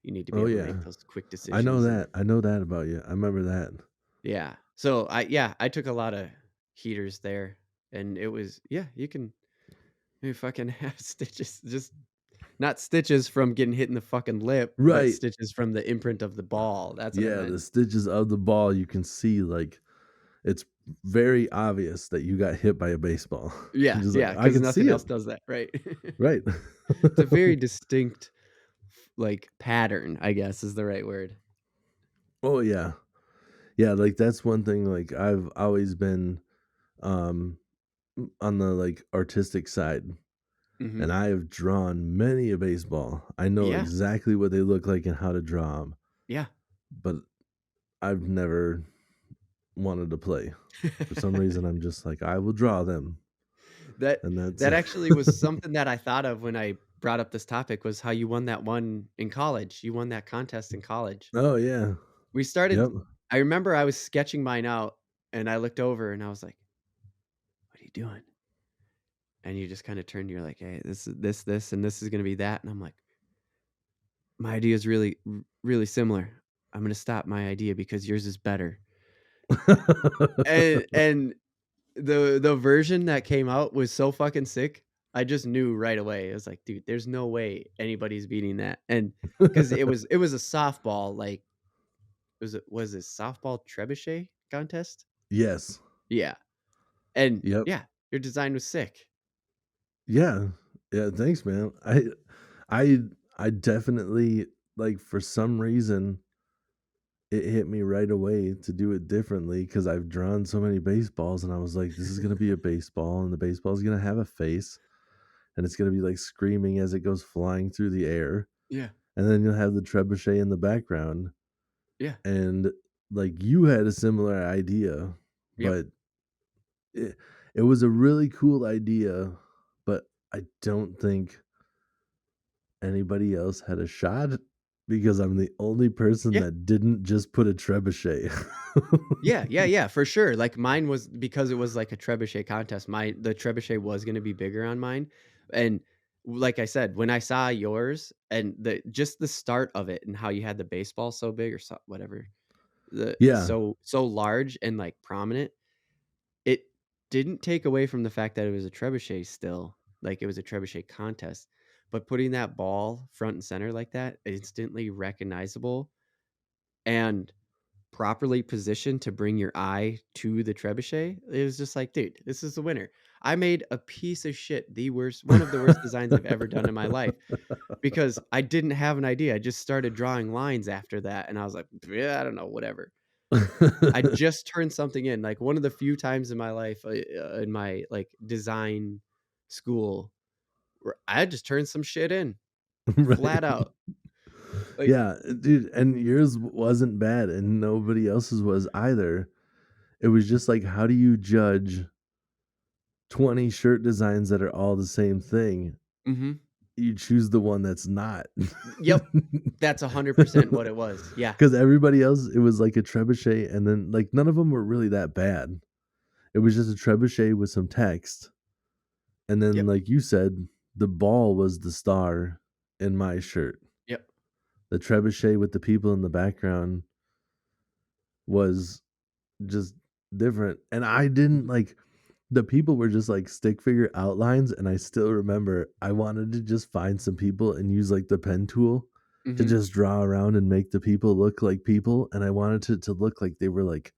able to make yeah. those quick decisions and I know that about you. I remember that. yeah. So I took a lot of heaters there, and it was you can you fucking have stitches, just not stitches from getting hit in the fucking lip, but Right. stitches from the imprint of the ball. That's what I Yeah, meant. the stitches of the ball, you can see, like, it's very obvious that you got hit by a baseball. Yeah, Just like, yeah, I because can see nothing it. else does that, right? Right. It's a very distinct, like, pattern, I guess is the right word. Oh, yeah. Yeah, like, that's one thing, like, I've always been, um, on the, like, artistic side, Mhm. and I have drawn many a baseball. I know Yeah, exactly what they look like and how to draw them, yeah. but I've never wanted to play. For some reason, I'm just like, "I will draw them," That and that's that actually was something that I thought of when I brought up this topic, was how you won that one in college. You won that contest in college. Oh, yeah. We started Yep. I remember I was sketching mine out, and I looked over and I was like, "What are you doing?" And you just kinda turned, you're like, "Hey, this is this, and this is gonna be that." And I'm like, "My idea is really similar. I'm gonna stop my idea because yours is better." And the version that came out was so fucking sick. I just knew right away. I was like, "Dude, there's no way anybody's beating that." And because it was a softball, like, was it softball trebuchet contest? Yes. Yeah. And Yep. yeah, your design was sick. Yeah. Yeah, thanks, man. I I definitely, like, for some reason, it hit me right away to do it differently because 'cause I've drawn so many baseballs, and I was like, "This is gonna be a baseball, and the baseball's gonna have a face, and it's gonna be, like, screaming as it goes flying through the air, Yeah. and then you'll have the trebuchet in the background." Yeah. And, like, you had a similar idea, Yep. but it it was a really cool idea, but I don't think anybody else had a shot because I'm the only person Yeah. that didn't just put a trebuchet. Yeah, yeah, yeah, for sure. Like, mine was, because it was like a trebuchet contest, the trebuchet was gonna be bigger on mine, and like I said, when I saw yours and the start of it and how you had the baseball so big, or whatever, Yeah, so large and, like, prominent, it didn't take away from the fact that it was a trebuchet still, like, it was a trebuchet contest, but putting that ball front and center like that, instantly recognizable and properly positioned to bring your eye to the trebuchet, it was just like, "Dude, this is the winner." I made a piece of shit, the worst one of the worst designs I've ever done in my life, because I didn't have an idea. I just started drawing lines after that, and I was like, "Yeah, I don't know, whatever." I just turned something in, like, one of the few times in my life, in my, like, design school, where I just turned some shit in, right. flat out. Like, Yeah, dude, and yours wasn't bad, and nobody else's was either. It was just like, how do you judge 20 shirt designs that are all the same thing? mhm. You choose the one that's not. Yep. That's 100% what it was. Yeah. Because everybody else, it was like a trebuchet, and then, like, none of them were really that bad. It was just a trebuchet with some text, and then, Yep. like you said, the ball was the star in my shirt. Yep. The trebuchet with the people in the background was just different, and I didn't like the people were just, like, stick figure outlines, and I still remember I wanted to just find some people and use, like, the pen tool to Mhm. just draw around and make the people look like people, and I wanted it to look like they were, like,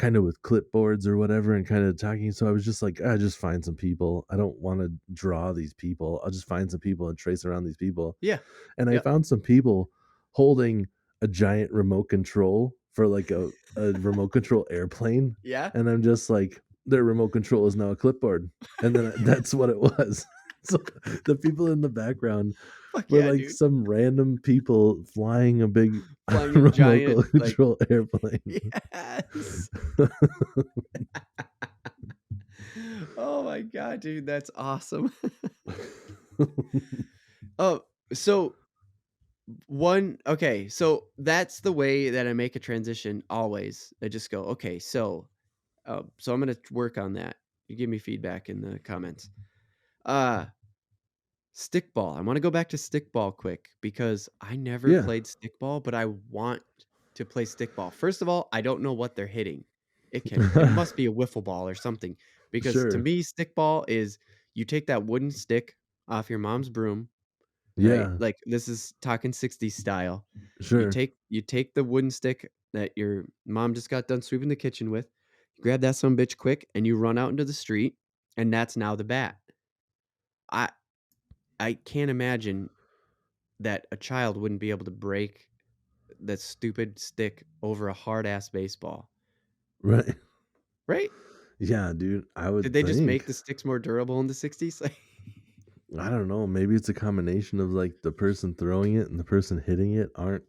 kinda with clipboards or whatever and kinda talking, so I was just like, just find some people. I don't wanna draw these people. I'll just find some people and trace around these people." Yeah. And I Yep. found some people holding a giant remote control for, like, a remote control airplane, Yeah? and I'm just like, "Their remote control is now a clipboard," and then that's what it was. So, the people in the background Fuck were, yeah, like, dude. some random people flying a big Flying a remote giant, like, control airplane. yes. Oh my god, dude, that's awesome. Oh, so so that's the way that I make a transition always. I just go, "Okay, so I'm gonna work on that." You give me feedback in the comments. Uh, Stickball. I wanna go back to stickball quick because I never Yeah. played stickball, but I want to play stickball. First of all, I don't know what they're hitting. It must be a wiffle ball or something, because to Sure. me, stickball is you take that wooden stick off your mom's broom, right? Yeah. Like, this is talking '60s style. Sure. You take the wooden stick that your mom just got done sweeping the kitchen with, you grab that bitch quick, and you run out into the street, and that's now the bat. I I can't imagine that a child wouldn't be able to break that stupid stick over a hard ass baseball, Right. right? Yeah, dude, I Did would they just make think. the sticks more durable in the '60s? I don't know, maybe it's a combination of, like, the person throwing it and the person hitting it aren't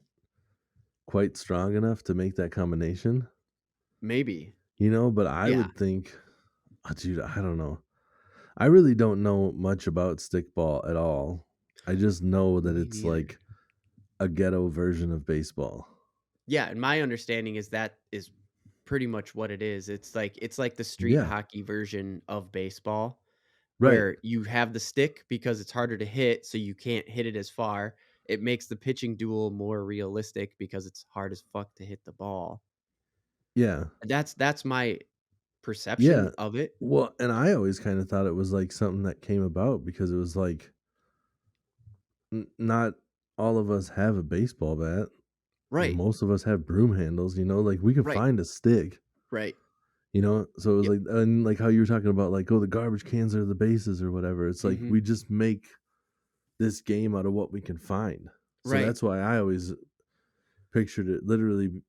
quite strong enough to make that combination, Maybe. but I Yeah. would think dude, I don't know. I really don't know much about stickball at all. I just know that Me it's neither. like a ghetto version of baseball. Yeah, and my understanding is that is pretty much what it is. It's like the street Yeah, hockey version of baseball, right. where you have the stick because it's harder to hit, so you can't hit it as far. It makes the pitching duel more realistic because it's hard as fuck to hit the ball. Yeah. That's my Yeah. perception of it. Well, and I always kinda thought it was, like, something that came about because it was, like, not all of us have a baseball bat. Right. Most of us have broom handles, like, we could Right. find a stick, Right. So it was Yep. like and like how you were talking about, like, "Oh, the garbage cans are the bases," or whatever. It's like Mhm. we just make this game out of what we can find. So Right. that's why I always pictured it literally,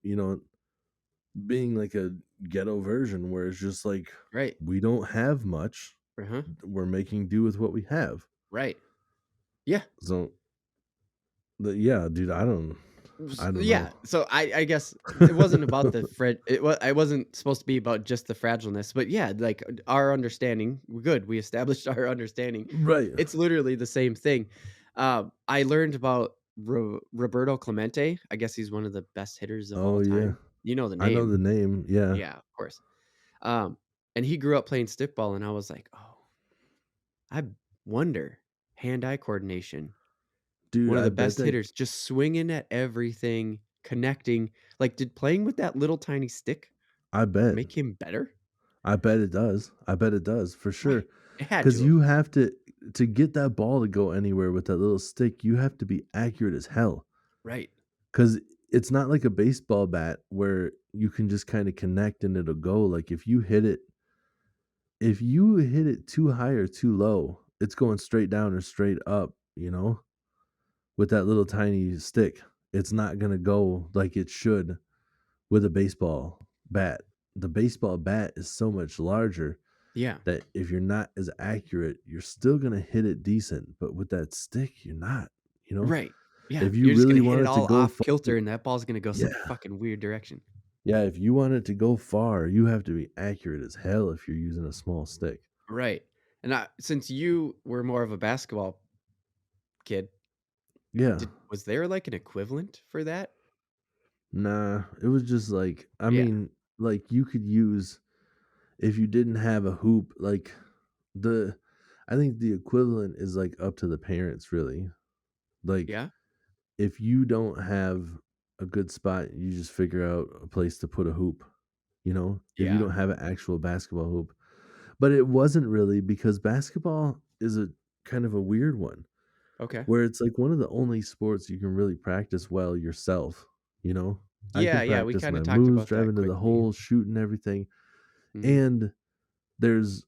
being like a ghetto version where it's just like Right. we don't have much. Uh-huh. We're making do with what we have. Right. Yeah. So yeah, dude, I don't know. Yeah, so I guess it wasn't about the I wasn't supposed to be about just the fragileness, but yeah, like, our understanding we're good, we established our understanding. Right. It's literally the same thing. I learned about Roberto Clemente, I guess he's one of the best hitters of Oh all yeah. time. You know the I know name. the name. Yeah. Yeah, of course. Um, and he grew up playing stickball, and I was like, "Oh, I wonder, hand-eye coordination." Dude, One of I the bet best that hitters, just swinging at everything, connecting. Like, did playing with that little tiny stick I bet. make him better? I bet it does. I bet it does for sure. Right. It had Cuz to have. you have to get that ball to go anywhere with that little stick, you have to be accurate as hell. Right. Cuz it's not like a baseball bat where you can just kind of connect and it'll go. Like if you hit it too high or too low, it's going straight down or straight up, with that little tiny stick. It's not going to go like it should with a baseball bat. The baseball bat is so much larger Yeah. that if you're not as accurate, you're still going to hit it decent, but with that stick, you're not, you know? Right. Yeah. If you You're just really gonna hit want it it to all go off far, kilter, and that ball's gonna go some yeah. fucking weird direction. Yeah, if you want it to go far, you have to be accurate as hell if you're using a small stick. Right. And since you were more of a basketball kid, Yeah. did was there, like, an equivalent for that? Nah, it was just like I Yeah. mean, like you could use if you didn't have a hoop, like the I think the equivalent is like up to the parents really. Like Yeah? if you don't have a good spot, you just figure out a place to put a hoop, if you Yeah. don't have an actual basketball hoop. But it wasn't really because basketball is a kind of a weird one Okay. where it's like one of the only sports you can really practice well yourself, you know? I Yeah, can yeah, we practice kinda my talked moves, about that driving to the quickly. hole, shooting everything. Mhm. And there's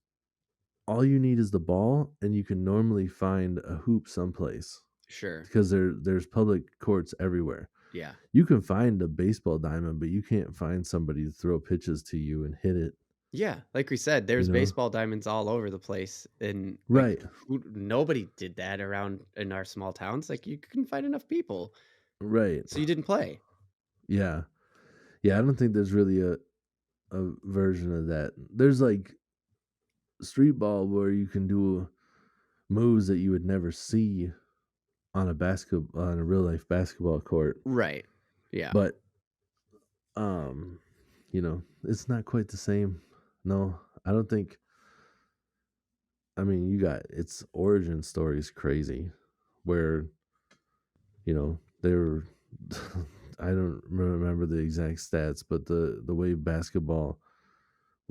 all you need is the ball and you can normally find a hoop someplace Sure. because there's public courts everywhere. Yeah. You can find a baseball diamond, but you can't find somebody to throw pitches to you and hit it, Yeah, like we said, you there's know? baseball diamonds all over the place, and, like, Right. who nobody did that around in our small towns, like, you couldn't find enough people, Right. so you didn't play. Yeah. Yeah, I don't think there's really a version of that. There's like street ball where you can do moves that you would never see on a real life basketball court. Right. Yeah. But it's not quite the same. No, I don't think I mean, you got its origin story is crazy where, they were I don't remember the exact stats, but the way basketball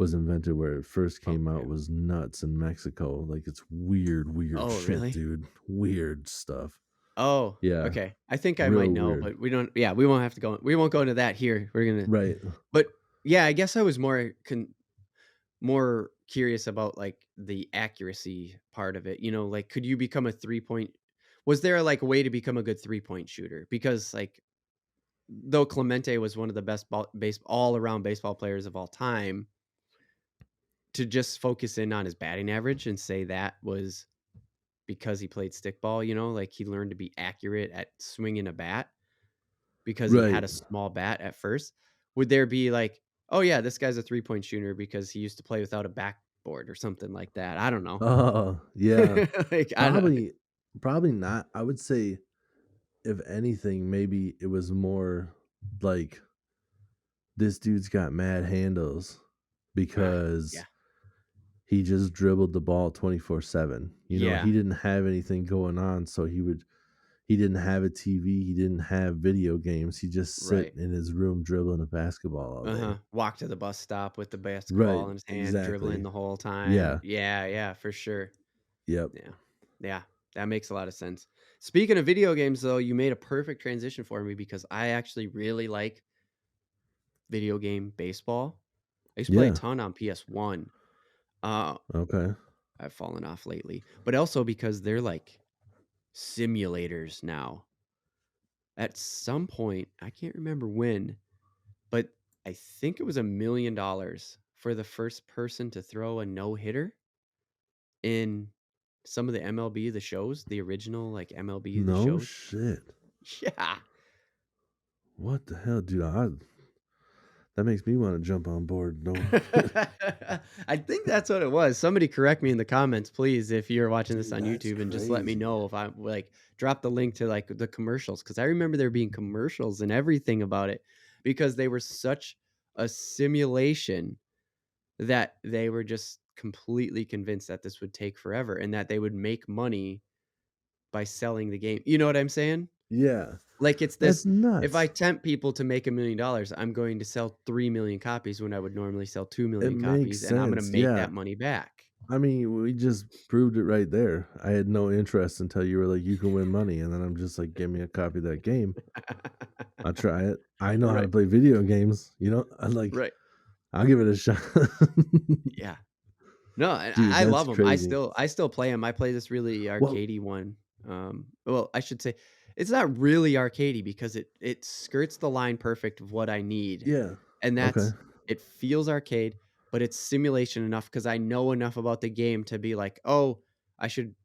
was invented where it first came Okay. out was nuts in Mexico. Like, it's weird, weird Oh, shit, really? dude. Weird stuff. Oh, Yeah, okay. I think I real might know, weird. but we don't yeah, we won't go into that here. We're gonna Right. but, yeah, I guess I was more curious about, like, the accuracy part of it, like, could you become a three-point was there, like, a way to become a good three-point shooter? Because, like, though Clemente was one of the best all-around baseball players of all time, to just focus in on his batting average and say that was because he played stickball, like, he learned to be accurate at swinging a bat because he had Right. a small bat at first. Would there be like, "Oh, yeah, this guy's a three-point shooter because he used to play without a backboard," or something like that? I don't know. Oh, yeah. Like, I don't Probably not. I would say, if anything, maybe it was more like, this dude's got mad handles yeah. because he just dribbled the ball 24/7. He Yeah, didn't have anything going on, so he didn't have a TV, he didn't have video games. He just sit right. in his room dribbling a basketball all day. Uh-huh. Walk to the bus stop with the Right, basketball in his hand, dribbling exactly. the whole time. Yeah, Yeah, yeah, for sure. yep. Yeah. Yeah, that makes a lot of sense. Speaking of video games, though, you made a perfect transition for me because I actually really like video game baseball. I used to play a Yeah, ton on PS1. Uh, okay. I've fallen off lately, but also because they're like simulators now. At some point, I can't remember when, but I think it was $1 million for the first person to throw a no hitter in some of the MLB the shows, the original like MLB the No shows. shit. Yeah. What the hell, dude? That makes me wanna jump on board, no. I think that's what it was. Somebody correct me in the comments, please, if you're watching this Dude, on that's YouTube, and just let me crazy. know if I like drop the link to like the commercials because I remember there being commercials and everything about it because they were such a simulation that they were just completely convinced that this would take forever and that they would make money by selling the game. You know what I'm saying? Yeah, Like, it's this that's if I nuts. tempt people to make $1 million, I'm going to sell 3,000,000 copies when I would normally sell two It million makes copies, and I'm gonna sense, make yeah. that money back. I mean, we just proved it right there. I had no interest until you were like, "You can win money," and then I'm just like, "Give me a copy of that game. I'll try it. I know how to Right, play video games, I'm like, right. I'll give it a shot." Yeah. No, and Dude, I that's love them. crazy. I still play them. I play this really Well, arcadey one. Well, I should say it's not really arcadey because it skirts the line perfect of what I need, yeah. and Okay. that's it feels arcade, but it's simulation enough because I know enough about the game to be like, "Oh, I should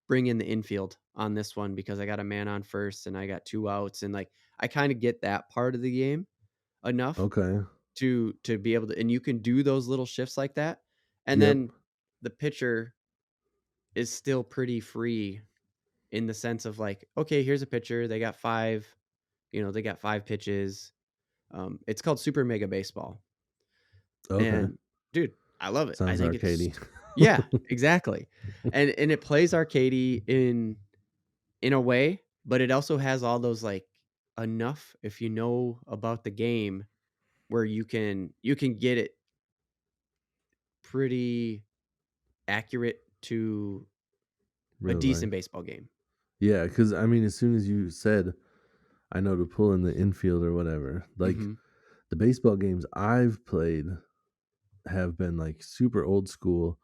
bring in the infield on this one because I got a man on first and I got 2 outs," and, like, I kinda get that part of the game enough Okay. to be able to and you can do those little shifts like that, and Yep. then the pitcher is still pretty free in the sense of, like, "Okay, here's a pitcher, they got 5, they got 5 pitches." It's called Super Mega Baseball, Okay. and, dude, I love it. I Sounds think it's arcadey. yeah, exactly, and it plays arcadey in a way, but it also has all those, like enough if you know about the game where you can get it pretty accurate to a Real decent life. baseball game. Yeah, because I mean, as soon as you said, "I know to pull in the infield," or whatever, like, Mhm. the baseball games I've played have been, like, super old school,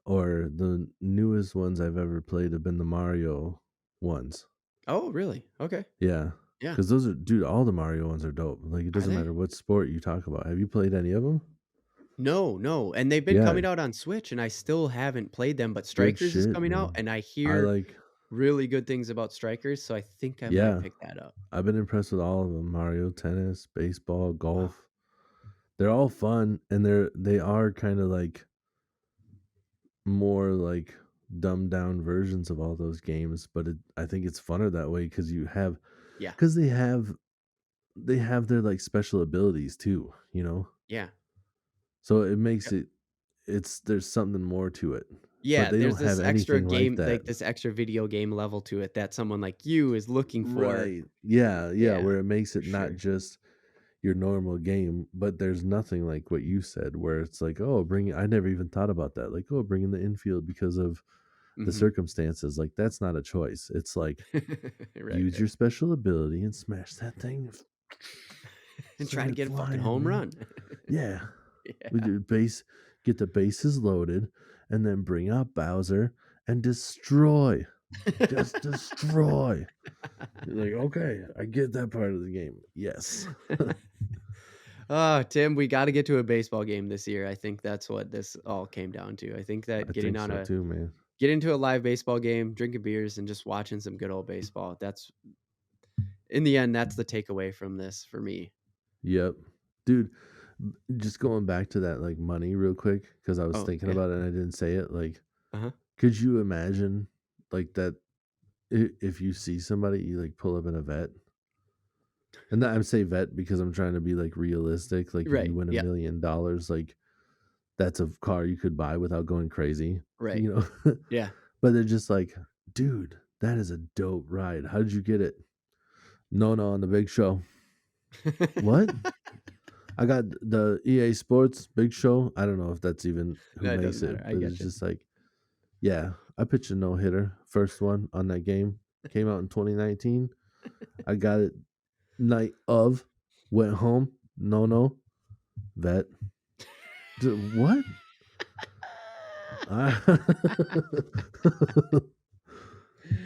or the newest ones I've ever played have been the Mario ones. Oh, really? Okay. Yeah, Yeah. because those are dude, all the Mario ones are dope. Like, it Are doesn't they? matter what sport you talk about. Have you played any of them? No, no, and they've been Yeah, coming out on Switch, and I still haven't played them, but good Strikers is shit, coming out, man. and I I hear like really good things about Strikers, so I think I might Yeah, pick that up. I've been impressed with all of them. Mario Tennis, baseball, Wow. golf. They're all fun, and they are kinda, like, more, like, dumbed down versions of all those games, but I think it's funner that way because you have Yeah. 'cause they have their, like, special abilities too, you know? Yeah. So it makes Yep. it's there's something more to it, but Yeah, they there's don't this have extra anything like game that. like, this extra video game level to it that someone like you is looking for. Right. Yeah, yeah, Yeah, where it makes for it not sure. just your normal game, but there's nothing like what you said where it's like, oh, I never even thought about that. Like, oh, bring in the infield because of the Mhm. circumstances. Like, that's not a choice. It's like, Right, use right. your special ability and smash that thing. And Send try to it get a fucking flying, home man. run. Yeah. With Yeah. your base, get the bases loaded, and then bring out Bowser and destroy. Just destroy. You're like, okay, I get that part of the game. Yes. Oh, Tim, we gotta get to a baseball game this year. I think that's what this all came down to. I think that I think so too, man. get into a live baseball game, drinking beers, and just watching some good old baseball. That's in the end, that's the takeaway from this for me. Yep. Dude, just going back to that like money real quick, because I was Oh, thinking yeah. about it and I didn't say it. Like, Uh-huh. could you imagine like that if you see somebody, you like pull up in a vet? And I'm say vet because I'm trying to be like realistic. Like if Right. you win $1 Yeah. million, like that's a car you could buy without going crazy, Right. you know? Yeah. But they're just like, dude, that is a dope ride. How did you get it? No, on the big show. What? I got the EA Sports Big Show. I don't know if that's even who No, it doesn't makes matter. it, I but get it's you. just like, yeah, I pitched a no hitter, first one on that game. Came out in 2019. I got it night of, went home. No, vet. What?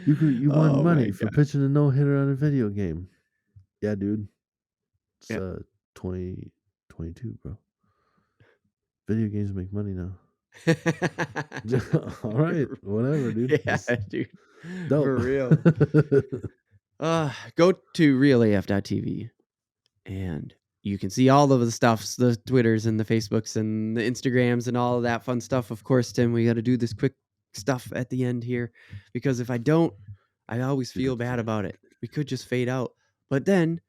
You won Oh my money for god. pitching a no hitter on a video game. Yeah, dude. It's Yeah. 2022, bro. Video games make money now. All right, whatever, dude. Yeah, It's dude. dope. For real. Go to realaf.tv and you can see all of the stuffs, the Twitters and the Facebooks and the Instagrams and all of that fun stuff. Of course, Tim, we got to do this quick stuff at the end here because if I don't, I always feel bad about it. We could just fade out, but then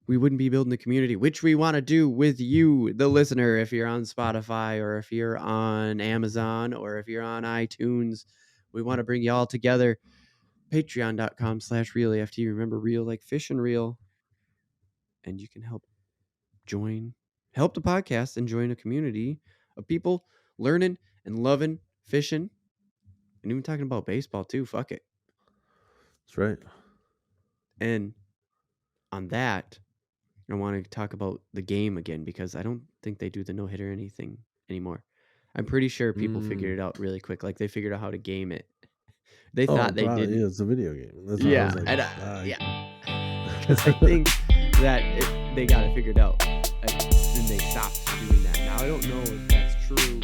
we wouldn't be building the community, which we want to do with you, the listener. If you're on Spotify or if you're on Amazon or if you're on iTunes, we want to bring you all together. Patreon.com/realaft. Remember, real like fish and reel. And you can help the podcast and join a community of people learning and loving fishing and even talking about baseball too. Fuck it. That's right. And on that, I want to talk about the game again because I don't think they do the no hitter anything anymore. I'm pretty sure people figured it out really quick. Like they figured out how to game it. They Oh, thought they probably didn't. it's a video game. That's why I Yeah, was like, and I... because I think that they got it figured out, and they stopped doing that. Now I don't know if that's true